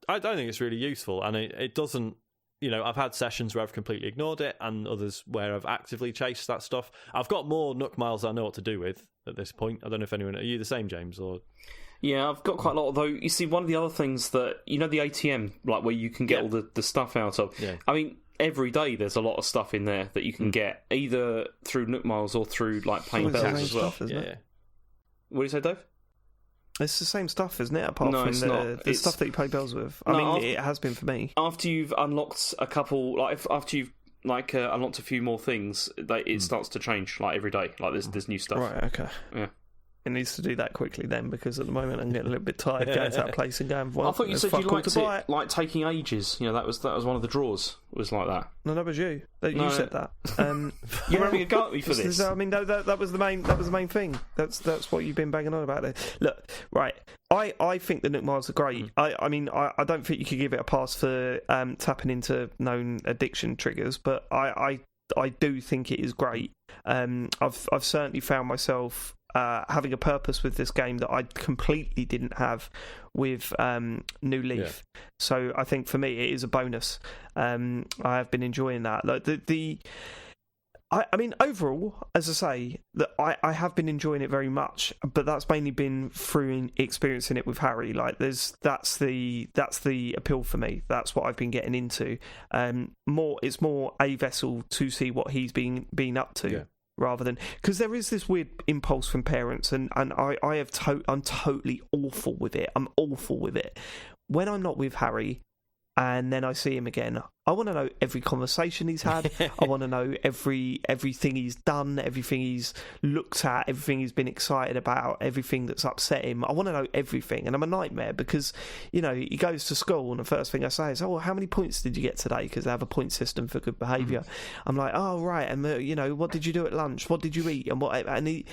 B: don't think it's really useful, and it doesn't. I've had sessions where I've completely ignored it, and others where I've actively chased that stuff. I've got more Nook miles than I know what to do with at this point. I don't know if anyone... Are you the same, James? Or
D: yeah, I've got quite a lot. Though, you see, one of the other things that... the ATM, like where you can get all the stuff out of. Yeah. I mean, every day there's a lot of stuff in there that you can get, either through Nook miles or through, playing bells as well.
A: Stuff,
D: yeah. What do you say, Dave?
A: It's the same stuff, isn't it? Apart from the stuff that you pay bells with. It has been for me.
D: After you've unlocked a couple, after you've unlocked a few more things, it starts to change every day. There's new stuff.
A: Right. Okay.
D: Yeah.
A: It needs to do that quickly then, because at the moment I'm getting a little bit tired going to that place and going. Well,
D: I thought you said you liked it like taking ages. That was one of the draws. Was like that.
A: No, that was you. You said that.
D: You're having a go at me for this.
A: I mean, that was the main thing. That's what you've been banging on about there. Look, right. I think the Nook miles are great. I mean, I don't think you could give it a pass for tapping into known addiction triggers, but I do think it is great. I've certainly found myself having a purpose with this game that I completely didn't have with New Leaf. Yeah. So I think for me it is a bonus. I have been enjoying that. I mean, overall, as I say, that I have been enjoying it very much, but that's mainly been through experiencing it with Harry. That's the appeal for me. That's what I've been getting into. It's more a vessel to see what he's been up to. Yeah. Rather than, because there is this weird impulse from parents, and I'm totally awful with it. I'm awful with it when I'm not with Harry, and then I see him again. I want to know every conversation he's had. I want to know everything he's done, everything he's looked at, everything he's been excited about, everything that's upset him. I want to know everything, and I'm a nightmare because, he goes to school and the first thing I say is, "Oh, how many points did you get today?" Because they have a point system for good behaviour. I'm like, "Oh, right," and what did you do at lunch? What did you eat? And he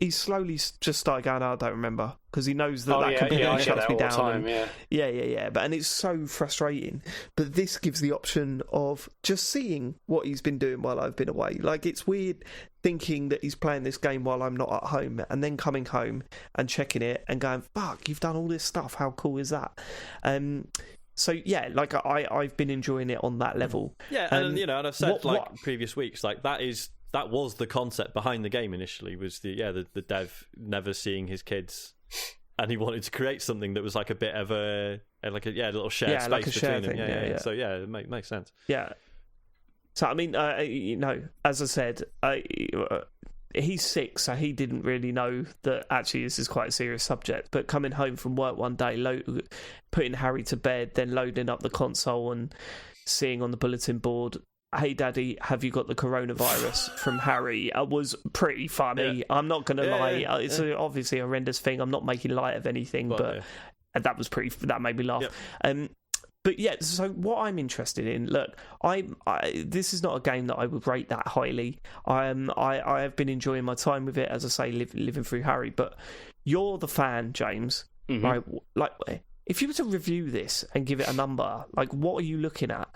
A: slowly just started going, "Oh, I don't remember," because he knows that completely shuts me down. Yeah. But it's so frustrating. But this gives the option of just seeing what he's been doing while I've been away. It's weird thinking that he's playing this game while I'm not at home, and then coming home and checking it and going, "Fuck, you've done all this stuff. How cool is that?" So yeah, I've been enjoying it on that level.
B: Yeah, and and I've said previous weeks, that was the concept behind the game initially, was the dev never seeing his kids. And he wanted to create something that was a bit of a little shared space between them. Yeah. So it makes sense.
A: Yeah. So I mean, as I said, he's 6, so he didn't really know that actually this is quite a serious subject. But coming home from work one day, putting Harry to bed, then loading up the console and seeing on the bulletin board, "Hey Daddy, have you got the coronavirus?" from Harry, was pretty funny. Yeah. I'm not going to lie. It's obviously a horrendous thing. I'm not making light of anything, but that made me laugh. Yep. But yeah, so what I'm interested in, look, this is not a game that I would rate that highly. I have been enjoying my time with it, as I say, living through Harry. But you're the fan, James, right? If you were to review this and give it a number, what are you looking at?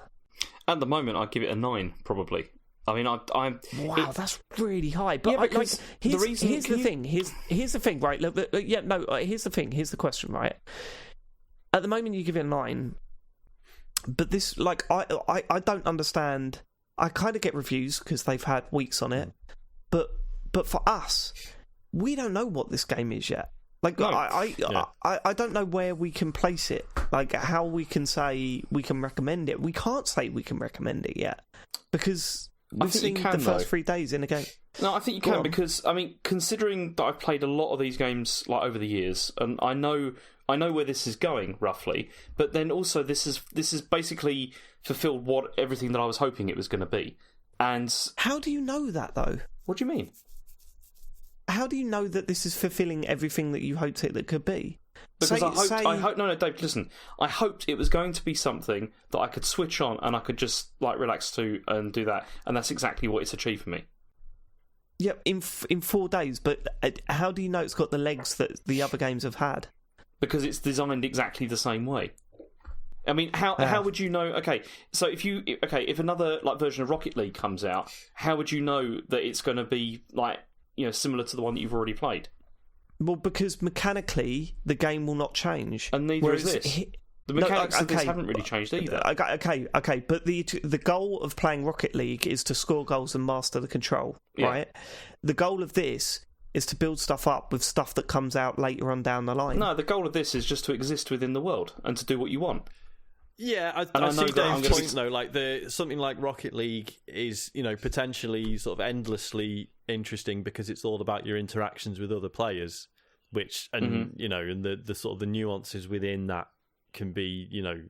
D: At the moment, I'd give it a 9, probably. I mean,
A: wow, that's really high. But here's the thing. Here's the thing, right? Here's the thing. Here's the question, right? At the moment, you give it a 9. But this, like, I don't understand. I kind of get reviews because they've had weeks on it, but for us, we don't know what this game is yet. Like, no. I don't know where we can place it. Like, how we can say we can recommend it. We can't say we can recommend it yet because we've seen the first 3 days in a game.
D: No, I think you can because, I mean, considering that I've played a lot of these games like over the years, and I know where this is going roughly, but then also this is basically fulfilled everything that I was hoping it was going to be. And
A: how do you know that though?
D: What do you mean?
A: How do you know that this is fulfilling everything that you hoped it could be?
D: Because I hoped. No, Dave, listen. I hoped it was going to be something that I could switch on and I could just like relax to and do that, and that's exactly what it's achieved for me.
A: Yeah, in 4 days. But how do you know it's got the legs that the other games have had?
D: Because it's designed exactly the same way. I mean, how would you know? Okay, so if another like version of Rocket League comes out, how would you know that it's going to be like, you know, similar to the one that you've already played?
A: Well, because mechanically the game will not change,
D: and neither is this. The mechanics of this haven't really changed either.
A: Okay, but the goal of playing Rocket League is to score goals and master the control, right? The goal of this is to build stuff up with stuff that comes out later on down the line.
D: No, the goal of this is just to exist within the world and to do what you want.
B: Yeah, I see Dave's point though. Like something like Rocket League is, you know, potentially sort of endlessly interesting because it's all about your interactions with other players, which you know, and the sort of the nuances within that can be, you know,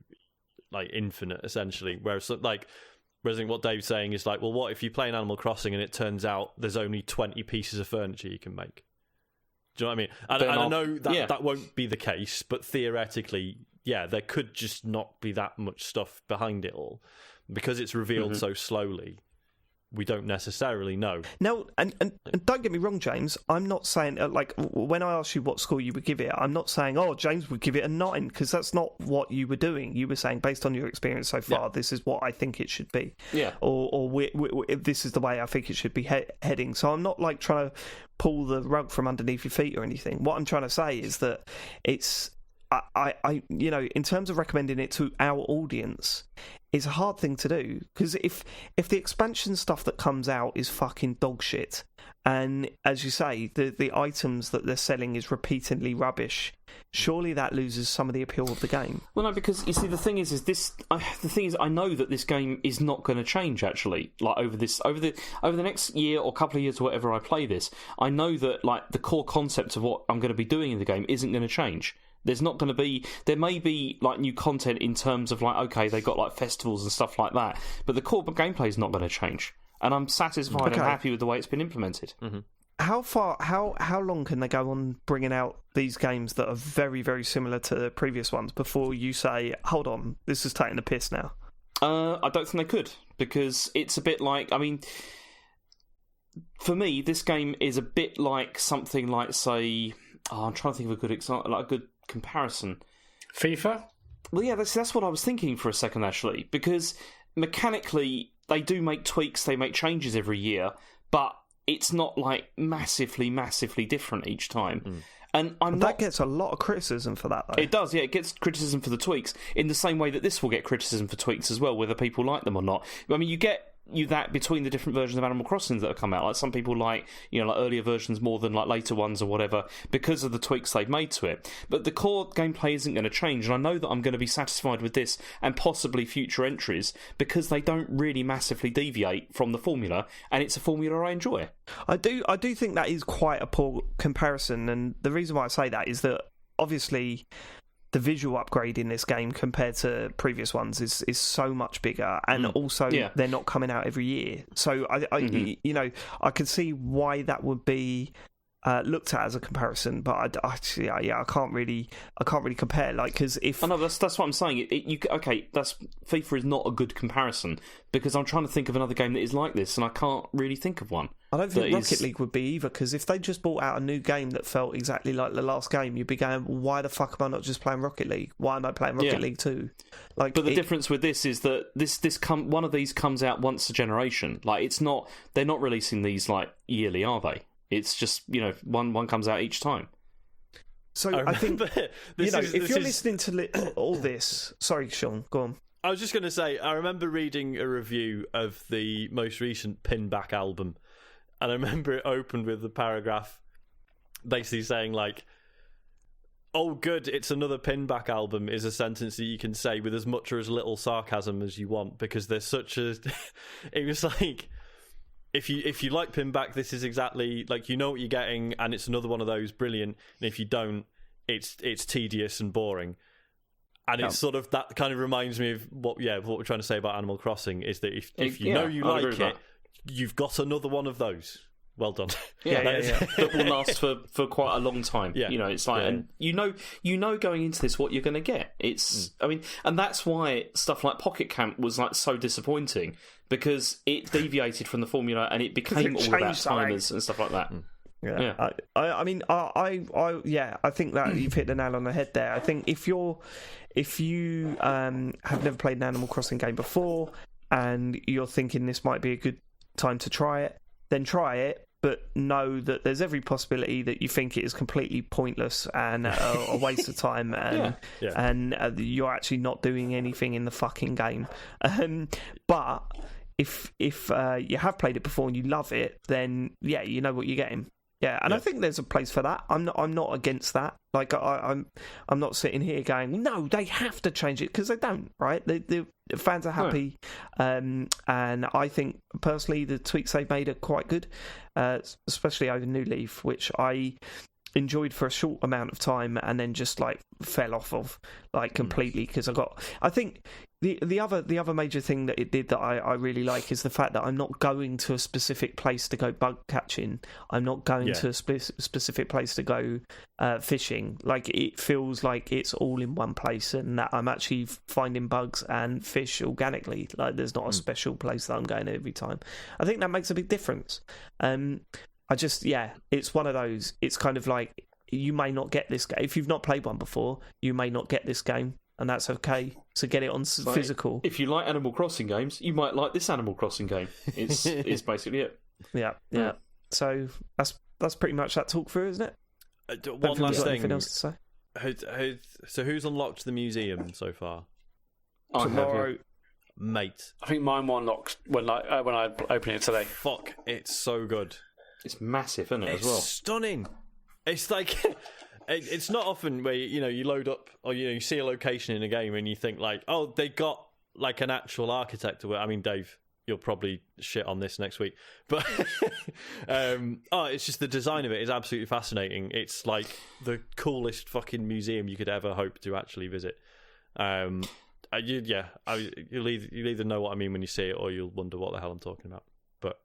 B: like infinite essentially. Whereas I think what Dave's saying is like, well, what if you play an Animal Crossing and it turns out there's only 20 pieces of furniture you can make? Do you know what I mean? And I know that that won't be the case, but theoretically, yeah, there could just not be that much stuff behind it all. Because it's revealed so slowly, we don't necessarily know.
A: Now, and don't get me wrong, James, I'm not saying, like, when I asked you what score you would give it, I'm not saying, oh, James would give it a 9, because that's not what you were doing. You were saying, based on your experience so far, this is what I think it should be. Yeah. Or this is the way I think it should be heading. So I'm not, like, trying to pull the rug from underneath your feet or anything. What I'm trying to say is that it's... I you know, in terms of recommending it to our audience, it's a hard thing to do because if the expansion stuff that comes out is fucking dog shit, and as you say, the items that they're selling is repeatedly rubbish, surely that loses some of the appeal of the game.
D: Well, no, because you see, the thing is I know that this game is not going to change actually. Like over the next year or couple of years or whatever I play this, I know that like the core concept of what I'm going to be doing in the game isn't going to change. There's not going to be... There may be, like, new content in terms of, like, okay, they got, like, festivals and stuff like that, but the core gameplay is not going to change. And I'm satisfied and happy with the way it's been implemented. Mm-hmm.
A: How long can they go on bringing out these games that are very, very similar to the previous ones before you say, hold on, this is taking the piss now?
D: I don't think they could, because it's a bit like... I mean, for me, this game is a bit like something like, say... I'm trying to think of a good example, like a good comparison.
C: FIFA?
D: Well, yeah, that's what I was thinking for a second, actually, because mechanically they do make tweaks, they make changes every year, but it's not like massively different each time. And
A: that gets a lot of criticism for that, though.
D: It does, yeah. It gets criticism for the tweaks in the same way that this will get criticism for tweaks as well, whether people like them or not. I mean, you get that between the different versions of Animal Crossing that have come out. Like some people like, you know, like earlier versions more than like later ones or whatever because of the tweaks they've made to it. But the core gameplay isn't going to change, and I know that I'm going to be satisfied with this and possibly future entries because they don't really massively deviate from the formula, and it's a formula I enjoy.
A: I do think that is quite a poor comparison, and the reason why I say that is that obviously the visual upgrade in this game compared to previous ones is so much bigger, and also they're not coming out every year. So I you know, I can see why that would be looked at as a comparison, but I can't really compare. Like, because if
D: I know that's what I'm saying. That's FIFA is not a good comparison because I'm trying to think of another game that is like this, and I can't really think of one.
A: I don't think Rocket League would be either, because if they just brought out a new game that felt exactly like the last game, you'd be going, why the fuck am I not just playing Rocket League? Why am I playing Rocket League 2? Like,
D: but the difference with this is that one of these comes out once a generation. Like, they're not releasing these like yearly, are they? It's just, you know, one comes out each time.
A: So I think, you know, if you're listening to all this... Sorry, Sean, go on.
B: I was just going to say, I remember reading a review of the most recent Pinback album, and I remember it opened with the paragraph basically saying, like, "Oh, good, it's another Pinback album," is a sentence that you can say with as much or as little sarcasm as you want, because there's such a... It was like, if you like Pinback, this is exactly, like, you know what you're getting, and it's another one of those, brilliant, and if you don't, it's tedious and boring. And it's sort of, that kind of reminds me of what we're trying to say about Animal Crossing, is that if you know you like it, you've got another one of those. Well done.
D: Yeah. That will last for quite a long time. Yeah. You know, it's like, and you know going into this what you're going to get. It's, I mean, and that's why stuff like Pocket Camp was like so disappointing, because it deviated from the formula and it became all about timers and stuff like that.
A: Yeah. I mean, I think that you've hit the nail on the head there. I think if you have never played an Animal Crossing game before and you're thinking this might be a good time to try it, then try it, but know that there's every possibility that you think it is completely pointless and a waste of time, and you're actually not doing anything in the fucking game. But if you have played it before and you love it, then you know what you're getting. Yeah, and I think there's a place for that. I'm not against that. Like I'm not sitting here going, no, they have to change it, because they don't. Right? The fans are happy, and I think personally the tweaks they've made are quite good, especially over New Leaf, which I enjoyed for a short amount of time and then just like fell off of like completely, because I think the other major thing that it did that I really like is the fact that I'm not going to a specific place to go bug catching. I'm not going to a specific place to go fishing. Like, it feels like it's all in one place, and that I'm actually finding bugs and fish organically. Like, there's not a special place that I'm going every time. I think that makes a big difference. It's one of those. It's kind of like, you may not get this game. If you've not played one before, you may not get this game, and that's okay. So get it on physical.
D: If you like Animal Crossing games, you might like this Animal Crossing game. It's basically it.
A: Yeah. So that's pretty much that talk through, isn't it?
B: One last thing.
A: Anything else to say?
B: So who's unlocked the museum so far?
A: Tomorrow.
B: Mate.
C: I think mine were unlocked when I opened it today.
B: Fuck, it's so good.
D: It's massive, isn't it, as well?
B: It's stunning. It's like... It's not often where you load up, or you see a location in a game and you think like, oh, they got like an actual architect to it. I mean, Dave, you'll probably shit on this next week, but it's just the design of it is absolutely fascinating. It's like the coolest fucking museum you could ever hope to actually visit. You'll either know what I mean when you see it, or you'll wonder what the hell I'm talking about. But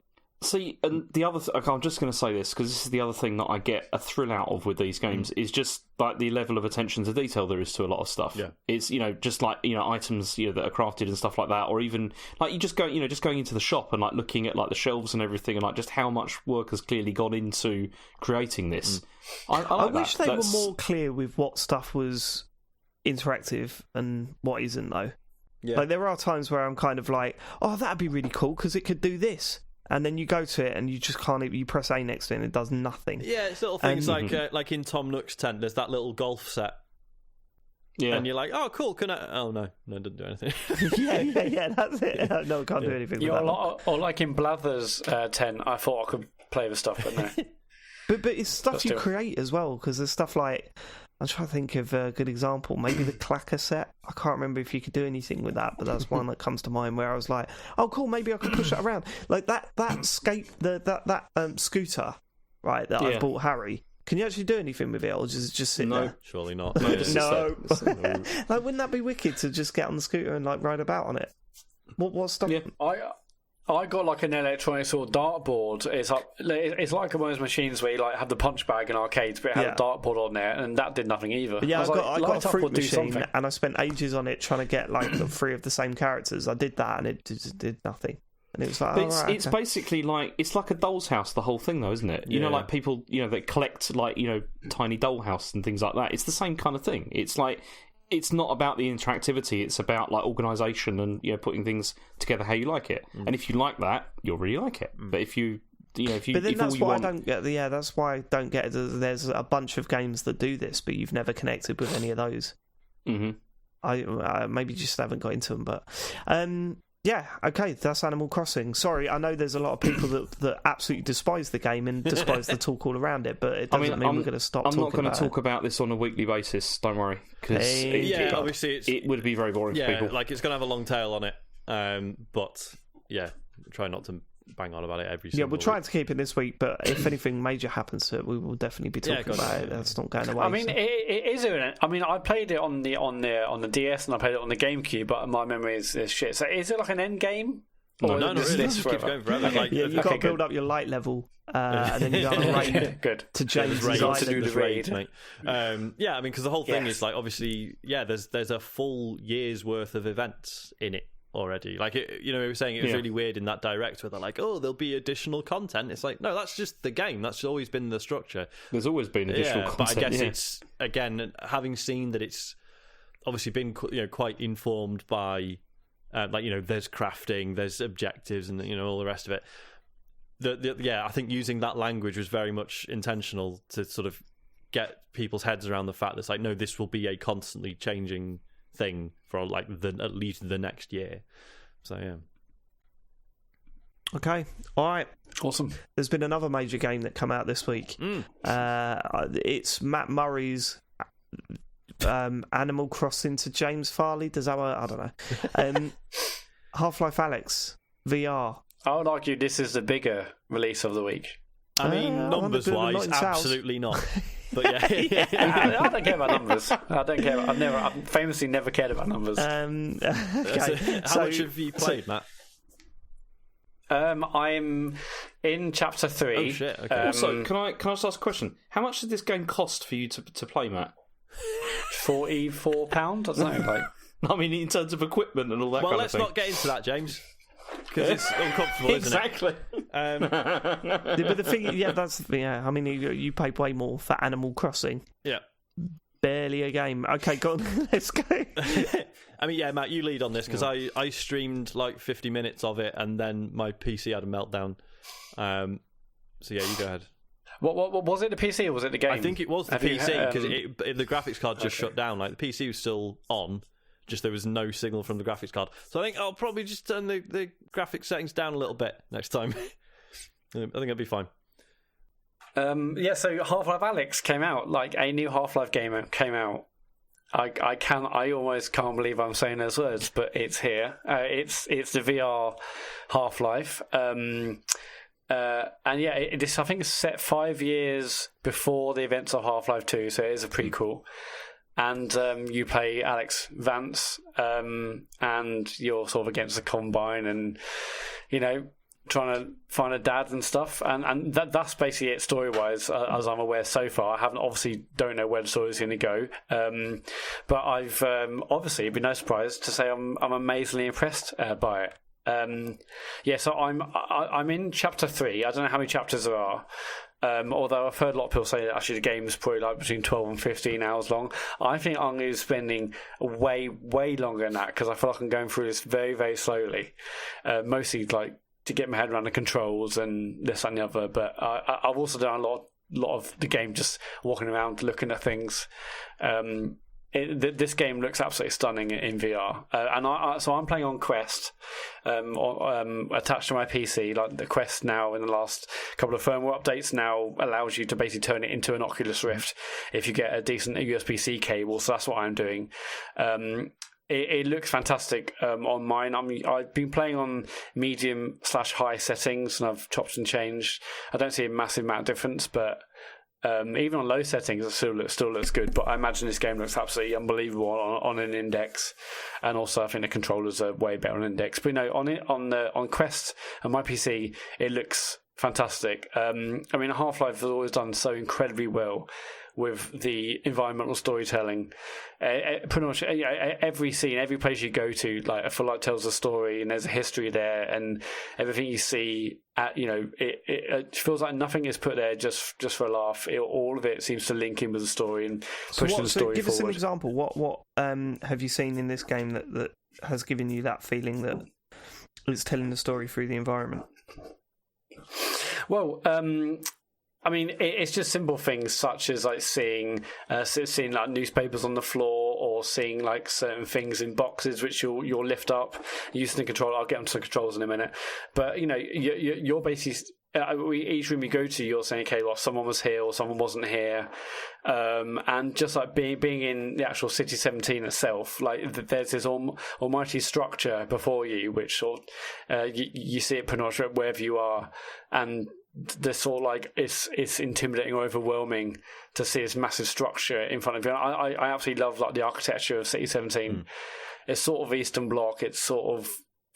D: see, and the other I'm just going to say this, because this is the other thing that I get a thrill out of with these games, is just like the level of attention to detail there is to a lot of stuff. Yeah. It's, just like, items, that are crafted and stuff like that, or even like just going into the shop and like looking at like the shelves and everything, and like just how much work has clearly gone into creating this. I
A: wish they were more clear with what stuff was interactive and what isn't, though. Yeah. Like, there are times where I'm kind of like, oh, that'd be really cool because it could do this. And then you go to it and you just can't. You press A next to it and it does nothing.
B: Yeah, it's little things like in Tom Nook's tent. There's that little golf set. Yeah, and you're like, oh, cool. Can I? Oh no, it didn't do anything.
A: yeah, that's it. No, can't do anything. With that
C: or like in Blather's tent, I thought I could play with stuff, but no.
A: but it's stuff you create as well, because there's stuff like, I'm trying to think of a good example. Maybe the Clacker set. I can't remember if you could do anything with that, but that's one that comes to mind where I was like, oh, cool, maybe I could push it around. Like that scooter, right, that I bought Harry. Can you actually do anything with it, or just sit there?
B: No, surely not.
A: No. Like, wouldn't that be wicked to just get on the scooter and like ride about on it? What stuff?
C: Yeah, I got like an electronic sort of dartboard. It's like one of those machines where you like have the punch bag in arcades, but it had a dartboard on there, and that did nothing either.
A: Yeah, I got a fruit machine, and I spent ages on it trying to get like the 3 of the same characters. I did that, and it just did nothing. And it was like,
D: it's basically like, it's like a doll's house, the whole thing, though, isn't it? Like people, that collect like tiny dollhouse and things like that. It's the same kind of thing. It's like, it's not about the interactivity. It's about like organisation and putting things together how you like it. And if you like that, you'll really like it. But if you
A: but then that's why I don't get. Yeah, that's why I don't get. There's a bunch of games that do this, but you've never connected with any of those.
D: Mm-hmm.
A: I maybe just haven't got into them, but yeah, okay, that's Animal Crossing. Sorry, I know there's a lot of people that absolutely despise the game and despise the talk all around it, but it doesn't mean we're going to stop talking about it.
D: I'm not going to talk about this on a weekly basis, don't worry. Because
B: obviously
D: it would be very boring for people.
B: Like it's going to have a long tail on it, but yeah, try not to bang on about it every single
A: we're trying to keep it this week, but if anything major happens to it, we will definitely be talking about it. That's not going away.
C: I mean, it is. I mean, I played it on the DS and I played it on the GameCube, but my memory is shit. So is it like an end game?
B: No, not really. It just keeps going forever.
A: Okay. You've got to build up your light level, and then you got to raid to James'
B: island to do the raid, mate. I mean, because the whole thing is like, obviously, there's a full year's worth of events in it already. Like, we were saying it was really weird in that direct where they're like, oh, there'll be additional content. It's like, no, that's just the game. That's always been the structure.
D: There's always been additional content.
B: But I guess it's, again, having seen that it's obviously been quite informed by there's crafting, there's objectives, and all the rest of it. I think using that language was very much intentional to sort of get people's heads around the fact that it's like, no, this will be a constantly changing thing for like at least the next year. So yeah.
A: Okay, all right,
C: awesome.
A: There's been another major game that come out this week. It's Matt Murray's Animal Crossing to James Farley. Does that work? I don't know. Half-Life Alyx VR.
C: I would argue this is the bigger release of the week.
B: I mean, numbers-wise, absolutely not. But yeah,
C: I don't care about numbers. I don't care. I've famously never cared about numbers.
A: Okay.
B: How much have you played, Matt?
C: I'm in chapter 3.
B: Oh shit! Okay.
D: Also, can I just ask a question? How much did this game cost for you to play, Matt?
C: £44. I don't know. Like,
D: I mean, in terms of equipment and all that.
B: Well,
D: kind
B: let's
D: of thing.
B: not get into that, James. Because it's uncomfortable,
D: exactly.
B: Isn't it?
A: But the thing, I mean, you paid way more for Animal Crossing.
B: Yeah.
A: Barely a game. Okay, go on. Let's go.
B: I mean, yeah, Matt, you lead on this because I streamed like 50 minutes of it and then my PC had a meltdown. So yeah, you go ahead.
C: What was it? The PC or was it the game?
B: I think it was the PC because the graphics card just shut down. Like the PC was still on. Just there was no signal from the graphics card. So I think I'll probably just turn the graphics settings down a little bit next time. I think it'll be fine.
C: So Half-Life Alyx came out. Like a new Half-Life game came out. I almost can't believe I'm saying those words, but it's here. It's the VR Half-Life. This I think is set 5 years before the events of Half-Life 2, so it is a prequel. And you play Alyx Vance, and you're sort of against the Combine, and trying to find a dad and stuff. And that's basically it story-wise, as I'm aware so far. I don't know where the story's going to go. But I've obviously been no surprise to say I'm amazingly impressed by it. So I'm in chapter 3. I don't know how many chapters there are. Although I've heard a lot of people say that actually the game is probably like between 12 and 15 hours long. I think I'm going to be spending way, way longer than that because I feel like I'm going through this very, very slowly. Mostly like to get my head around the controls and this and the other. But I've also done a lot of the game just walking around looking at things. This game looks absolutely stunning in VR, so I'm playing on Quest, attached to my PC. Like the Quest now, in the last couple of firmware updates, now allows you to basically turn it into an Oculus Rift if you get a decent USB-C cable. So that's what I'm doing. It looks fantastic on mine. I've been playing on medium/high settings, and I've chopped and changed. I don't see a massive amount of difference, but even on low settings, it still looks good. But I imagine this game looks absolutely unbelievable on an index, and also I think the controllers are way better on index. But on Quest and my PC, it looks fantastic. I mean, Half-Life has always done so incredibly well with the environmental storytelling. Pretty much every scene, every place you go to, like I feel like tells a story, and there's a history there, and everything you see, it feels like nothing is put there just for a laugh. All of it seems to link in with the story and pushing the story
A: give
C: forward.
A: Give us an example. What have you seen in this game that has given you that feeling that it's telling the story through the environment?
C: Well, I mean, it's just simple things such as like seeing like newspapers on the floor, or seeing like certain things in boxes which you'll lift up using the controller. I'll get onto the controls in a minute, but you're basically. Each room you go to, you're saying, okay, well, someone was here or someone wasn't here, and just like being in the actual City 17 itself, like there's this almighty structure before you, which sort you see it pretty much wherever you are, and the sort of like it's intimidating or overwhelming to see this massive structure in front of you. And I absolutely love like the architecture of City 17. It's sort of Eastern Bloc. It's sort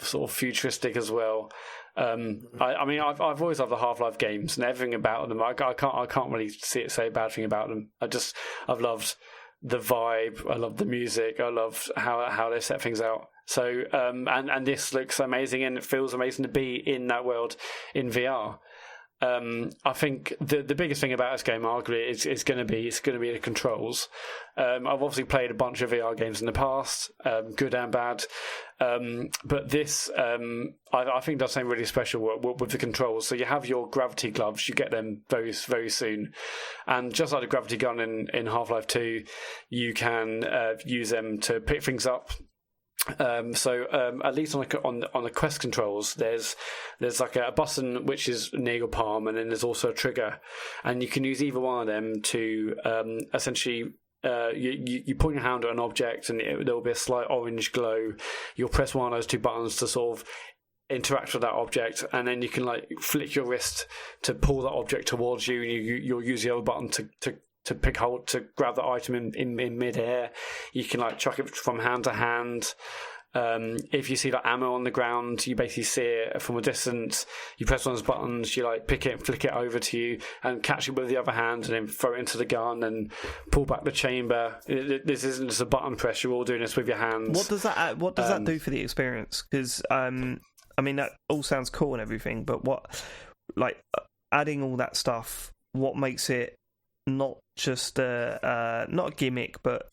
C: of futuristic as well. I mean, I've always loved the Half-Life games and everything about them. I can't really say a bad thing about them. I've loved the vibe. I love the music. I love how they set things out. So and this looks amazing and it feels amazing to be in that world in VR. I think the biggest thing about this game, arguably, is going to be the controls. I've obviously played a bunch of VR games in the past, good and bad, but this I think does something really special with the controls. So you have your gravity gloves, you get them very very soon, and just like the gravity gun in Half-Life 2, you can use them to pick things up. At least on the Quest controls, there's like a button which is near your palm, and then there's also a trigger, and you can use either one of them to essentially. You point your hand at an object, and there will be a slight orange glow. You'll press one of those two buttons to sort of interact with that object, and then you can like flick your wrist to pull that object towards you, and you'll use the other button to pick hold, to grab the item in mid-air. You can like chuck it from hand to hand. If you see like ammo on the ground, you basically see it from a distance. You press one of those buttons, you like pick it and flick it over to you and catch it with the other hand and then throw it into the gun and pull back the chamber. This isn't just a button press, you're all doing this with your hands.
A: What does that do for the experience? Because I mean, that all sounds cool and everything, but what, like, adding all that stuff, what makes it not just not a gimmick, but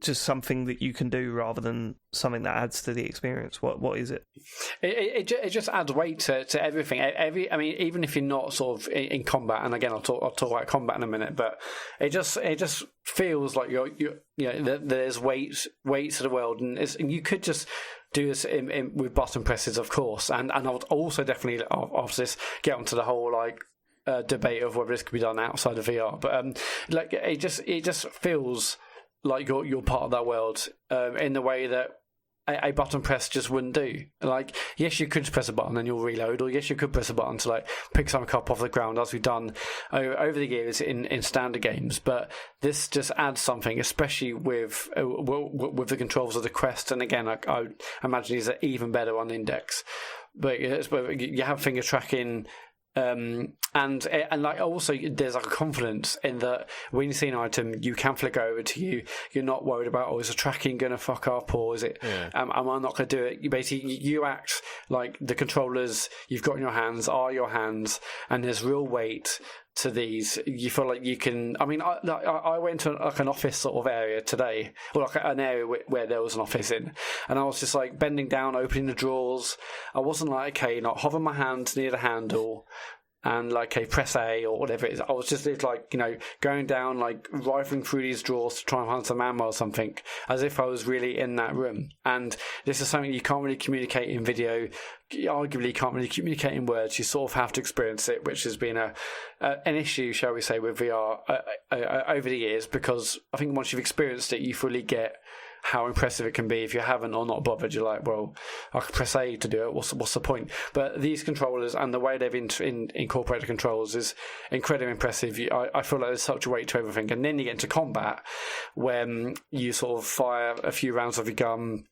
A: just something that you can do rather than something that adds to the experience? What is it?
C: It just adds weight to everything. I mean, even if you're not sort of in combat, and again I'll talk about combat in a minute, but it just feels like there's weight to the world, and you could just do this with button presses, of course, and I would also definitely after this get onto the whole like debate of whether this could be done outside of VR, but like it just feels like you're part of that world in the way that a button press just wouldn't do. Like, yes, you could press a button and you'll reload, or yes, you could press a button to like pick something up off the ground, as we've done over the years in standard games. But this just adds something, especially with the controls of the Quest. And again, I imagine these are even better on Index. But you have finger tracking. And like also there's like a confidence in that when you see an item, you can flick over to you. You're not worried about, is the tracking going to fuck up, or is it am I not going to do it? You act like the controllers you've got in your hands are your hands, and there's real weight to these. You feel like you can. I mean, I went to like an office sort of area today, or like an area where there was an office in, and I was just like bending down, opening the drawers. I wasn't like, okay, not hover my hand near the handle and like, okay, press A or whatever it is. I was just like, going down, like rifling through these drawers to try and find some ammo or something, as if I was really in that room. And this is something you can't really communicate in video. Arguably can't really communicate in words. You sort of have to experience it, which has been an issue, shall we say, with VR over the years, because I think once you've experienced it, you fully get how impressive it can be. If you haven't or not bothered, you're like, well, I could press A to do it. What's the point? But these controllers and the way they've incorporated controls is incredibly impressive. I feel like there's such a weight to everything. And then you get into combat, when you sort of fire a few rounds of your gun,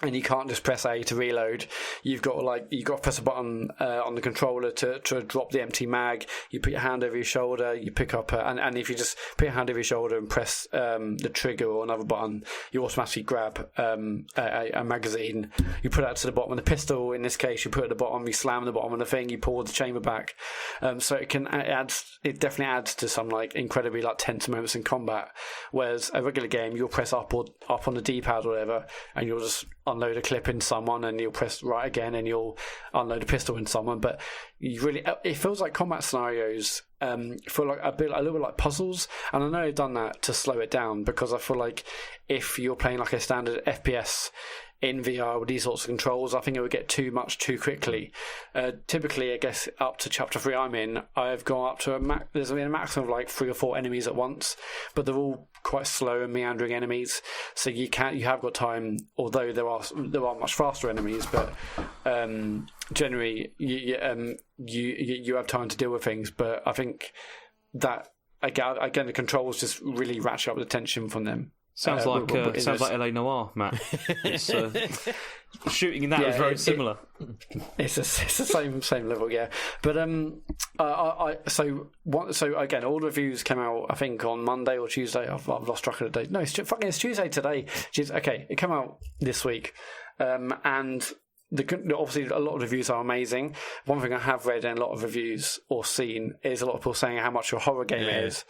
C: and you can't just press A to reload. You've got to press a button on the controller to drop the empty mag. You put your hand over your shoulder. You pick up and if you just put your hand over your shoulder and press the trigger or another button, you automatically grab a magazine. You put that to the bottom of the pistol. In this case, you put it at the bottom. You slam the bottom of the thing. You pull the chamber back. So it definitely adds to some like incredibly like tense moments in combat. Whereas a regular game, you'll press up on the D-pad or whatever, and you'll just unload a clip in someone and you'll press right again and you'll unload a pistol in someone. But it feels like combat scenarios feel like a little bit like puzzles. And I know they've done that to slow it down, because I feel like if you're playing like a standard FPS in VR with these sorts of controls, I think it would get too much too quickly. Typically, I guess up to chapter 3 I'm in, I've gone up to there's been a maximum of like 3 or 4 enemies at once, but they're all quite slow and meandering enemies. So you have got time, although there are much faster enemies, but generally you have time to deal with things. But I think that again the controls just really ratchet up the tension from them.
D: Sounds like LA Noire, Matt. Shooting in that was very similar.
C: It's the same level, yeah. But so again, all the reviews came out, I think, on Monday or Tuesday. I've lost track of the date. No, it's Tuesday today. Okay, it came out this week, and obviously a lot of reviews are amazing. One thing I have read in a lot of reviews or seen is a lot of people saying how much a horror game it is,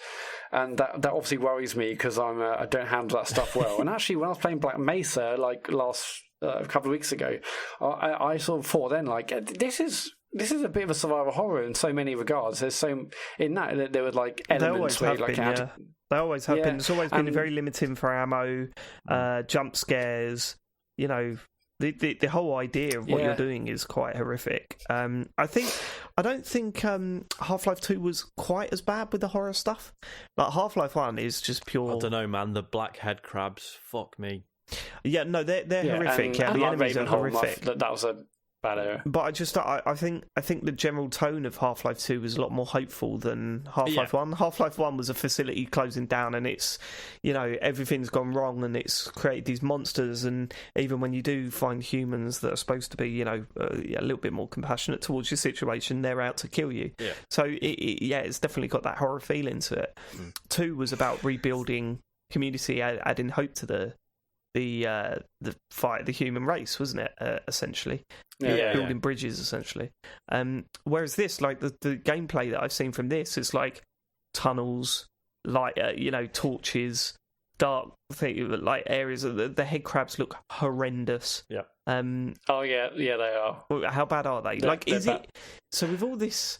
C: and that obviously worries me, because I don't handle that stuff well. And actually, when I was playing Black Mesa like a couple of weeks ago, I sort of thought then, like, this is a bit of a survival horror in so many regards. There's so in that there were like elements where like
A: they always have been. It's always been very limiting for ammo, jump scares. You know. The whole idea of what you're doing is quite horrific. I don't think Half-Life 2 was quite as bad with the horror stuff. Like Half-Life 1 is just pure.
B: I don't know, man. The black head crabs, fuck me.
A: Yeah, no, they're horrific.
C: And
A: the enemies are horrific.
C: That was a bad area.
A: But I think the general tone of Half-Life 2 was a lot more hopeful than Half-Life 1. Half-Life 1 was a facility closing down, and it's, everything's gone wrong, and it's created these monsters, and even when you do find humans that are supposed to be, a little bit more compassionate towards your situation, they're out to kill you.
B: Yeah.
A: So it's definitely got that horror feeling to it. 2 was about rebuilding community, adding hope to the fight of the human race, wasn't it? Essentially, building bridges, essentially. Whereas this, like the gameplay that I've seen from this, is like tunnels, like torches, dark like areas. The head crabs look horrendous.
B: Yeah.
C: Oh yeah, they are.
A: How bad are they? Is it? So with all this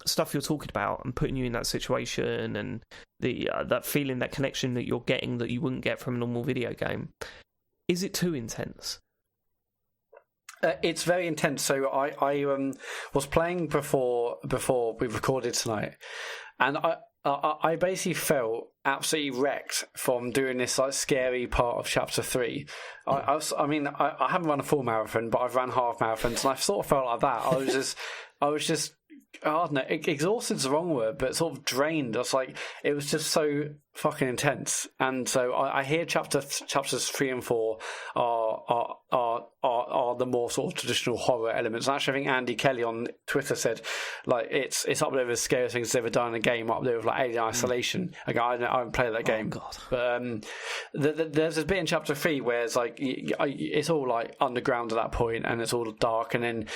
A: stuff you're talking about and putting you in that situation, and the that feeling, that connection that you're getting that you wouldn't get from a normal video game, is it too intense?
C: It's very intense. So I was playing before we recorded tonight, and I basically felt absolutely wrecked from doing this like scary part of chapter 3. I haven't run a full marathon, but I've run half marathons, and I sort of felt like that. I was just I don't know, exhausted is the wrong word, but sort of drained. It was just so fucking intense. And so I hear chapters 3 and 4 are the more sort of traditional horror elements. And actually, I think Andy Kelly on Twitter said, like, it's up there with the scariest things they've ever done in a game, up there with like Alien Isolation. Like, I haven't played that game.
A: God.
C: But there's a bit in chapter 3 where it's like it's all like underground at that point, and it's all dark, and then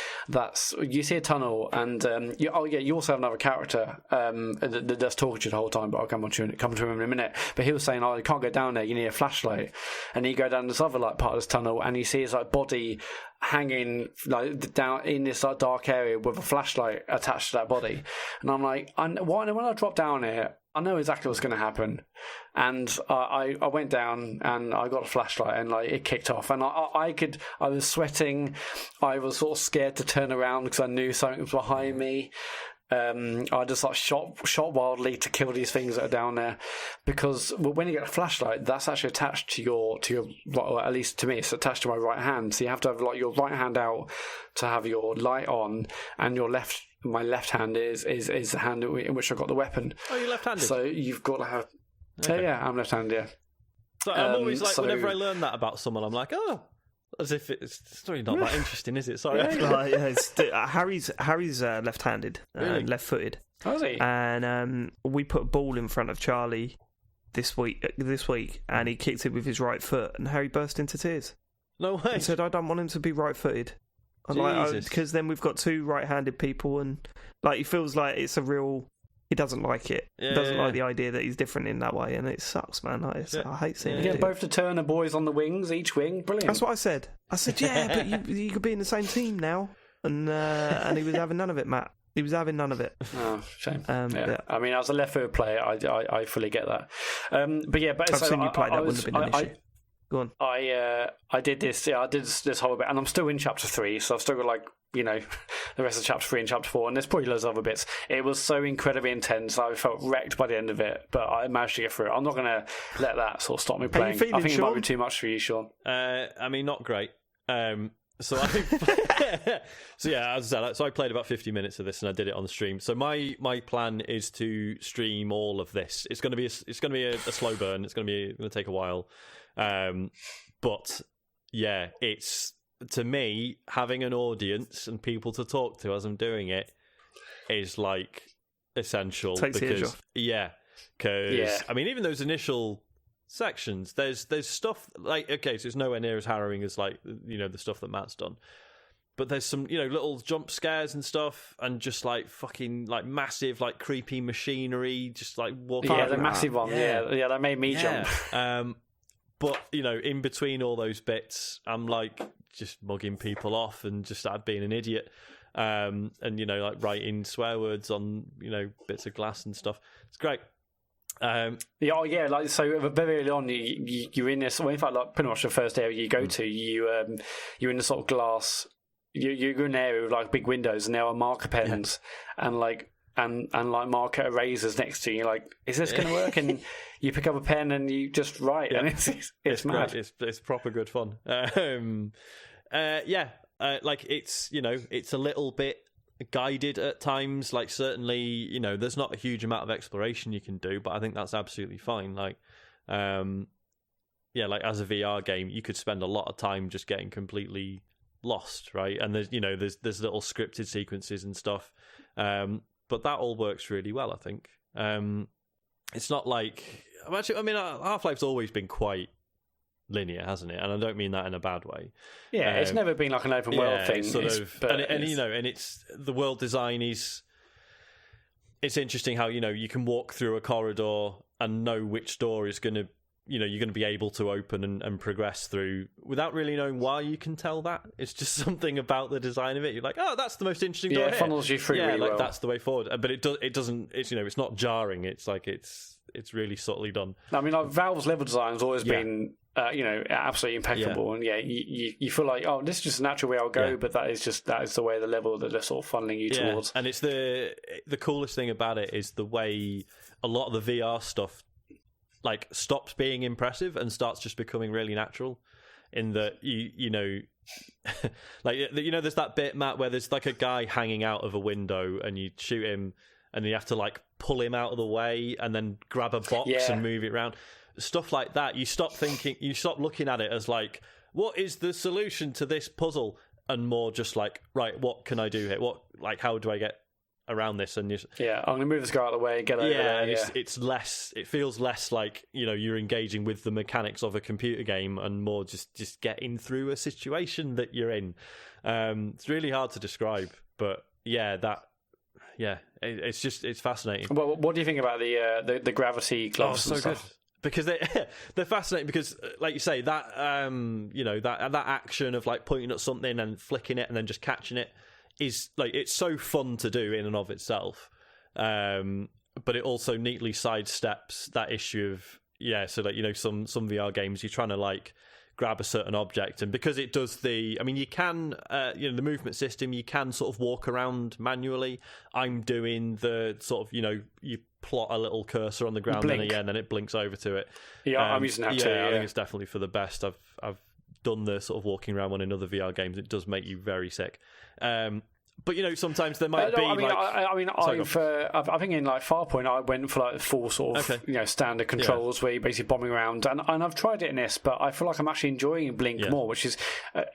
C: you see a tunnel, and you also have another character that's talking to you the whole time, but I'll come to him in a minute. But he was saying, you can't go down there, you need a flashlight. And you go down this other like part of this tunnel, and you see his like body hanging like down in this like dark area with a flashlight attached to that body. And I'm like, when I drop down here, I know exactly what's going to happen. And I went down and I got a flashlight, and like it kicked off, and I was sweating. I was sort of scared to turn around because I knew something was behind me. I just like shot wildly to kill these things that are down there, because when you get a flashlight, that's actually attached to your well, at least to me, it's attached to my right hand. So you have to have like your right hand out to have your light on, and my left hand is the hand in which I got the weapon.
B: Oh, you're left-handed.
C: So you've got to have. Okay. Yeah, I'm left-handed. Yeah.
B: So I'm always like, whenever I learn that about someone, I'm like, oh. As if it's really not that interesting, is it? Sorry.
A: Harry's left-handed,
B: really?
A: left-footed.
C: Oh, is he?
A: And we put a ball in front of Charlie this week, and he kicked it with his right foot, and Harry burst into tears.
B: No way.
A: He said, "I don't want him to be right-footed, because then we've got two right-handed people, and like he feels like it's a real." He doesn't like it. He doesn't like the idea that he's different in that way, and it sucks, man. I hate seeing it.
C: You get both the Turner boys on the wings, each wing. Brilliant.
A: That's what I said. I said, yeah, but you could be in the same team now. And he was having none of it, Matt. He was having none of it.
C: Oh, shame. Yeah. I mean, as a left-footed player, I fully get that. But
A: I've seen you play. That wouldn't have been an issue. Go on.
C: I did this. Yeah, I did this whole bit, and I'm still in chapter 3, so I've still got the rest of chapter 3 and chapter 4, and there's probably loads of other bits. It was so incredibly intense. I felt wrecked by the end of it, but I managed to get through it. I'm not going to let that sort of stop me playing. I think it might be too much for you, Sean.
B: I mean, not great. So as I said, so I played about 50 minutes of this, and I did it on the stream. So my plan is to stream all of this. It's going to be a slow burn. It's going to take a while. But yeah, it's, to me, having an audience and people to talk to as I'm doing it is like essential.
A: Takes the edge off.
B: Because I mean, even those initial sections, there's stuff like, okay, so it's nowhere near as harrowing as the stuff that Matt's done, but there's some little jump scares and stuff, and just fucking massive creepy machinery just walking.
C: Yeah, the massive one. Yeah, that made me jump.
B: But in between all those bits, I'm just mugging people off and just started being an idiot, and writing swear words on bits of glass and stuff. It's great.
C: So very early on, you're in this. Well, in fact, pretty much the first area you go to, you're in the sort of glass. You're in an area with big windows, and there are marker pens and marker erasers next to you. You're like, is this going to work? And you pick up a pen and you just write, and it's mad.
B: Great. It's proper good fun. It's a little bit guided at times. Certainly, there's not a huge amount of exploration you can do, but I think that's absolutely fine. As a VR game, you could spend a lot of time just getting completely lost, right? And there's little scripted sequences and stuff, but that all works really well, I think. It's not Half-Life's always been quite linear, hasn't it? And I don't mean that in a bad way.
C: Yeah, it's never been an open world thing.
B: And it's the world design is. It's interesting how you can walk through a corridor and know which door is going to you're going to be able to open and progress through without really knowing why. You can tell that it's just something about the design of it. You're like, oh, that's the most interesting door.
C: It funnels you through really well.
B: That's the way forward. But it doesn't. It's it's not jarring. It's it's really subtly done.
C: I mean, Valve's level design has always been absolutely impeccable, and you feel like, oh, this is just a natural way I'll go, but that is the way the level that they're sort of funneling you towards.
B: And it's the coolest thing about it is the way a lot of the VR stuff stops being impressive and starts just becoming really natural. In that there's that bit, Matt, where there's a guy hanging out of a window and you shoot him and you have to pull him out of the way and then grab a box and move it around. Stuff like that. You stop looking at it as what is the solution to this puzzle, and more just right, what can I do here? What how do I get around this? And
C: I'm going to move this guy out of the way and get over there.
B: And it's less. It feels less you're engaging with the mechanics of a computer game and more just getting through a situation that you're in. It's really hard to describe, but it's fascinating.
C: Well, what do you think about the gravity gloves and stuff?
B: Good. Because they're fascinating because, like you say, that that action of pointing at something and flicking it and then just catching it is it's so fun to do in and of itself. But it also neatly sidesteps that issue of some VR games you're trying to grab a certain object, and because it does you can the movement system, you can sort of walk around manually. I'm doing the sort of you plot a little cursor on the ground and then it blinks over to it.
C: I'm using that too.
B: I think it's definitely for the best. I've done the sort of walking around one in other VR games. It does make you very sick. But sometimes there might be. I think in Farpoint I went for full sort of standard controls where you're basically bombing around, and I've tried it in this, but I feel like I'm actually enjoying Blink more, which is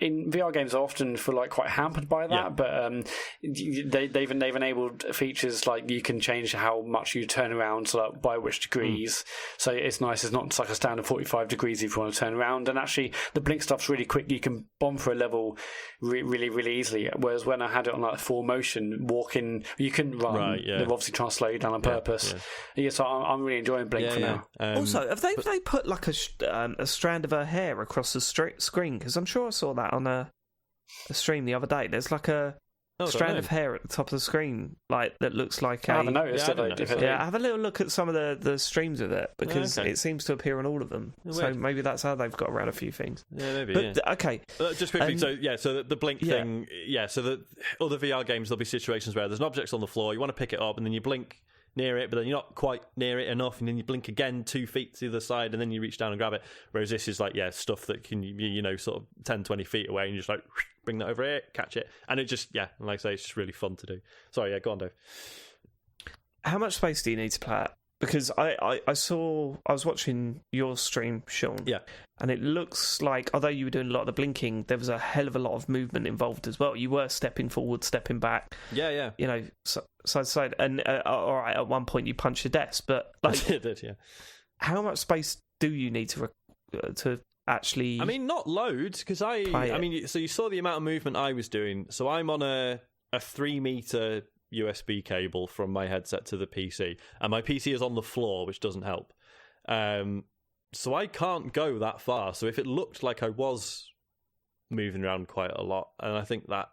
B: in VR games I often feel quite hampered by that. But they've enabled features you can change how much you turn around, so by which degrees. So it's nice. It's not a standard 45 degrees if you want to turn around, and actually the Blink stuff's really quick. You can bomb for a level really, really easily. Whereas when I had it on
C: like full motion, walking. You couldn't run.
B: Right, yeah.
C: They're obviously trying to slow you down on purpose. Yeah, so I'm really enjoying Blink for now.
A: Also, have they put like a strand of her hair across the screen? Because I'm sure I saw that on a stream the other day. There's like a strand of hair at the top of the screen, like that looks like
C: I haven't noticed it.
A: Have a little look at some of the streams of it, because it seems to appear on all of them. So maybe that's how they've got around a few things.
B: Yeah, maybe.
A: But, okay,
B: just quickly. So the Blink thing. Yeah. So the other VR games, there'll be situations where there's an object on the floor, you want to pick it up, and then you blink near it, but then you're not quite near it enough, and then you blink again 2 feet to the side, and then you reach down and grab it. Whereas this is like stuff that can sort of 10-20 feet away, and you just like bring that over here, catch it, and it just like I say, it's just really fun to do. Sorry, go on, Dave.
A: How much space do you need to play it? Because I was watching your stream, Sean, and it looks like, although you were doing a lot of the blinking, there was a hell of a lot of movement involved as well. You were stepping forward, stepping back. Yeah. Side to side. And all right, at one point you punched your desk, but like,
B: I did, yeah.
A: How much space do you need to actually?
B: I mean, not loads, because so you saw the amount of movement I was doing. So I'm on a 3-meter USB cable from my headset to the PC, and my PC is on the floor, which doesn't help. So I can't go that far. So if it looked like I was moving around quite a lot, and I think that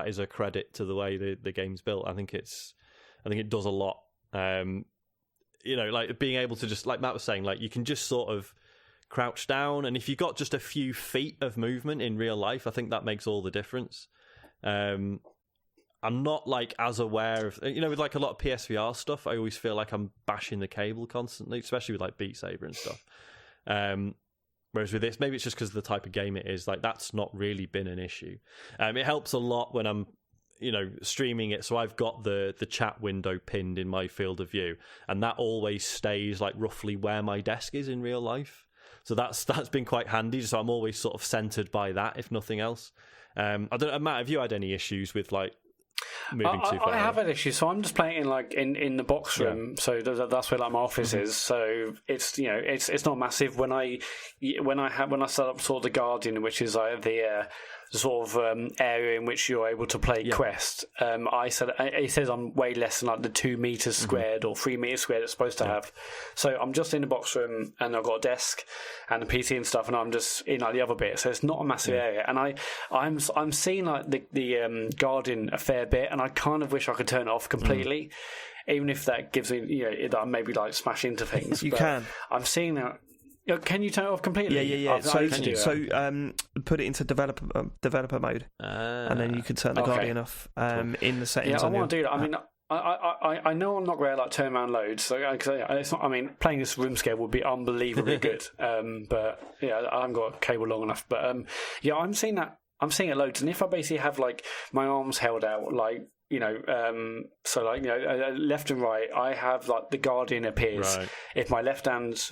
B: is a credit to the way the game's built. I think it does a lot. Like being able to just, like Matt was saying, like you can just sort of crouch down, and if you've got just a few feet of movement in real life, I think that makes all the difference. I'm not like as aware of, with like a lot of PSVR stuff, I always feel like I'm bashing the cable constantly, especially with like Beat Saber and stuff. Whereas with this, maybe it's just because of the type of game it is, like that's not really been an issue. It helps a lot when I'm, streaming it. So I've got the chat window pinned in my field of view, and that always stays like roughly where my desk is in real life. So that's been quite handy. So I'm always sort of centered by that, if nothing else. I don't know, Matt, have you had any issues with like moving too far?
C: I have had issues, so I'm just playing in the box room. So that's where like my office is. So it's it's not massive. When I set up sort of the Guardian, which is like the sort of area in which you're able to play Quest, it says I'm way less than like the 2 meters squared or 3 meters squared it's supposed to have. So I'm just in the box room, and I've got a desk and a PC and stuff, and I'm just in like the other bit. So it's not a massive area, and I'm seeing like the Guardian a fair bit, and I kind of wish I could turn it off completely, even if that gives me that I maybe like smash into things.
A: You can.
C: I'm seeing that. Can you turn it off completely?
A: Yeah. So put it into developer mode, and then you can turn the Guardian off in the settings.
C: Yeah, I want to do that. I mean, I know I'm not great at like turn around loads. So it's not. I mean, playing this room scale would be unbelievably good. But I haven't got a cable long enough. But I'm seeing that. I'm seeing it loads, and if I basically have like my arms held out, like left and right, I have like the Guardian appears. Right. If my left arm's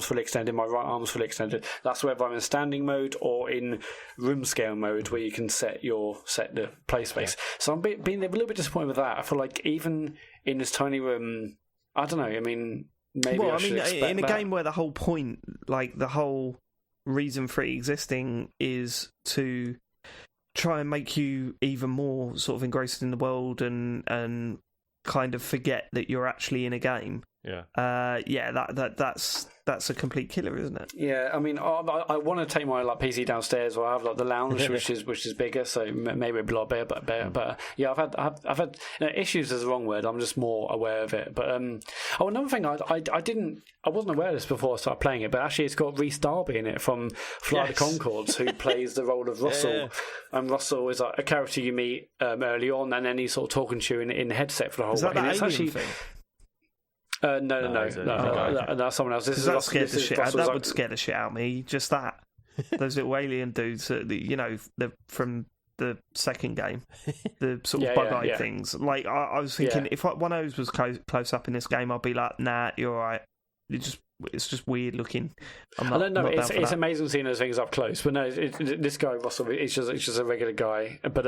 C: fully extended, my right arm's fully extended. That's whether I'm in standing mode or in room scale mode, where you can set the play space. Yeah. So I'm being a little bit disappointed with that. I feel like even in this tiny room, I don't know. I mean, maybe I should expect
A: in a game where the whole point, like the whole reason for it existing, is to try and make you even more sort of engrossed in the world and kind of forget that you're actually in a game. That's a complete killer, isn't it?
C: Yeah, I mean, I want to take my like PC downstairs, or I have like the lounge, which is bigger, so maybe a lot better. But yeah, I've had issues is the wrong word. I'm just more aware of it. But another thing, I wasn't aware of this before I started playing it, but actually it's got Rhys Darby in it from Flight of the Conchords, who plays the role of Russell. Yeah. And Russell is like a character you meet early on, and then he's sort of talking to you in the headset for the whole
A: way. Is that
C: and
A: it's actually thing?
C: No, that's someone else.
A: That would scare the shit out of me. Just that. Those little alien dudes, they're from the second game, the sort of bug-eyed things. Like, I was thinking, if one of those was close up in this game, I'd be like, nah, you're all right. You just weird looking.
C: I don't know. It's amazing seeing those things up close. But no, this guy Russell, it's just a regular guy. But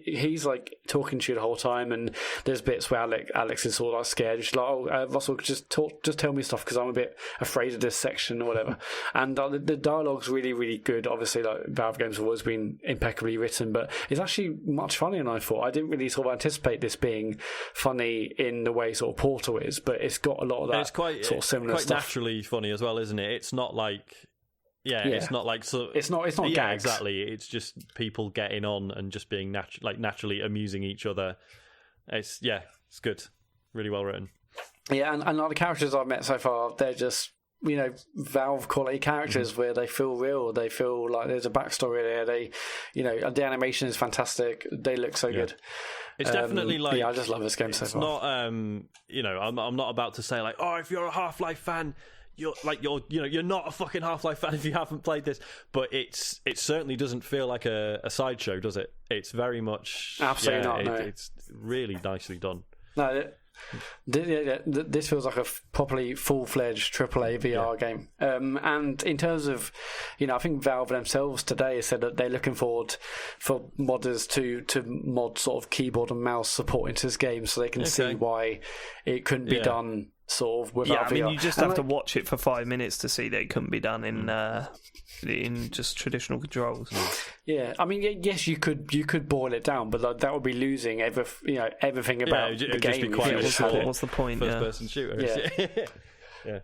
C: he's like talking to you the whole time, and there's bits where Alyx is sort of like scared. She's like, "Oh, Russell, just tell me stuff because I'm a bit afraid of this section or whatever." And the dialogue's really, really good. Obviously, like Valve games have always been impeccably written, but it's actually much funnier than I thought. I didn't really sort of anticipate this being funny in the way sort of Portal is, but it's got a lot of that sort of similar stuff.
B: Naturally funny as well, isn't it? It's not like it's not like
C: it's not gags.
B: Yeah, exactly. It's just people getting on and just being naturally amusing each other. It's good, really well written.
C: Yeah, and like the characters I've met so far, they're just Valve quality characters where they feel real. They feel like there's a backstory there. They, the animation is fantastic. They look so good.
B: It's definitely like
C: I just love this game so far.
B: It's not I'm not about to say like, oh, if you're a Half-Life fan, you're not a fucking Half-Life fan if you haven't played this. But it certainly doesn't feel like a sideshow, does it? It's very much
C: absolutely not. No.
B: It's really nicely done.
C: No. This feels like a properly full-fledged AAA VR game. And in terms of, I think Valve themselves today said that they're looking forward for modders to mod sort of keyboard and mouse support into this game so they can see why it couldn't be done sort of without VR.
A: You just have to watch it for 5 minutes to see that it couldn't be done in just traditional controls.
C: Yeah, I mean, yes, you could boil it down, but that would be losing everything about the game.
A: What's the point?
B: First-person shooter. Yeah.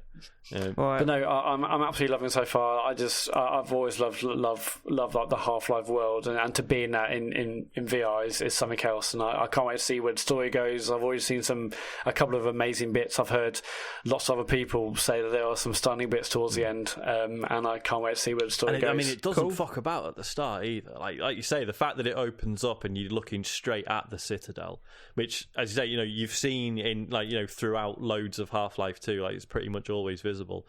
C: But no, I'm absolutely loving it so far. I've always loved like the Half-Life world, and to be in that in VR is something else. And I can't wait to see where the story goes. I've already seen a couple of amazing bits. I've heard lots of other people say that there are some stunning bits towards the end, and I can't wait to see where the story goes.
B: I mean, it doesn't fuck about at the start either. Like you say, the fact that it opens up and you're looking straight at the Citadel, which, as you say, you've seen in throughout loads of Half-Life 2, like it's pretty much always visible.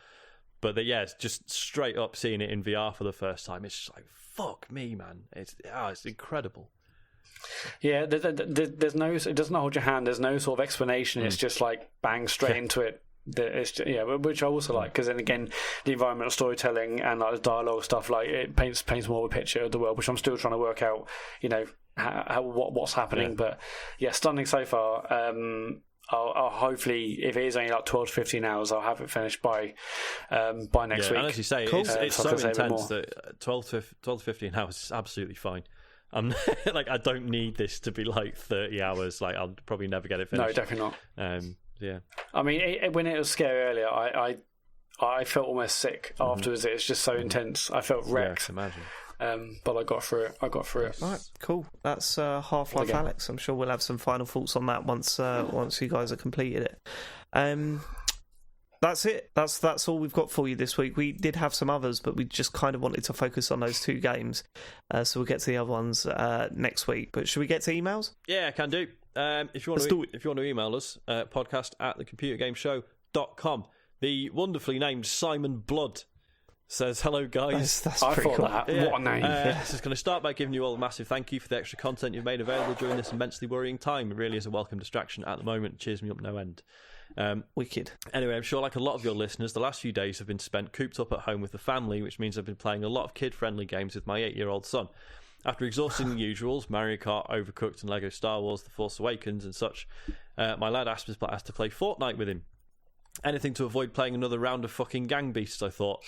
B: But it's just straight up seeing it in VR for the first time. It's just like, fuck me, man. It's incredible.
C: Yeah, there's no, it doesn't hold your hand. There's no sort of explanation. It's just like bang straight into it. It's which I also like, because then again, the environmental storytelling and like the dialogue stuff, like it paints more of a picture of the world, which I'm still trying to work out. What's happening. But stunning so far. I'll hopefully, if it is only like 12 to 15 hours, I'll have it finished by next week.
B: And as you say, it's so intense that 12 to 15 hours is absolutely fine. I'm I don't need this to be like 30 hours. Like I'll probably never get it finished.
C: No, definitely not.
B: I
C: mean, when it was scary earlier, I felt almost sick afterwards. It's just so intense. I felt wrecked.
B: Yeah, I can imagine.
C: But I got through it.
A: All right, cool. That's Half-Life Alyx. I'm sure we'll have some final thoughts on that once you guys have completed it. That's it. That's all we've got for you this week. We did have some others, but we just kind of wanted to focus on those two games. So we'll get to the other ones next week. But should we get to emails?
B: Yeah, I can do. If you want to email us, podcast@thecomputergameshow.com. The wonderfully named Simon Blood says, hello guys.
A: That's pretty cool.
C: What a name.
B: This is going to start by giving you all a massive thank you for the extra content you've made available during this immensely worrying time. It really is a welcome distraction at the moment. It cheers me up no end.
A: Wicked.
B: Anyway, I'm sure like a lot of your listeners, the last few days have been spent cooped up at home with the family, which means I've been playing a lot of kid-friendly games with my 8-year-old son. After exhausting the usuals, Mario Kart, Overcooked and Lego Star Wars, The Force Awakens and such, my lad asked us to play Fortnite with him. Anything to avoid playing another round of fucking Gang Beasts, I thought.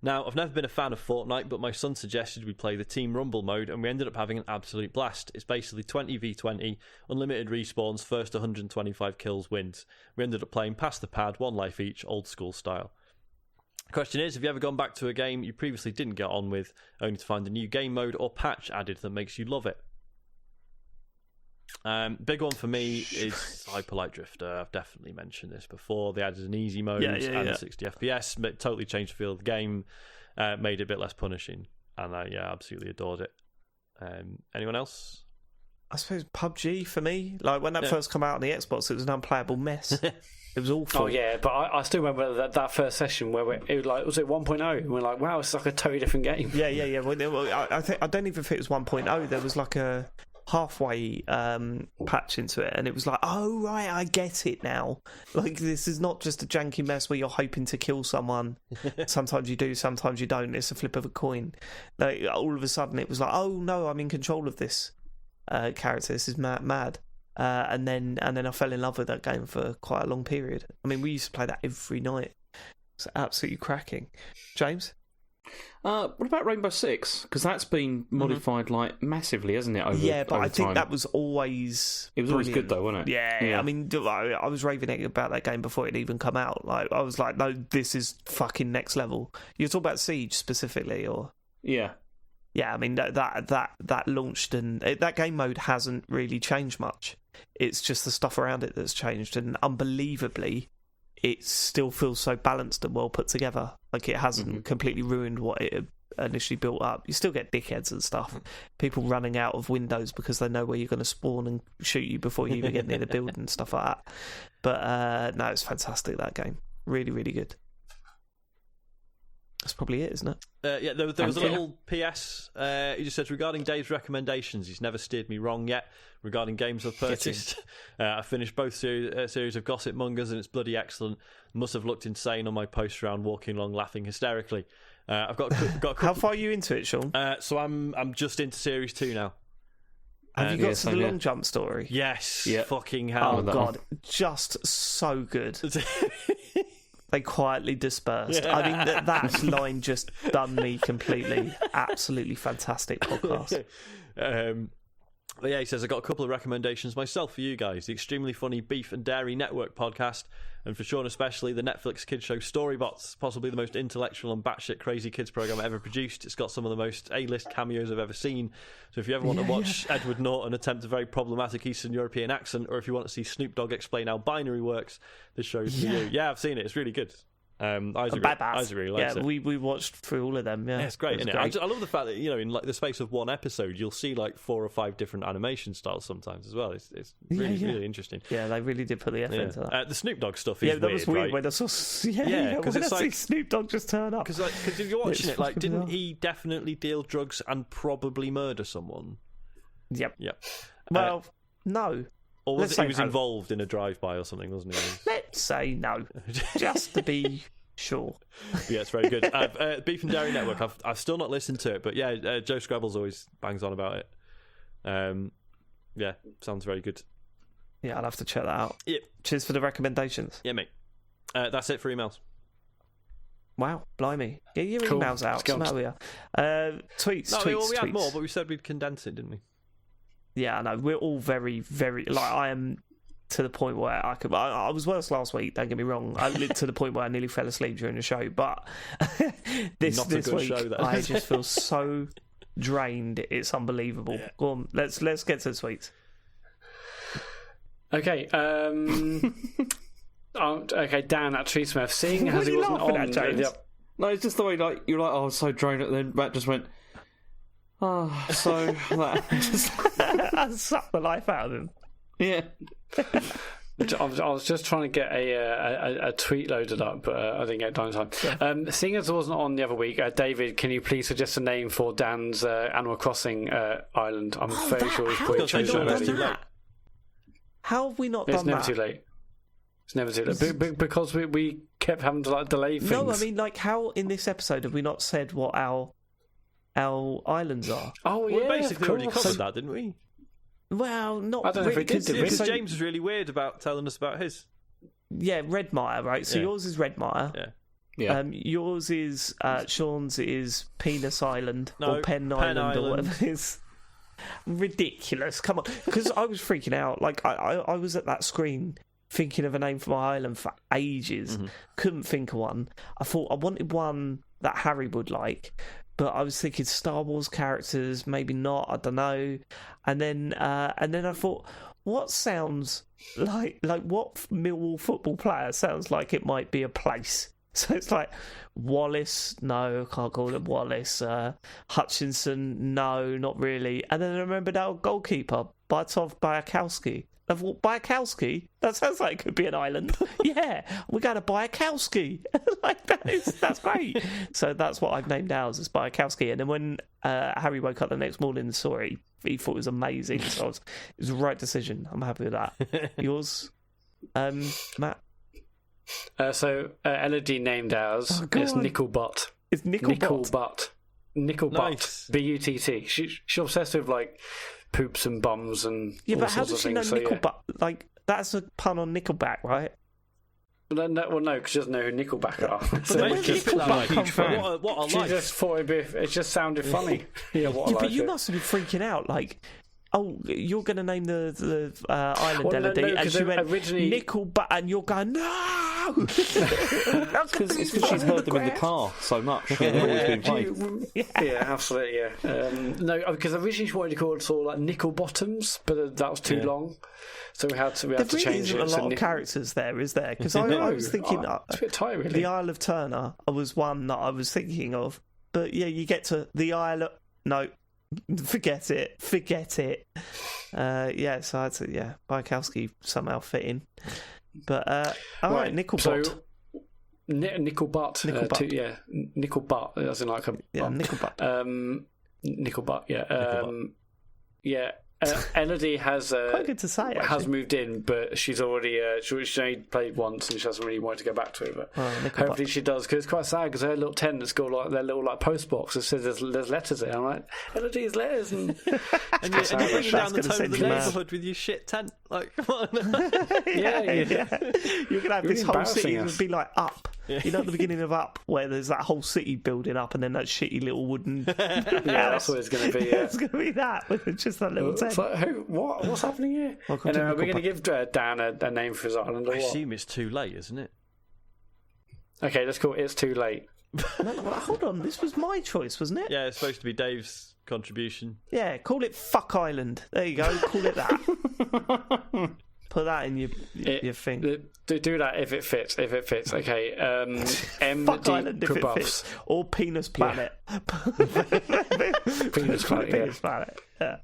B: Now, I've never been a fan of Fortnite, but my son suggested we play the Team Rumble mode, and we ended up having an absolute blast. It's basically 20v20, unlimited respawns, first 125 kills wins. We ended up playing past the pad, 1 life each, old school style. Question is, have you ever gone back to a game you previously didn't get on with, only to find a new game mode or patch added that makes you love it? Big one for me is Hyper Light Drifter. I've definitely mentioned this before. They added an easy mode and 60 FPS, but totally changed the feel of the game, made it a bit less punishing, and I absolutely adored it. Anyone else?
A: I suppose PUBG for me. Like when that first came out on the Xbox, it was an unplayable mess. It was awful.
C: Oh yeah, but I still remember that first session where was it 1.0? And we're like, wow, it's like a totally different game.
A: Yeah. Well, I don't even think it was 1.0. There was like a halfway patch into it, and it was like, oh right, I get it now. Like, this is not just a janky mess where you're hoping to kill someone. Sometimes you do, sometimes you don't. It's a flip of a coin. Like, all of a sudden it was like, oh no, I'm in control of this character. This is mad. And then I fell in love with that game for quite a long period. I mean, we used to play that every night. It's absolutely cracking. James?
D: What about Rainbow Six? Because that's been modified like massively, hasn't it?
A: But I think
D: time.
A: that was always
D: always good though, wasn't it?
A: Yeah. I mean, I was raving about that game before it even come out. Like, I was like, no, this is fucking next level. You're talking about Siege specifically, or
D: yeah.
A: I mean that launched, and that game mode hasn't really changed much. It's just the stuff around it that's changed, and unbelievably, it still feels so balanced and well put together. Like, it hasn't completely ruined what it had initially built up. You still get dickheads and stuff. People running out of windows because they know where you're going to spawn and shoot you before you even get near the building and stuff like that. But no, it's fantastic, that game. Really, really good. That's probably it, isn't it?
B: There was a little PS. He just says, regarding Dave's recommendations, he's never steered me wrong yet. Regarding games I've purchased, I finished both series of Gossip Mongers, and it's bloody excellent. Must have looked insane on my post round, walking along laughing hysterically. I've got a couple...
A: How far are you into it, Sean?
B: So I'm just into series 2 now.
A: Have you got to the long jump story?
B: Yes. Yep. Fucking hell.
A: Oh god, just so good. They quietly dispersed. Yeah. I mean, that line just done me completely. Absolutely fantastic podcast.
B: But yeah, he says, I got a couple of recommendations myself for you guys. The extremely funny Beef and Dairy Network podcast, and for Sean especially, the Netflix kids show Storybots, possibly the most intellectual and batshit crazy kids program ever produced. It's got some of the most A-list cameos I've ever seen. So if you ever want to watch Edward Norton attempt a very problematic Eastern European accent, or if you want to see Snoop Dogg explain how binary works, this show's for you. Yeah, I've seen it. It's really good. Isaac really likes it.
A: We watched through all of them. Yeah,
B: it's great, isn't it? I love the fact that, in like the space of one episode, you'll see like 4 or 5 different animation styles sometimes as well. It's really really interesting.
A: Yeah, they really did put the effort into that.
B: The Snoop Dogg stuff is
A: that was weird when I saw because
B: it's like
A: Snoop Dogg just turn up.
B: Because if you're watching it, like, didn't he definitely deal drugs and probably murder someone?
A: Yep. Well, no.
B: Or was he was involved in a drive-by or something, wasn't he?
A: Let's say no, just to be sure.
B: Yeah, it's very good. Beef and Dairy Network, I've still not listened to it, but yeah, Joe Scrabbles always bangs on about it. Yeah, sounds very good.
A: Yeah, I'll have to check that out.
B: Yep.
A: Cheers for the recommendations.
B: Yeah, mate. That's it for emails.
A: Wow, blimey. Get your emails out. Tweets.
B: We had more, but we said we'd condense it, didn't we?
A: Yeah, I know. We're all very, very... Like, I am to the point where I was worse last week, don't get me wrong. I lived to the point where I nearly fell asleep during the show, but this week I just feel so drained. It's unbelievable. Yeah. Go on, let's get to the tweets.
C: Okay, okay, Dan at Tree Smith. Seeing as he wasn't on...
D: No, it's just the way, like, you're like, oh, I was so drained, and then Matt just went... Oh, so that
A: I sucked the life out of him.
D: Yeah.
C: I was just trying to get a tweet loaded up, but I didn't get time. Seeing as I wasn't on the other week, David, can you please suggest a name for Dan's Animal Crossing island? I'm very sure he's probably chosen already.
A: How have we not done that?
C: It's never too late. It's never too late. Because we kept having to like delay things.
A: No, I mean, like, how in this episode have we not said what our islands are?
C: Oh, yeah,
B: we basically already covered that, didn't we?
A: Well, not
C: I don't know if we did,
B: because James was really weird about telling us about his.
A: Yeah, Redmire, right? So yours is Redmire.
B: Yeah.
A: Yours is Sean's is Penis Island or Penn Island or whatever it is. Ridiculous! Come on, because I was freaking out. Like I was at that screen thinking of a name for my island for ages. Couldn't think of one. I thought I wanted one that Harry would like. But I was thinking Star Wars characters, maybe not, I don't know. And then I thought, what sounds like what Millwall football player sounds like it might be a place? So it's like Wallace, no, can't call him Wallace. Hutchinson, no, not really. And then I remembered our goalkeeper, Bartov Bayakowski. of Bajkowski? That sounds like it could be an island. Yeah, we're going to Bajkowski. Like that's great. So that's what I've named ours as Bajkowski. And then when Harry woke up the next morning and saw it, he thought it was amazing. So it was the right decision. I'm happy with that. Yours, Matt?
C: So Elodie named ours. It's Nickelbutt.
A: It's Nickelbutt.
C: Nickelbutt.
B: Nice.
C: Butt. She's obsessed with like poops and bums and
A: but how
C: sorts
A: does
C: of
A: she know
C: things.
A: Nickelbutt? Like that's a pun on Nickelback, right?
C: No, because she doesn't know who Nickelback are.
A: So where's Nickelback come from?
B: What a
C: She
B: life.
C: just thought it just sounded funny. Yeah,
A: but you must have been freaking out, like. Oh, you're going to name the island Elodie, and she went
C: originally...
A: Nickelback, and you're going no.
D: It's because she's heard them in the car so much. They've always been played.
C: Yeah, absolutely. Yeah. No, because originally she wanted to call it sort of like Nickel Bottoms, but that was too long, so we had to change it.
A: There really isn't a lot of characters there, is there? Because I was thinking
C: it's a bit tight, really.
A: The Isle of Turner was one that I was thinking of, but yeah, you get to the Isle of no. Forget it. Yeah, so I'd say Bajkowski somehow fit in. But right, Nickelbutt.
C: So, Nickelbutt. Nickelbutt. As in like a
A: Nickelbutt.
C: Nickelbutt. Yeah. Elodie has
A: quite good to say.
C: Has moved in, but she's already she only played once, and she doesn't really want to go back to it. But hopefully she does, because it's quite sad. Because her little tent has got like their little like post box that says there's letters in. I'm like, Elodie's letters, and
B: you're bringing down the tone of the neighbourhood with your shit tent. Like, come on.
A: Yeah. You're gonna have this whole city would be like Up. Yeah. You know, at the beginning of Up, where there's that whole city building up, and then that shitty little wooden.
C: That's what it's going to be. Yeah.
A: It's going to be that with just that little tent.
C: So what's happening here? And are we going to give Dan a name for his island? Or
B: I assume it's too late, isn't it?
C: Okay, let's call it It's Too Late.
A: No, hold on, this was my choice, wasn't it?
B: Yeah, it's supposed to be Dave's contribution.
A: Yeah, call it Fuck Island. There you go, call it that. Put that in your thing.
C: Do that if it fits. Okay.
A: Fuck Island if it fits. Or Penis Planet.
C: Yeah. Penis
A: Planet. Yeah.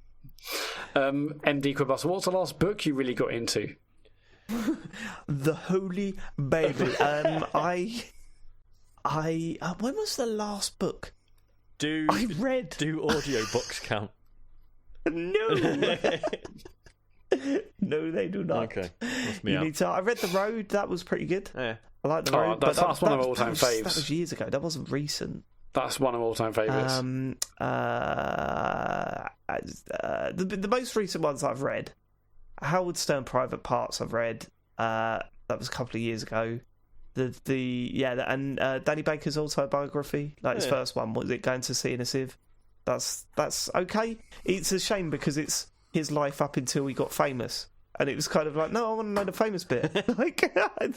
C: MD Quibus, what's the last book you really got into?
A: The Holy Bible. I when was the last book I read?
B: Do audiobooks count?
A: No. No, they do not.
B: Okay, that's me out.
A: I read The Road. That was pretty good.
B: Yeah,
A: I like The Road.
C: That's one of my all-time faves.
A: That was years ago. That wasn't recent.
C: That's one of my all-time favourites.
A: The most recent ones I've read, Howard Stern Private Parts. I've read. That was a couple of years ago. And Danny Baker's autobiography, like his first one, was it Going to Sea in a Sieve? That's okay. It's a shame because it's his life up until he got famous, and it was kind of like, no, I want to know the famous bit. Like, I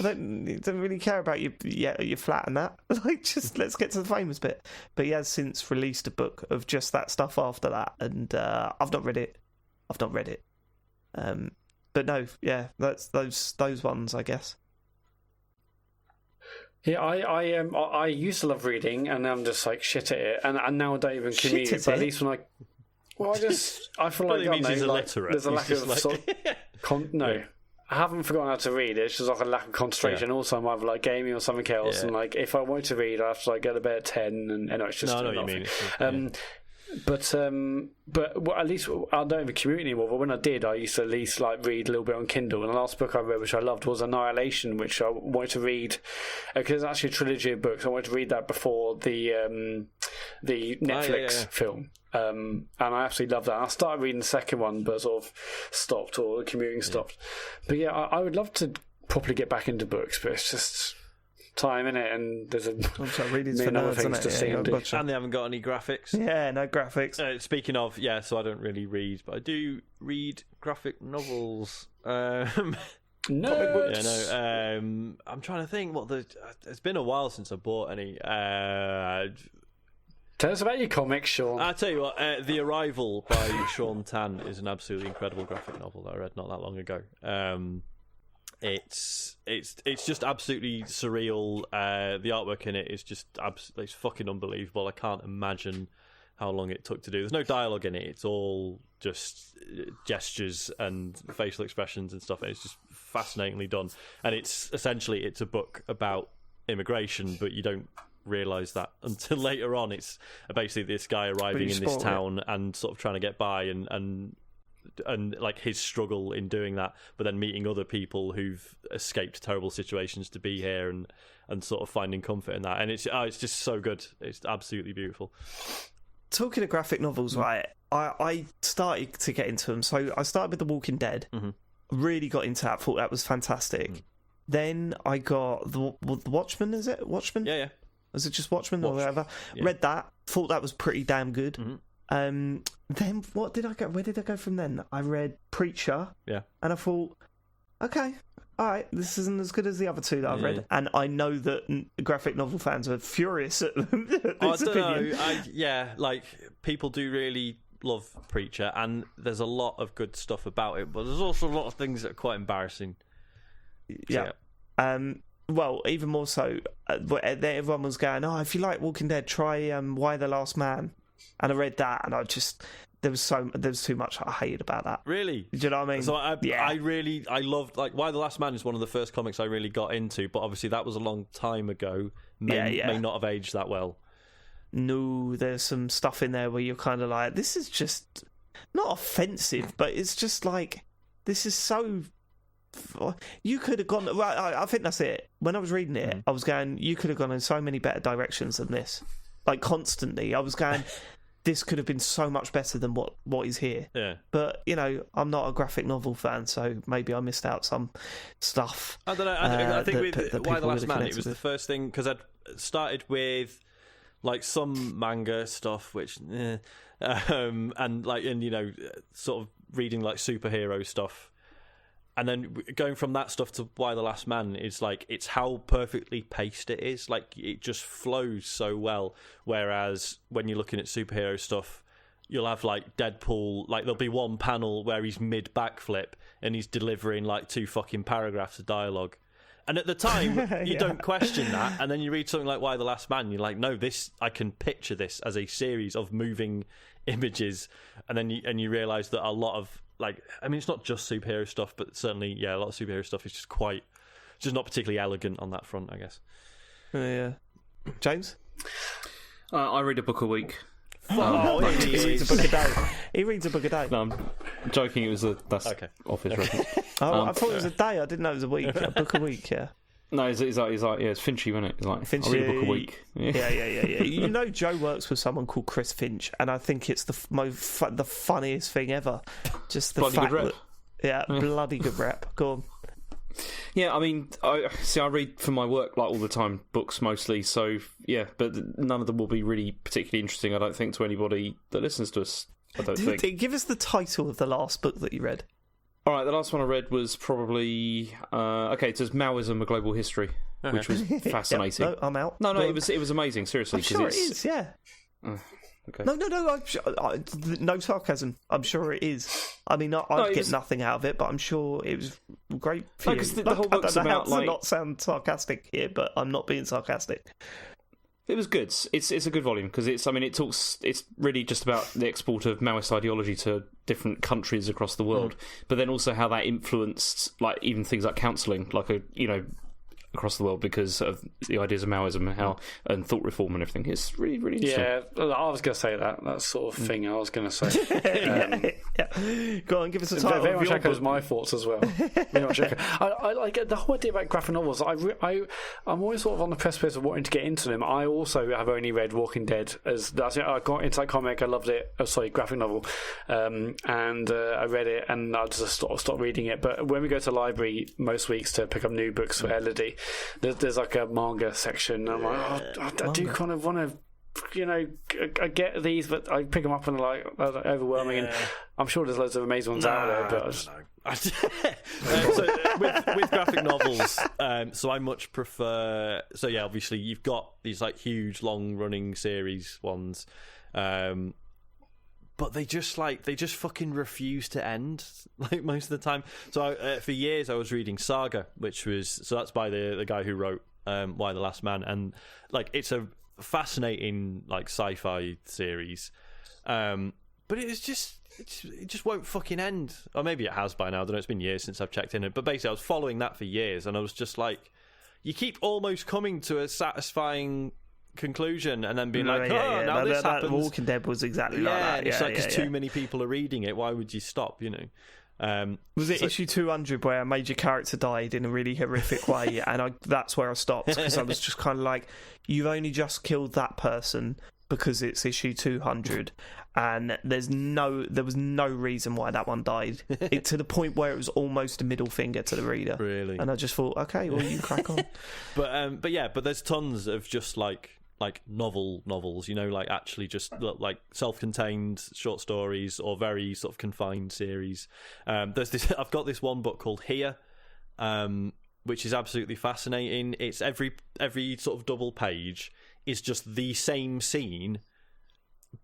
A: don't really care about your flat and that. Like, just let's get to the famous bit. But he has since released a book of just that stuff after that, and I've not read it. But no, yeah, that's those ones, I guess.
C: Yeah, I used to love reading, and I'm just like shit at it, and now I don't even commute. But at least when I feel like
B: he's illiterate.
C: There's a lack of no. I haven't forgotten how to read. It's just like a lack of concentration. Also, I'm either like gaming or something else, and like if I want to read, I have to like go to bed at 10, and it's just
B: I know what you mean.
C: But at least I don't even commute anymore. But when I did, I used to at least like read a little bit on Kindle. And the last book I read, which I loved, was Annihilation, which I wanted to read because it's actually a trilogy of books. I wanted to read that before the Netflix film. And I absolutely loved that. I started reading the second one, but sort of stopped, or the commuting stopped. But yeah, I would love to properly get back into books, but it's just time in it, and there's million other things to see and do.
B: And they haven't got any graphics.
A: Yeah, no graphics.
B: Speaking of, so I don't really read, but I do read graphic novels.
C: No.
B: Yeah, no. I'm trying to think it's been a while since I bought any.
C: Tell us about your comics, Sean.
B: I'll tell you what, The Arrival by Sean Tan is an absolutely incredible graphic novel that I read not that long ago. It's just absolutely surreal. The artwork in it is just it's fucking unbelievable. I can't imagine how long it took to do. There's no dialogue in it. It's all just gestures and facial expressions and stuff. And it's just fascinatingly done. And it's a book about immigration, but you don't realise that until later on. It's basically this guy arriving in this town and sort of trying to get by and like his struggle in doing that, but then meeting other people who've escaped terrible situations to be here and sort of finding comfort in that. And it's just so good. It's absolutely beautiful.
A: Talking of graphic novels, right, I started to get into them. So I started with The Walking Dead, really got into that, thought that was fantastic. Then I got the Watchmen, is it? Watchmen?
B: Yeah.
A: Was it just Watchmen or whatever? Yeah. Read that, thought that was pretty damn good. Then what did I go? Where did I go from then? I read Preacher, and I thought, okay, all right, this isn't as good as the other two that I've read, and I know that graphic novel fans are furious at this opinion.
B: Like people do really love Preacher, and there's a lot of good stuff about it, but there's also a lot of things that are quite embarrassing.
A: Yeah. Well, even more so, everyone was going, "Oh, if you like Walking Dead, try Why the Last Man." And I read that, and I just there was too much I hated about that.
B: Really?
A: Do you know what I mean?
B: So I loved, like, Why the Last Man is one of the first comics I really got into, but obviously that was a long time ago. May not have aged that well.
A: No, there's some stuff in there where you're kind of like, this is just not offensive, but it's just like, this is so. You could have gone. Well, I think that's it. When I was reading it, I was going, you could have gone in so many better directions than this. Like, constantly, I was going, this could have been so much better than what is here.
B: Yeah.
A: But, you know, I'm not a graphic novel fan, so maybe I missed out some stuff.
B: I don't know. I think with Why the Last Man, it was the first thing, because I'd started with, like, some manga stuff, which, and you know, sort of reading, like, superhero stuff. And then going from that stuff to Why the Last Man is like, it's how perfectly paced it is. Like, it just flows so well. Whereas when you're looking at superhero stuff, you'll have like Deadpool, like there'll be one panel where he's mid backflip and he's delivering like 2 fucking paragraphs of dialogue. And at the time, you don't question that. And then you read something like Why the Last Man, you're like, no, I can picture this as a series of moving images. And then you realise that a lot of, like, I mean, it's not just superhero stuff, but certainly, a lot of superhero stuff is just not particularly elegant on that front, I guess.
A: Yeah. James?
D: I read a book a week.
A: He reads a book a day. He reads a book a day.
D: No, I'm joking. That's okay. Office reference.
A: I thought it was a day. I didn't know it was a week. A book a week, yeah.
D: No, it's like it's Finchy, isn't it? It's like,
A: Finchy,
D: I read a book a week.
A: Yeah. You know, Joe works with someone called Chris Finch, and I think it's the funniest thing ever. Just the
D: bloody
A: fact
D: good rep.
A: that, bloody good rep. Go on.
D: Yeah, I mean, I read for my work like all the time, books mostly. So yeah, but none of them will be really particularly interesting, I don't think, to anybody that listens to us. I don't think.
A: Give us the title of the last book that you read.
D: All right, the last one I read was probably it says Maoism: A Global History, which was fascinating.
A: No, I'm out.
D: No, it was amazing. Seriously,
A: I'm sure it is. Yeah.
D: Okay.
A: No. No sarcasm. I'm sure it is. I mean, I get nothing out of it, but I'm sure it was great for you.
D: Because the whole book's about,
A: like, not sound sarcastic here, but I'm not being sarcastic.
D: It was good. It's a good volume because it's really just about the export of Maoist ideology to different countries across the world, but then also how that influenced, like, even things like counselling, like, across the world because of the ideas of Maoism and thought reform and everything. It's really, really interesting.
C: Yeah, I was going to say that sort of thing. I was going to say.
A: Go on, give us a title.
C: Very much echoes my thoughts as well. Very much I like the whole idea about graphic novels. I'm always sort of on the precipice of wanting to get into them. I also have only read Walking Dead I got into that comic. I loved it. Graphic novel, and I read it and I just stopped reading it. But when we go to the library most weeks to pick up new books for Elodie, there's like a manga section. I'm like, I do kind of want to, I get these, but I pick them up and they're like overwhelming. And I'm sure there's loads of amazing ones out there. But
B: so with graphic novels, so I much prefer. So yeah, obviously you've got these like huge, long-running series ones. But they just fucking refuse to end, like, most of the time. So for years I was reading Saga, that's by the guy who wrote Why the Last Man, and like it's a fascinating like sci-fi series, But it just won't fucking end. Or maybe it has by now. I don't know. It's been years since I've checked in it. But basically, I was following that for years, and I was just like, you keep almost coming to a satisfying conclusion and then being like, now this happens.
A: Walking Dead was exactly like that.
B: And it's like, because too many people are reading it, why would you stop,
A: Was it issue 200 where a major character died in a really horrific way, and that's where I stopped, because I was just kind of like, you've only just killed that person because it's issue 200, and there was no reason why that one died. To the point where it was almost a middle finger to the reader.
B: Really?
A: And I just thought, okay, well, you crack on.
B: but there's tons of just like novels, like actually just like self-contained short stories or very sort of confined series. There's this. I've got this one book called Here, which is absolutely fascinating. It's every sort of double page is just the same scene,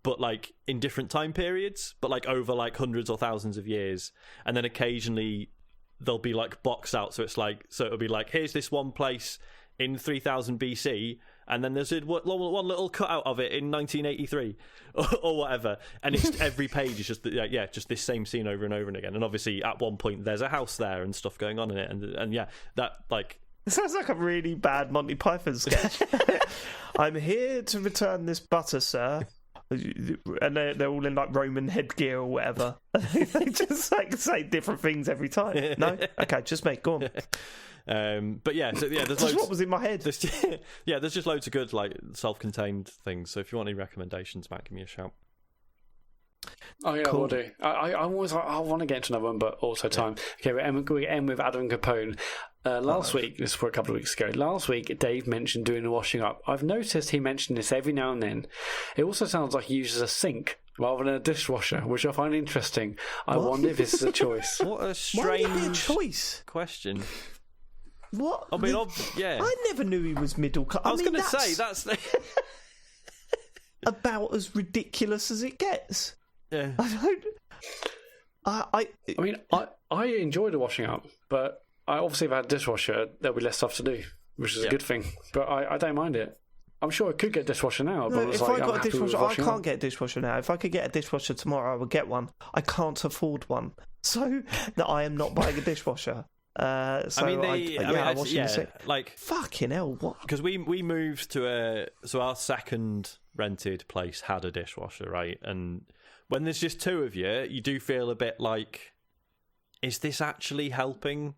B: but like in different time periods, but like over like hundreds or thousands of years, and then occasionally they'll be like boxed out. So it'll be like, here's this one place in 3000 BC, and then there's one little cutout of it in 1983 or whatever, and it's every page is just just this same scene over and over and again. And obviously at one point there's a house there and stuff going on in it, and that like,
A: it sounds like a really bad Monty Python sketch. I'm here to return this butter, sir. And they're all in like Roman headgear or whatever. They just like say different things every time. No? Okay, just me. Go on.
B: But yeah, so yeah, there's loads.
A: What was in my head?
B: There's just loads of good like self-contained things. So if you want any recommendations, Matt, give me a shout.
C: Oh yeah, cool. I will do. I want to get into another one, but also time. Okay, we end with Adam Capone. Last week, this was a couple of weeks ago. Last week, Dave mentioned doing the washing up. I've noticed he mentioned this every now and then. It also sounds like he uses a sink rather than a dishwasher, which I find interesting. I wonder if this is a choice.
B: What a strange
A: choice
B: question.
A: What?
B: I mean,
A: I never knew he was middle class.
B: I was going to say that's
A: about as ridiculous as it gets.
B: Yeah.
C: I mean, I enjoy the washing up, but I obviously, if I had a dishwasher, there'll be less stuff to do, which is a good thing. But I don't mind it. I'm sure I could get a dishwasher now. But
A: if I got a dishwasher, I can't get a dishwasher now. If I could get a dishwasher tomorrow, I would get one. I can't afford one, so I am not buying a dishwasher. I mean,
B: like
A: fucking hell, what?
B: Because we moved to our second rented place had a dishwasher, right? And when there's just two of you, you do feel a bit like, is this actually helping?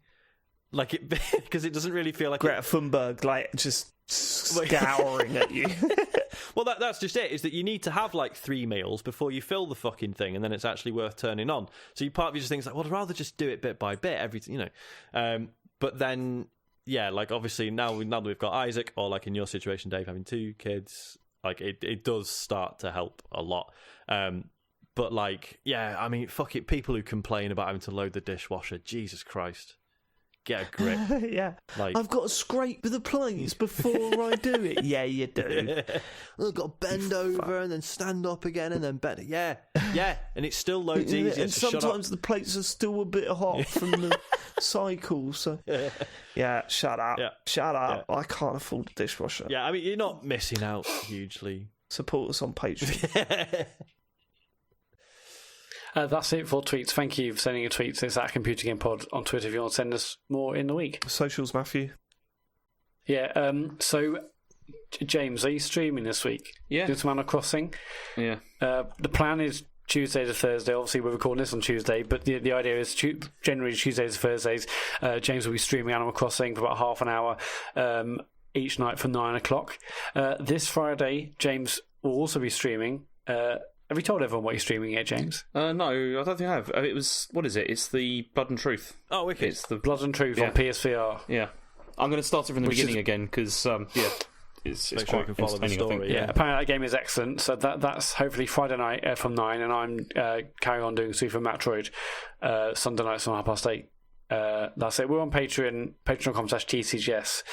B: Like it, because it doesn't really feel like
A: Greta Thunberg, like just scouring at you.
B: Well, that's just it. Is that you need to have like 3 meals before you fill the fucking thing, and then it's actually worth turning on. So you part of you just thinks like, well, I'd rather just do it bit by bit, everything, But then, yeah, like obviously now that we've got Isaac, or like in your situation, Dave, having 2 kids, like it does start to help a lot. But like, yeah, I mean, fuck it. People who complain about having to load the dishwasher, Jesus Christ. Get a grip.
A: Yeah. Like, I've got to scrape the plates before I do it. Yeah, you do.
B: I've got to bend over and then stand up again and then bend. Yeah. And it's still loads easier.
A: And sometimes the plates are still a bit hot from the cycle. So, yeah, shut up. Yeah. Shut up. Yeah. I can't afford a dishwasher.
B: Yeah, I mean, you're not missing out hugely.
A: Support us on Patreon.
C: That's it for tweets. Thank you for sending your tweets. It's at Computer Game Pod on Twitter if you want to send us more in the week.
A: Socials, Matthew.
C: Yeah, so, James, are you streaming this week?
D: Yeah.
C: Doing some Animal Crossing?
D: Yeah.
C: The plan is Tuesday to Thursday. Obviously, we're recording this on Tuesday, but the idea is generally Tuesdays to Thursdays. James will be streaming Animal Crossing for about half an hour each night from 9 o'clock. This Friday, James will also be streaming. Have you told everyone what you're streaming yet, James?
D: No, I don't think I have. It was, what is it? It's the Blood and Truth.
B: Oh, wicked.
C: It's the Blood and Truth on PSVR.
D: Yeah. I'm going to start it from the beginning again, because, it's quite
B: can follow the story.
C: Yeah, apparently that game is excellent. So that's hopefully Friday night from 9, and I'm carrying on doing Super Metroid Sunday nights from 8:30. That's it. We're on Patreon, patreon.com/TCGS.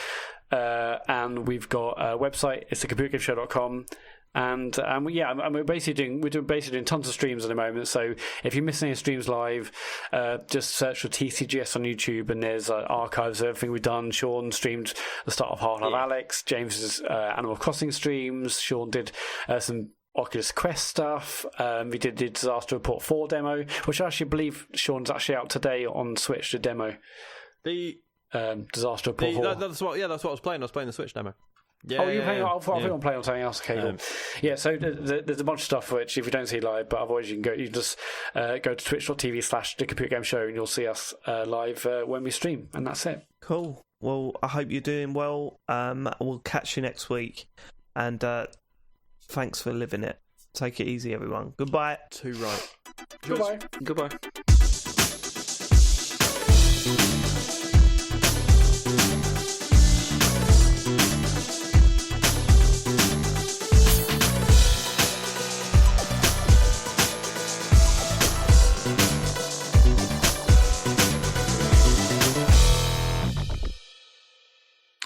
C: And we've got a website. It's thecomputergameshow.com. And we're basically doing tons of streams at the moment. So if you're missing any streams live, just search for TCGS on YouTube, and there's archives of everything we've done. Sean streamed the start of Half-Life Alyx. James's Animal Crossing streams. Sean did some Oculus Quest stuff. We did the Disaster Report 4 demo, which I actually believe Sean's actually out today on Switch, the demo.
B: The
C: Disaster Report 4.
B: That's what I was playing. I was playing the Switch demo.
C: Yeah, you're playing? I thought I'm playing on something else. Okay, cool. Yeah, so there's a bunch of stuff which, if you don't see live, but otherwise you can just go to twitch.tv/The Computer Game Show and you'll see us live when we stream, and that's it.
A: Cool. Well, I hope you're doing well. We'll catch you next week, and thanks for living it. Take it easy, everyone. Goodbye.
B: Too right.
C: Goodbye.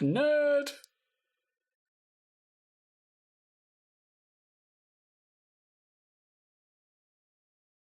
C: Nerd.